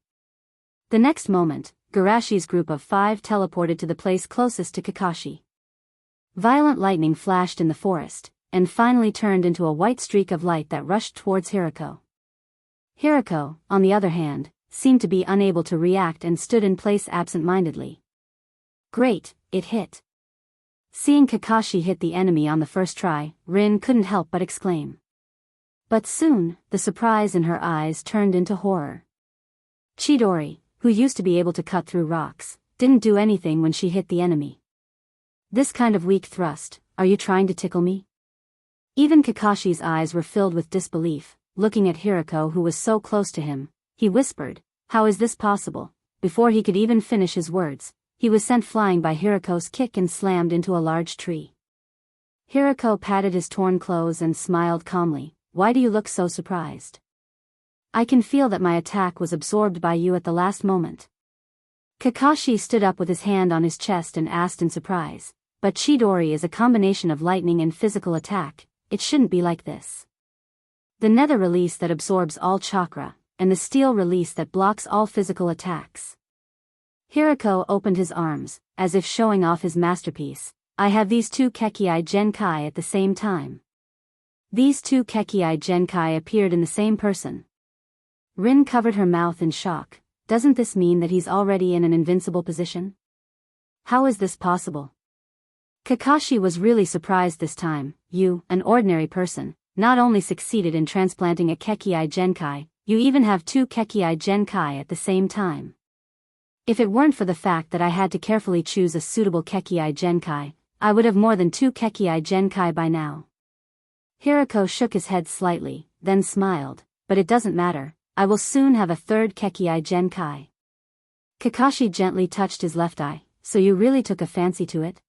The next moment, Garashi's group of 5 teleported to the place closest to Kakashi. Violent lightning flashed in the forest, and finally turned into a white streak of light that rushed towards Hirako. Hirako, on the other hand, seemed to be unable to react and stood in place absent-mindedly. "Great, it hit." Seeing Kakashi hit the enemy on the first try, Rin couldn't help but exclaim. But soon, the surprise in her eyes turned into horror. Chidori, who used to be able to cut through rocks, didn't do anything when she hit the enemy. This kind of weak thrust, are you trying to tickle me? Even Kakashi's eyes were filled with disbelief, looking at Hirako who was so close to him. He whispered, "How is this possible?" Before he could even finish his words, he was sent flying by Hirako's kick and slammed into a large tree. Hirako patted his torn clothes and smiled calmly. "Why do you look so surprised? I can feel that my attack was absorbed by you at the last moment." Kakashi stood up with his hand on his chest and asked in surprise, "But Chidori is a combination of lightning and physical attack, it shouldn't be like this." The nether release that absorbs all chakra, and the steel release that blocks all physical attacks. Hirako opened his arms, as if showing off his masterpiece. "I have these two Kekii Genkai at the same time." These two Kekii Genkai appeared in the same person. Rin covered her mouth in shock. Doesn't this mean that he's already in an invincible position? How is this possible? Kakashi was really surprised this time. "You, an ordinary person, not only succeeded in transplanting a Kekii Genkai, you even have two Kekii Genkai at the same time. If it weren't for the fact that I had to carefully choose a suitable Kekii Genkai, I would have more than two Kekii Genkai by now." Hirako shook his head slightly, then smiled. "But it doesn't matter, I will soon have a third Kekii Genkai." Kakashi gently touched his left eye. "So you really took a fancy to it?"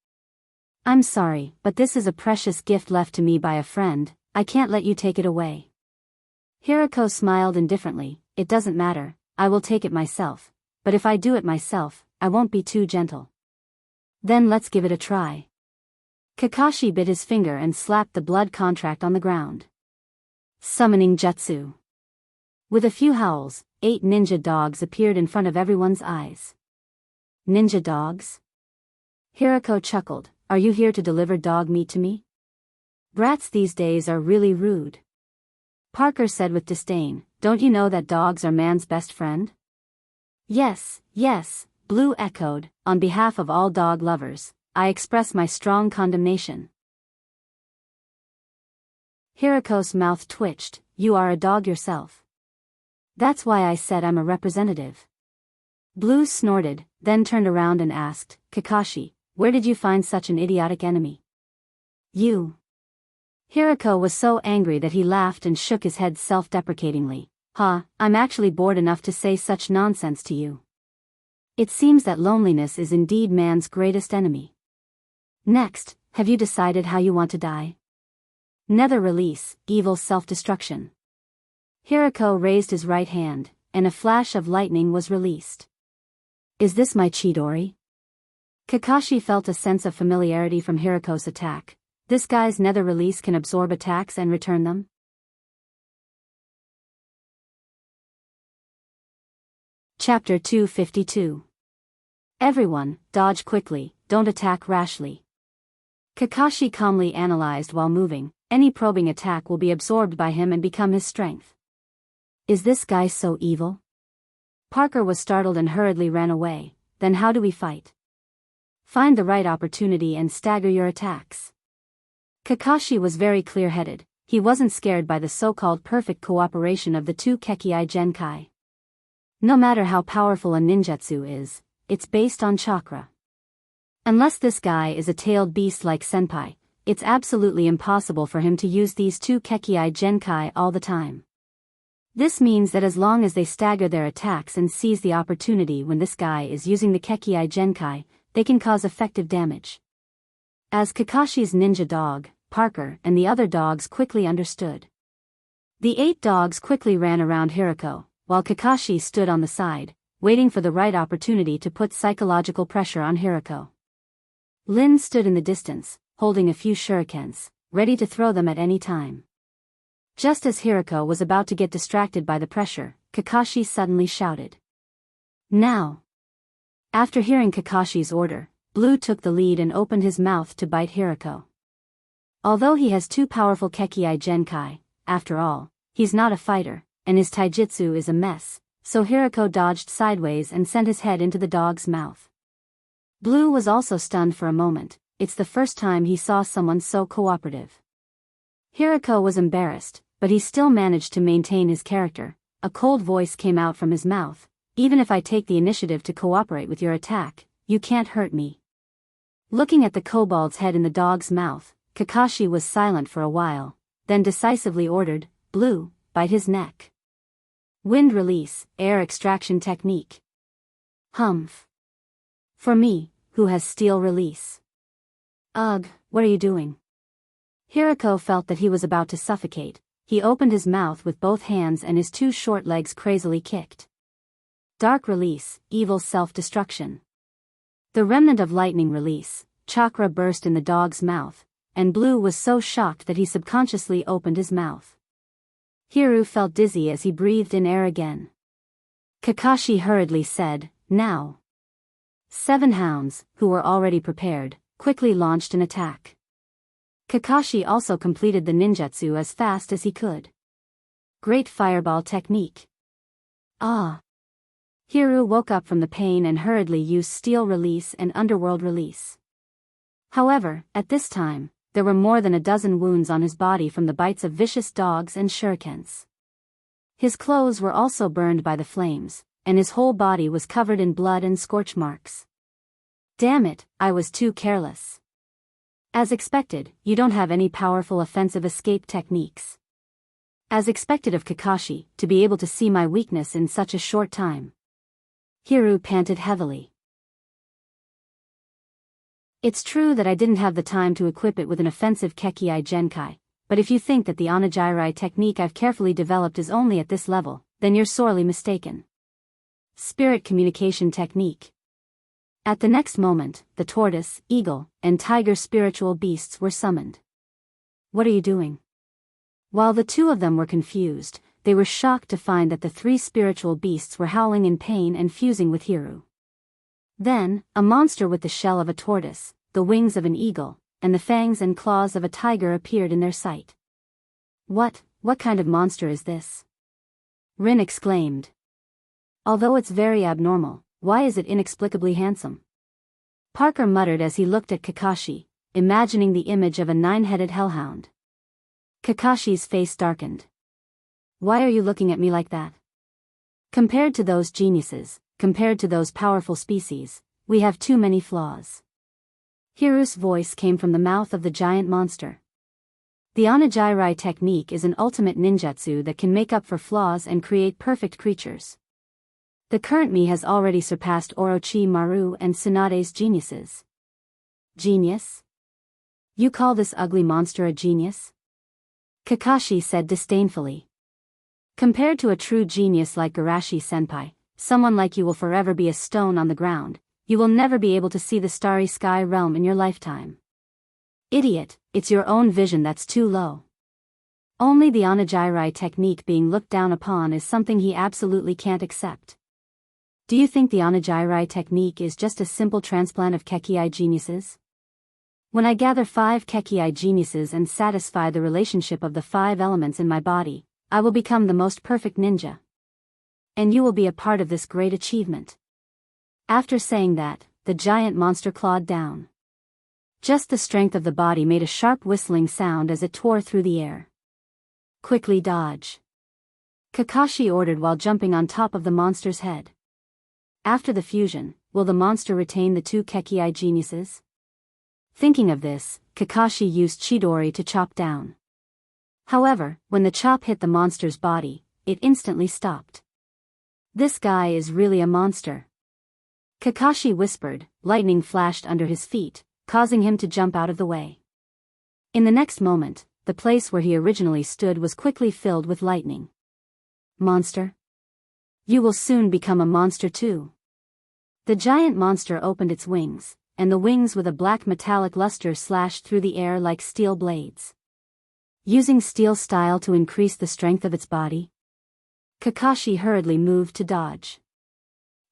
"I'm sorry, but this is a precious gift left to me by a friend, I can't let you take it away." Hirako smiled indifferently. "It doesn't matter, I will take it myself. But if I do it myself, I won't be too gentle." "Then let's give it a try." Kakashi bit his finger and slapped the blood contract on the ground. Summoning Jutsu. With a few howls, 8 ninja dogs appeared in front of everyone's eyes. "Ninja dogs?" Hirako chuckled. "Are you here to deliver dog meat to me? Brats these days are really rude." Parker said with disdain, "Don't you know that dogs are man's best friend?" "Yes, yes," Blue echoed. "On behalf of all dog lovers, I express my strong condemnation." Hirako's mouth twitched. "You are a dog yourself. That's why I said I'm a representative." Blue snorted, then turned around and asked, "Kakashi, where did you find such an idiotic enemy?" "You." Hirako was so angry that he laughed and shook his head self-deprecatingly. I'm actually bored enough to say such nonsense to you." It seems that loneliness is indeed man's greatest enemy. Next, have you decided how you want to die? Nether release, evil self-destruction. Hirako raised his right hand, and a flash of lightning was released. "Is this my Chidori?" Kakashi felt a sense of familiarity from Hirako's attack. This guy's nether release can absorb attacks and return them? Chapter 252. Everyone, dodge quickly, don't attack rashly. Kakashi calmly analyzed while moving. Any probing attack will be absorbed by him and become his strength. Is this guy so evil? Parker was startled and hurriedly ran away. Then how do we fight? Find the right opportunity and stagger your attacks. Kakashi was very clear-headed. He wasn't scared by the so-called perfect cooperation of the two Kekii Genkai. No matter how powerful a ninjutsu is, it's based on chakra. Unless this guy is a tailed beast like Senpai, it's absolutely impossible for him to use these two Kekii Genkai all the time. This means that as long as they stagger their attacks and seize the opportunity when this guy is using the Kekii Genkai, they can cause effective damage. As Kakashi's ninja dog, Parker and the other dogs quickly understood. The 8 dogs quickly ran around Hirako, while Kakashi stood on the side, waiting for the right opportunity to put psychological pressure on Hirako. Lin stood in the distance, holding a few shurikens, ready to throw them at any time. Just as Hirako was about to get distracted by the pressure, Kakashi suddenly shouted. "Now!" After hearing Kakashi's order, Blue took the lead and opened his mouth to bite Hirako. Although he has 2 powerful Kekii Genkai, after all, he's not a fighter, and his taijutsu is a mess, so Hirako dodged sideways and sent his head into the dog's mouth. Blue was also stunned for a moment, it's the first time he saw someone so cooperative. Hirako was embarrassed, but he still managed to maintain his character. A cold voice came out from his mouth. Even if I take the initiative to cooperate with your attack, you can't hurt me. Looking at the kobold's head in the dog's mouth, Kakashi was silent for a while, then decisively ordered, Blue, bite his neck. Wind release, air extraction technique. Humph. For me, who has steel release. Ugh, what are you doing? Hirako felt that he was about to suffocate. He opened his mouth with both hands and his two short legs crazily kicked. Dark release, evil self-destruction. The remnant of lightning release, chakra burst in the dog's mouth, and Blue was so shocked that he subconsciously opened his mouth. Hiru felt dizzy as he breathed in air again. Kakashi hurriedly said, Now. 7 hounds, who were already prepared, quickly launched an attack. Kakashi also completed the ninjutsu as fast as he could. Great fireball technique. Ah! Hiru woke up from the pain and hurriedly used steel release and underworld release. However, at this time, there were more than a dozen wounds on his body from the bites of vicious dogs and shurikens. His clothes were also burned by the flames, and his whole body was covered in blood and scorch marks. Damn it, I was too careless. As expected, you don't have any powerful offensive escape techniques. As expected of Kakashi, to be able to see my weakness in such a short time. Hiru panted heavily. It's true that I didn't have the time to equip it with an offensive Kekii Genkai, but if you think that the Onigiri technique I've carefully developed is only at this level, then you're sorely mistaken. Spirit communication technique. At the next moment, the tortoise, eagle, and tiger spiritual beasts were summoned. What are you doing? While the two of them were confused, they were shocked to find that the 3 spiritual beasts were howling in pain and fusing with Hiru. Then, a monster with the shell of a tortoise, the wings of an eagle, and the fangs and claws of a tiger appeared in their sight. What kind of monster is this? Rin exclaimed. Although it's very abnormal, why is it inexplicably handsome? Parker muttered as he looked at Kakashi, imagining the image of a 9-headed hellhound. Kakashi's face darkened. Why are you looking at me like that? Compared to those geniuses, compared to those powerful species, we have too many flaws. Hiru's voice came from the mouth of the giant monster. The Onigiri technique is an ultimate ninjutsu that can make up for flaws and create perfect creatures. The current me has already surpassed Orochimaru and Tsunade's geniuses. Genius? You call this ugly monster a genius? Kakashi said disdainfully. Compared to a true genius like Garashi-senpai, someone like you will forever be a stone on the ground. You will never be able to see the starry sky realm in your lifetime. Idiot, it's your own vision that's too low. Only the Onigiri technique being looked down upon is something he absolutely can't accept. Do you think the Onigiri technique is just a simple transplant of Kekii geniuses? When I gather 5 Kekii geniuses and satisfy the relationship of the 5 elements in my body, I will become the most perfect ninja. And you will be a part of this great achievement. After saying that, the giant monster clawed down. Just the strength of the body made a sharp whistling sound as it tore through the air. Quickly dodge. Kakashi ordered while jumping on top of the monster's head. After the fusion, will the monster retain the 2 Kekii geniuses? Thinking of this, Kakashi used Chidori to chop down. However, when the chop hit the monster's body, it instantly stopped. This guy is really a monster. Kakashi whispered. Lightning flashed under his feet, causing him to jump out of the way. In the next moment, the place where he originally stood was quickly filled with lightning. Monster? You will soon become a monster too. The giant monster opened its wings, and the wings with a black metallic luster slashed through the air like steel blades. Using steel style to increase the strength of its body? Kakashi hurriedly moved to dodge.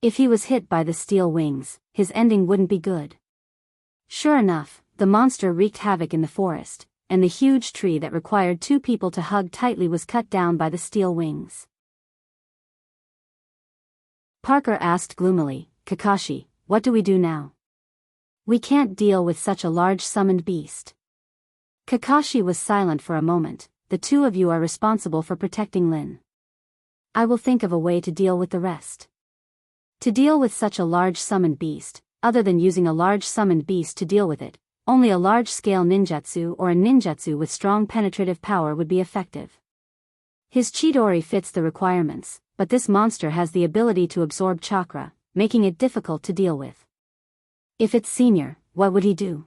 If he was hit by the steel wings, his ending wouldn't be good. Sure enough, the monster wreaked havoc in the forest, and the huge tree that required 2 people to hug tightly was cut down by the steel wings. Parker asked gloomily, Kakashi, what do we do now? We can't deal with such a large summoned beast. Kakashi was silent for a moment. The two of you are responsible for protecting Lin. I will think of a way to deal with the rest. To deal with such a large summoned beast, other than using a large summoned beast to deal with it, only a large-scale ninjutsu or a ninjutsu with strong penetrative power would be effective. His Chidori fits the requirements, but this monster has the ability to absorb chakra, making it difficult to deal with. If it's senior, what would he do?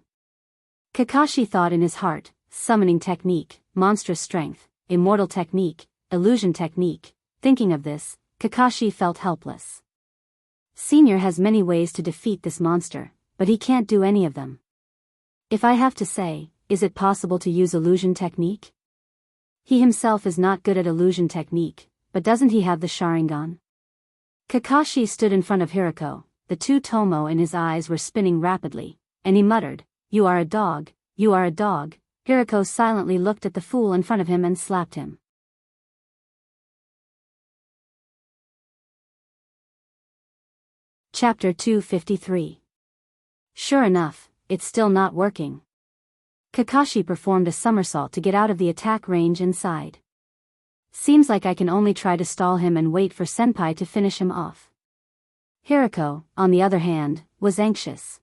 Kakashi thought in his heart, summoning technique, monstrous strength, immortal technique, illusion technique. Thinking of this, Kakashi felt helpless. Senior has many ways to defeat this monster, but he can't do any of them. If I have to say, is it possible to use illusion technique? He himself is not good at illusion technique, but doesn't he have the Sharingan? Kakashi stood in front of Hirako, the two tomo in his eyes were spinning rapidly, and he muttered, "You are a dog, you are a dog." Hirako silently looked at the fool in front of him and slapped him. Chapter 253. Sure enough, it's still not working. Kakashi performed a somersault to get out of the attack range inside. Seems like I can only try to stall him and wait for Senpai to finish him off. Hirako, on the other hand, was anxious.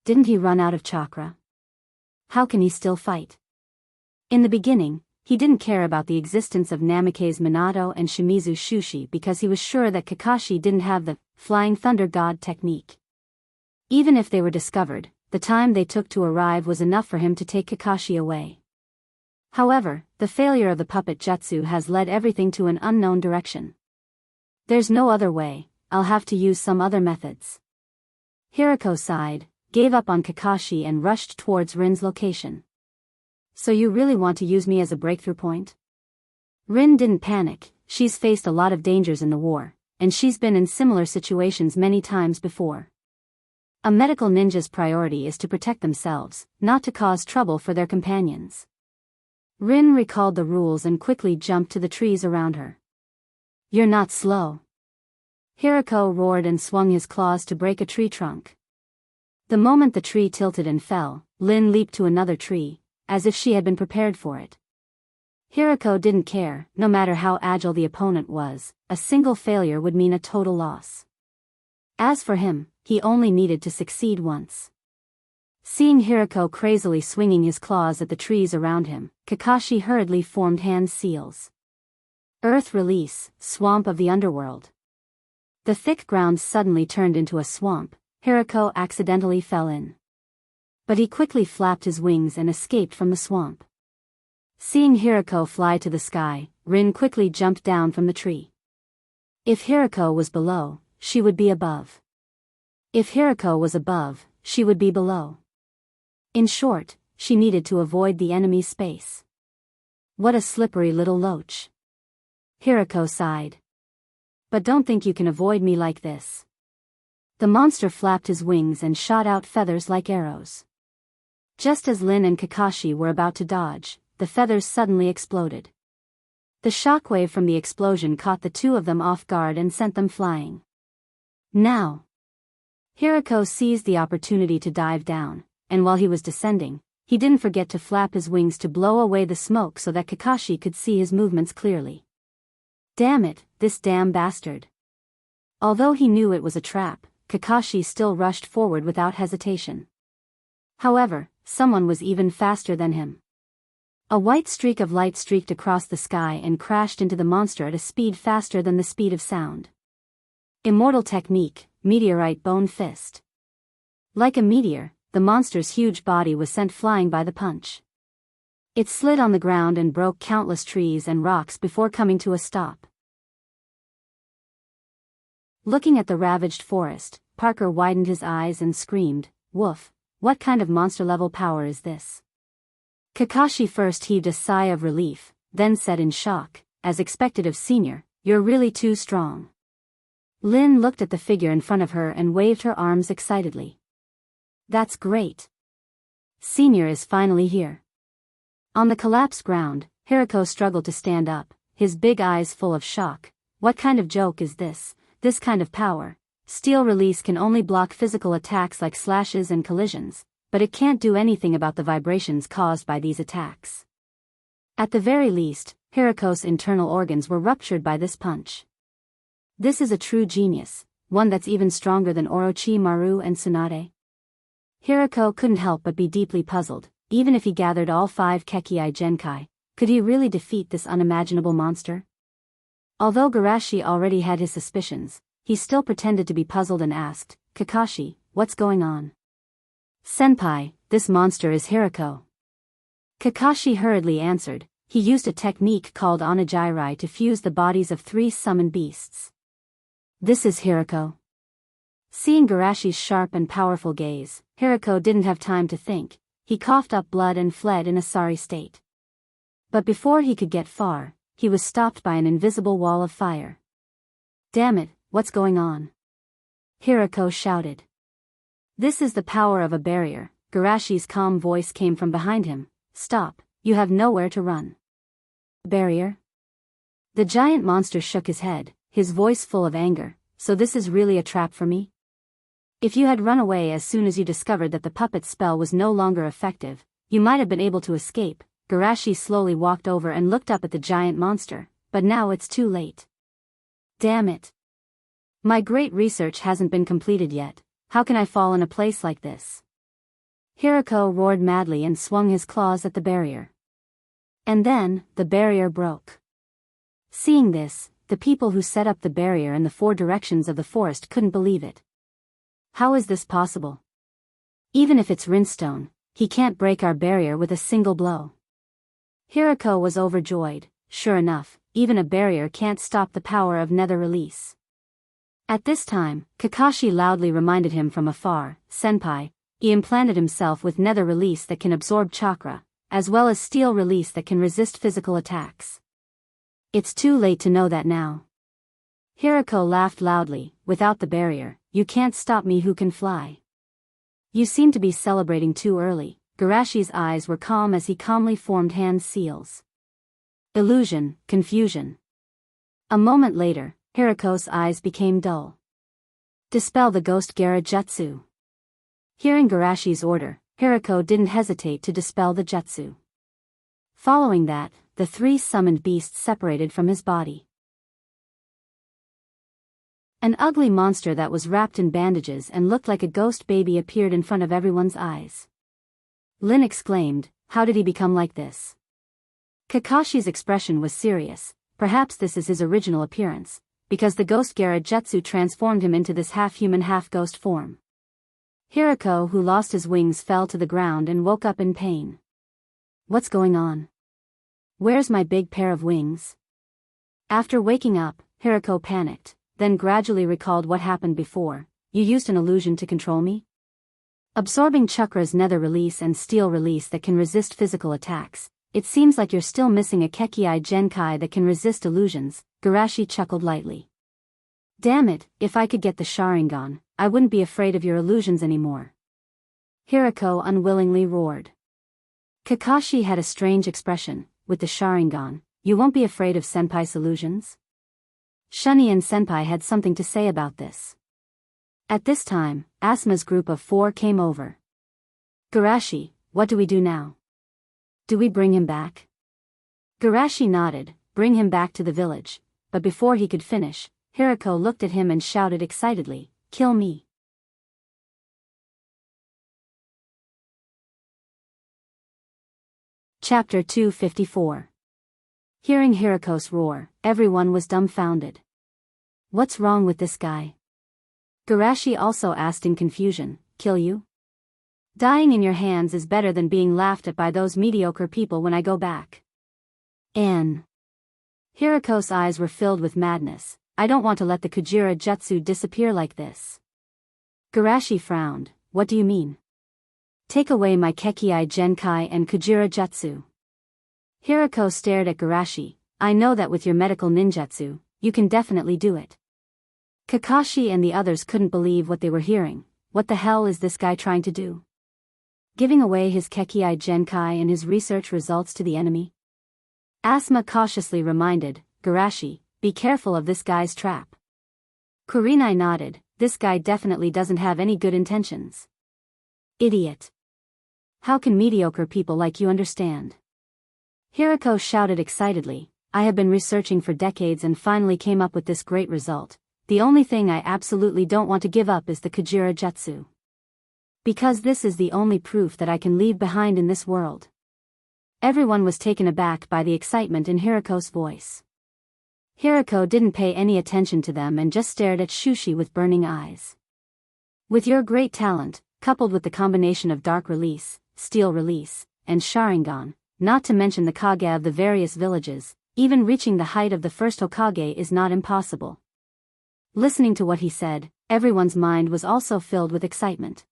Didn't he run out of chakra? How can he still fight? In the beginning, he didn't care about the existence of Namikaze Minato and Shimizu Shushi because he was sure that Kakashi didn't have the Flying Thunder God technique. Even if they were discovered, the time they took to arrive was enough for him to take Kakashi away. However, the failure of the puppet jutsu has led everything to an unknown direction. There's no other way, I'll have to use some other methods. Hirako sighed, gave up on Kakashi and rushed towards Rin's location. So you really want to use me as a breakthrough point? Rin didn't panic, she's faced a lot of dangers in the war, and she's been in similar situations many times before. A medical ninja's priority is to protect themselves, not to cause trouble for their companions. Rin recalled the rules and quickly jumped to the trees around her. You're not slow. Hirako roared and swung his claws to break a tree trunk. The moment the tree tilted and fell, Lin leaped to another tree, as if she had been prepared for it. Hirako didn't care, no matter how agile the opponent was, a single failure would mean a total loss. As for him, he only needed to succeed once. Seeing Hirako crazily swinging his claws at the trees around him, Kakashi hurriedly formed hand seals. Earth release, swamp of the underworld. The thick ground suddenly turned into a swamp. Hirako accidentally fell in. But he quickly flapped his wings and escaped from the swamp. Seeing Hirako fly to the sky, Rin quickly jumped down from the tree. If Hirako was below, she would be above. If Hirako was above, she would be below. In short, she needed to avoid the enemy's space. What a slippery little loach. Hirako sighed. But don't think you can avoid me like this. The monster flapped his wings and shot out feathers like arrows. Just as Lin and Kakashi were about to dodge, the feathers suddenly exploded. The shockwave from the explosion caught the two of them off guard and sent them flying. Now! Hirako seized the opportunity to dive down, and while he was descending, he didn't forget to flap his wings to blow away the smoke so that Kakashi could see his movements clearly. Damn it, this damn bastard. Although he knew it was a trap, Kakashi still rushed forward without hesitation. However, someone was even faster than him. A white streak of light streaked across the sky and crashed into the monster at a speed faster than the speed of sound. Immortal technique, meteorite bone fist. Like a meteor, the monster's huge body was sent flying by the punch. It slid on the ground and broke countless trees and rocks before coming to a stop. Looking at the ravaged forest, Parker widened his eyes and screamed, "Woof, what kind of monster-level power is this?" Kakashi first heaved a sigh of relief, then said in shock, as expected of Senior, "You're really too strong." Lin looked at the figure in front of her and waved her arms excitedly. "That's great. Senior is finally here." On the collapsed ground, Hirako struggled to stand up, his big eyes full of shock. What kind of joke is this? This kind of power? Steel release can only block physical attacks like slashes and collisions, but it can't do anything about the vibrations caused by these attacks. At the very least, Hiriko's internal organs were ruptured by this punch. This is a true genius, one that's even stronger than Orochimaru and Tsunade. Hiriko couldn't help but be deeply puzzled. Even if he gathered all 5 Kekkei Genkai, could he really defeat this unimaginable monster? Although Garashi already had his suspicions, he still pretended to be puzzled and asked, "Kakashi, what's going on?" "Senpai, this monster is Hiriko." Kakashi hurriedly answered. He used a technique called Onigiri to fuse the bodies of 3 summoned beasts. "This is Hiriko." Seeing Garashi's sharp and powerful gaze, Hiriko didn't have time to think. He coughed up blood and fled in a sorry state. But before he could get far, he was stopped by an invisible wall of fire. "Damn it, what's going on?" Hiriko shouted. "This is the power of a barrier." Garashi's calm voice came from behind him. "Stop, you have nowhere to run." "Barrier?" The giant monster shook his head, his voice full of anger. "So this is really a trap for me? If you had run away as soon as you discovered that the puppet spell was no longer effective, you might have been able to escape." Garashi slowly walked over and looked up at the giant monster, "but now it's too late." "Damn it. My great research hasn't been completed yet. How can I fall in a place like this?" Hiriko roared madly and swung his claws at the barrier. And then, the barrier broke. Seeing this, the people who set up the barrier in the 4 directions of the forest couldn't believe it. "How is this possible? Even if it's Rinstone, he can't break our barrier with a single blow." Hiriko was overjoyed. Sure enough, even a barrier can't stop the power of nether release. At this time, Kakashi loudly reminded him from afar, "Senpai, he implanted himself with nether release that can absorb chakra, as well as steel release that can resist physical attacks." "It's too late to know that now." Hiriko laughed loudly. "Without the barrier, you can't stop me who can fly." "You seem to be celebrating too early." Garashi's eyes were calm as he calmly formed hand seals. Illusion, confusion. A moment later, Hiriko's eyes became dull. "Dispel the ghost Gara Jutsu." Hearing Garashi's order, Hiriko didn't hesitate to dispel the jutsu. Following that, the 3 summoned beasts separated from his body. An ugly monster that was wrapped in bandages and looked like a ghost baby appeared in front of everyone's eyes. Lin exclaimed, "How did he become like this?" Kakashi's expression was serious. Perhaps this is his original appearance, because the ghost Gara Jutsu transformed him into this half-human half-ghost form. Hiriko, who lost his wings, fell to the ground and woke up in pain. "What's going on? Where's my big pair of wings?" After waking up, Hiriko panicked, then gradually recalled what happened before. "You used an illusion to control me?" Absorbing chakra's nether release and steel release that can resist physical attacks, it seems like you're still missing a Kekkei Genkai that can resist illusions. Garashi chuckled lightly. "Damn it, if I could get the Sharingan, I wouldn't be afraid of your illusions anymore." Hiriko unwillingly roared. Kakashi had a strange expression. "With the Sharingan, you won't be afraid of Senpai's illusions?" Shunny and Senpai had something to say about this. At this time, Asuma's group of 4 came over. "Garashi, what do we do now? Do we bring him back?" Garashi nodded. "Bring him back to the village." But before he could finish, Hiriko looked at him and shouted excitedly, "Kill me." Chapter 254. Hearing Hiriko's roar, everyone was dumbfounded. "What's wrong with this guy?" Garashi also asked in confusion. "Kill you? Dying in your hands is better than being laughed at by those mediocre people when I go back." Hiriko's eyes were filled with madness. "I don't want to let the Kujira Jutsu disappear like this." Garashi frowned. "What do you mean?" "Take away my Kekkei Genkai and Kujira Jutsu." Hiriko stared at Garashi. "I know that with your medical ninjutsu, you can definitely do it." Kakashi and the others couldn't believe what they were hearing. What the hell is this guy trying to do? Giving away his Kekkei Genkai and his research results to the enemy? Asuma cautiously reminded, "Garashi, be careful of this guy's trap." Kurenai nodded. this guy definitely doesn't have any good intentions. Idiot. How can mediocre people like you understand? Hirako shouted excitedly, I have been researching for decades and finally came up with this great result. The only thing I absolutely don't want to give up is the Kujira Jutsu. Because this is the only proof that I can leave behind in this world. Everyone was taken aback by the excitement in Hirako's voice. Hirako didn't pay any attention to them and just stared at Shushi with burning eyes. With your great talent, coupled with the combination of Dark Release, Steel Release, and Sharingan, not to mention the Kage of the various villages, even reaching the height of the first Hokage is not impossible. Listening to what he said, everyone's mind was also filled with excitement.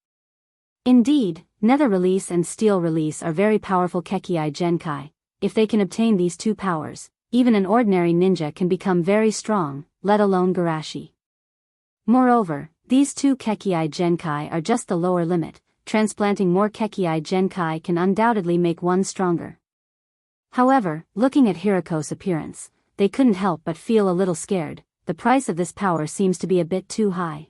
Indeed, Nether Release and Steel Release are very powerful Kekii Genkai. If they can obtain these two powers, even an ordinary ninja can become very strong, let alone Garashi. Moreover, these two Kekii Genkai are just the lower limit. Transplanting more Kekii Genkai can undoubtedly make one stronger. However, looking at Hirako's appearance, they couldn't help but feel a little scared. The price of this power seems to be a bit too high.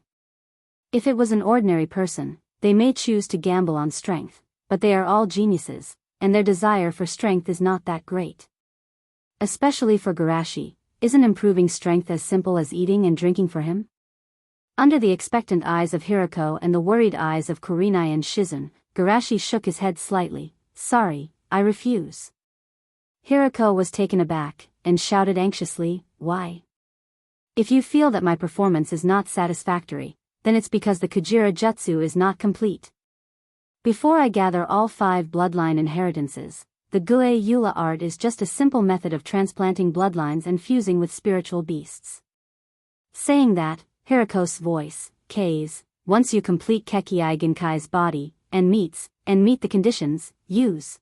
If it was an ordinary person, they may choose to gamble on strength, but they are all geniuses, and their desire for strength is not that great. Especially for Garashi, isn't improving strength as simple as eating and drinking for him? Under the expectant eyes of Hirako and the worried eyes of Kurenai and Shizun, Garashi shook his head slightly. Sorry, I refuse. Hirako was taken aback, and shouted anxiously, why? If you feel that my performance is not satisfactory, then it's because the Kujira Jutsu is not complete. Before I gather all 5 bloodline inheritances, the Gue Yula art is just a simple method of transplanting bloodlines and fusing with spiritual beasts. Saying that, Hirako's voice, K's, once you complete Kekii Genkai's body, and meet the conditions, use.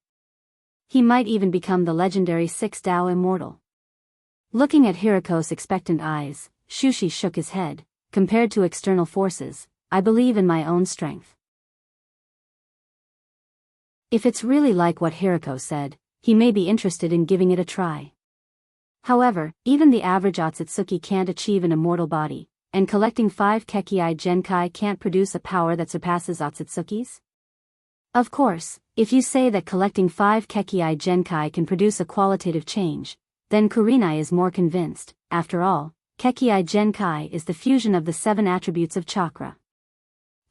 He might even become the legendary 6 Dao Immortal. Looking at Hirako's expectant eyes, Shushi shook his head. Compared to external forces, I believe in my own strength. If it's really like what Hirako said, he may be interested in giving it a try. However, even the average Otsutsuki can't achieve an immortal body, and collecting 5 Kekii Genkai can't produce a power that surpasses Otsutsuki's? Of course, if you say that collecting 5 Kekii Genkai can produce a qualitative change, then Kurenai is more convinced. After all, Kekii Genkai is the fusion of the 7 attributes of chakra.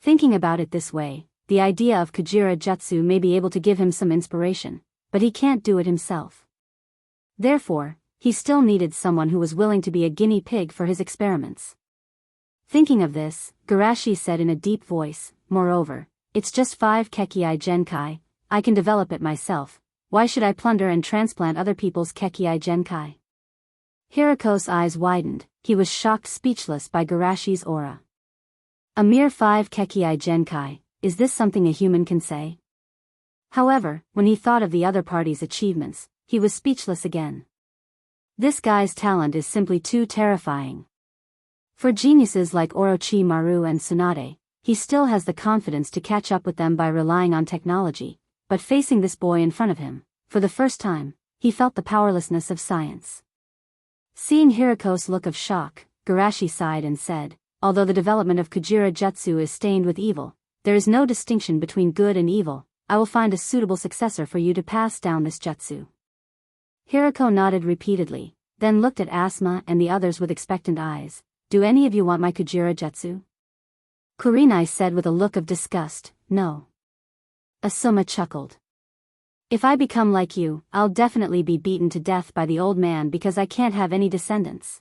Thinking about it this way, the idea of Kujira Jutsu may be able to give him some inspiration, but he can't do it himself. Therefore, he still needed someone who was willing to be a guinea pig for his experiments. Thinking of this, Garashi said in a deep voice, moreover, it's just 5 Kekii Genkai, I can develop it myself, why should I plunder and transplant other people's Kekii Genkai? Hirako's eyes widened, he was shocked speechless by Garashi's aura. A mere 5 Kekii Genkai, is this something a human can say? However, when he thought of the other party's achievements, he was speechless again. This guy's talent is simply too terrifying. For geniuses like Orochimaru and Tsunade, he still has the confidence to catch up with them by relying on technology, but facing this boy in front of him, for the first time, he felt the powerlessness of science. Seeing Hirako's look of shock, Garashi sighed and said, although the development of Kujira Jutsu is stained with evil, there is no distinction between good and evil, I will find a suitable successor for you to pass down this jutsu. Hirako nodded repeatedly, then looked at Asuma and the others with expectant eyes. Do any of you want my Kujira Jutsu? Kurenai said with a look of disgust, no. Asuma chuckled. If I become like you, I'll definitely be beaten to death by the old man because I can't have any descendants.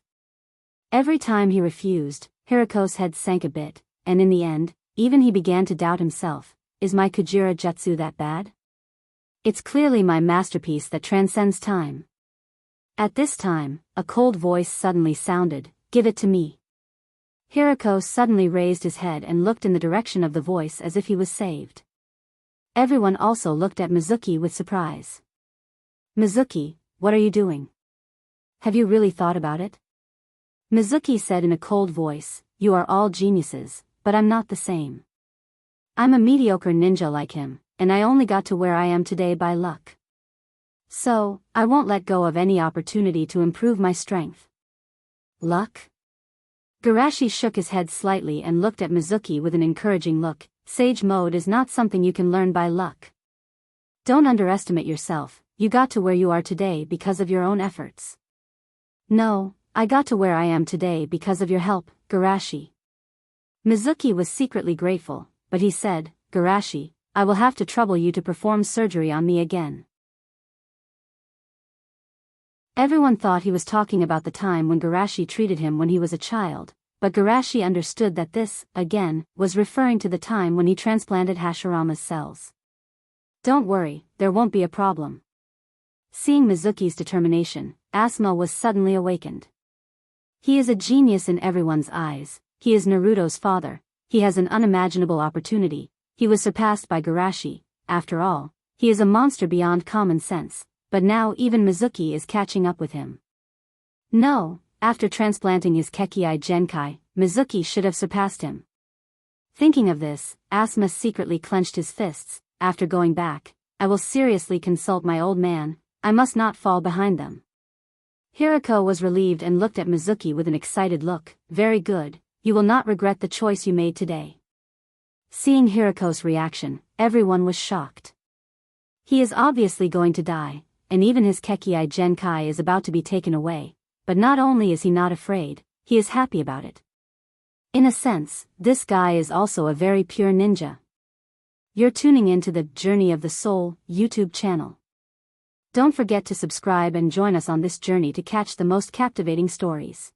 Every time he refused, Hirako's head sank a bit, and in the end, even he began to doubt himself, is my Kujira Jutsu that bad? It's clearly my masterpiece that transcends time. At this time, a cold voice suddenly sounded, give it to me. Hirako suddenly raised his head and looked in the direction of the voice as if he was saved. Everyone also looked at Mizuki with surprise. Mizuki, what are you doing? Have you really thought about it? Mizuki said in a cold voice, you are all geniuses, but I'm not the same. I'm a mediocre ninja like him, and I only got to where I am today by luck. So, I won't let go of any opportunity to improve my strength. Luck? Garashi shook his head slightly and looked at Mizuki with an encouraging look. Sage mode is not something you can learn by luck. Don't underestimate yourself, you got to where you are today because of your own efforts. No, I got to where I am today because of your help, Garashi. Mizuki was secretly grateful, but he said, Garashi, I will have to trouble you to perform surgery on me again. Everyone thought he was talking about the time when Garashi treated him when he was a child, but Garashi understood that this, again, was referring to the time when he transplanted Hashirama's cells. Don't worry, there won't be a problem. Seeing Mizuki's determination, Asuma was suddenly awakened. He is a genius in everyone's eyes, he is Naruto's father, he has an unimaginable opportunity, he was surpassed by Garashi, after all, he is a monster beyond common sense, but now even Mizuki is catching up with him. No, after transplanting his Kekkai Genkai, Mizuki should have surpassed him. Thinking of this, Asuma secretly clenched his fists. After going back, I will seriously consult my old man, I must not fall behind them. Hirako was relieved and looked at Mizuki with an excited look. Very good, you will not regret the choice you made today. Seeing Hirako's reaction, everyone was shocked. He is obviously going to die, and even his Kekkai Genkai is about to be taken away, but not only is he not afraid, he is happy about it. In a sense, this guy is also a very pure ninja. You're tuning into the Journey of the Soul YouTube channel. Don't forget to subscribe and join us on this journey to catch the most captivating stories.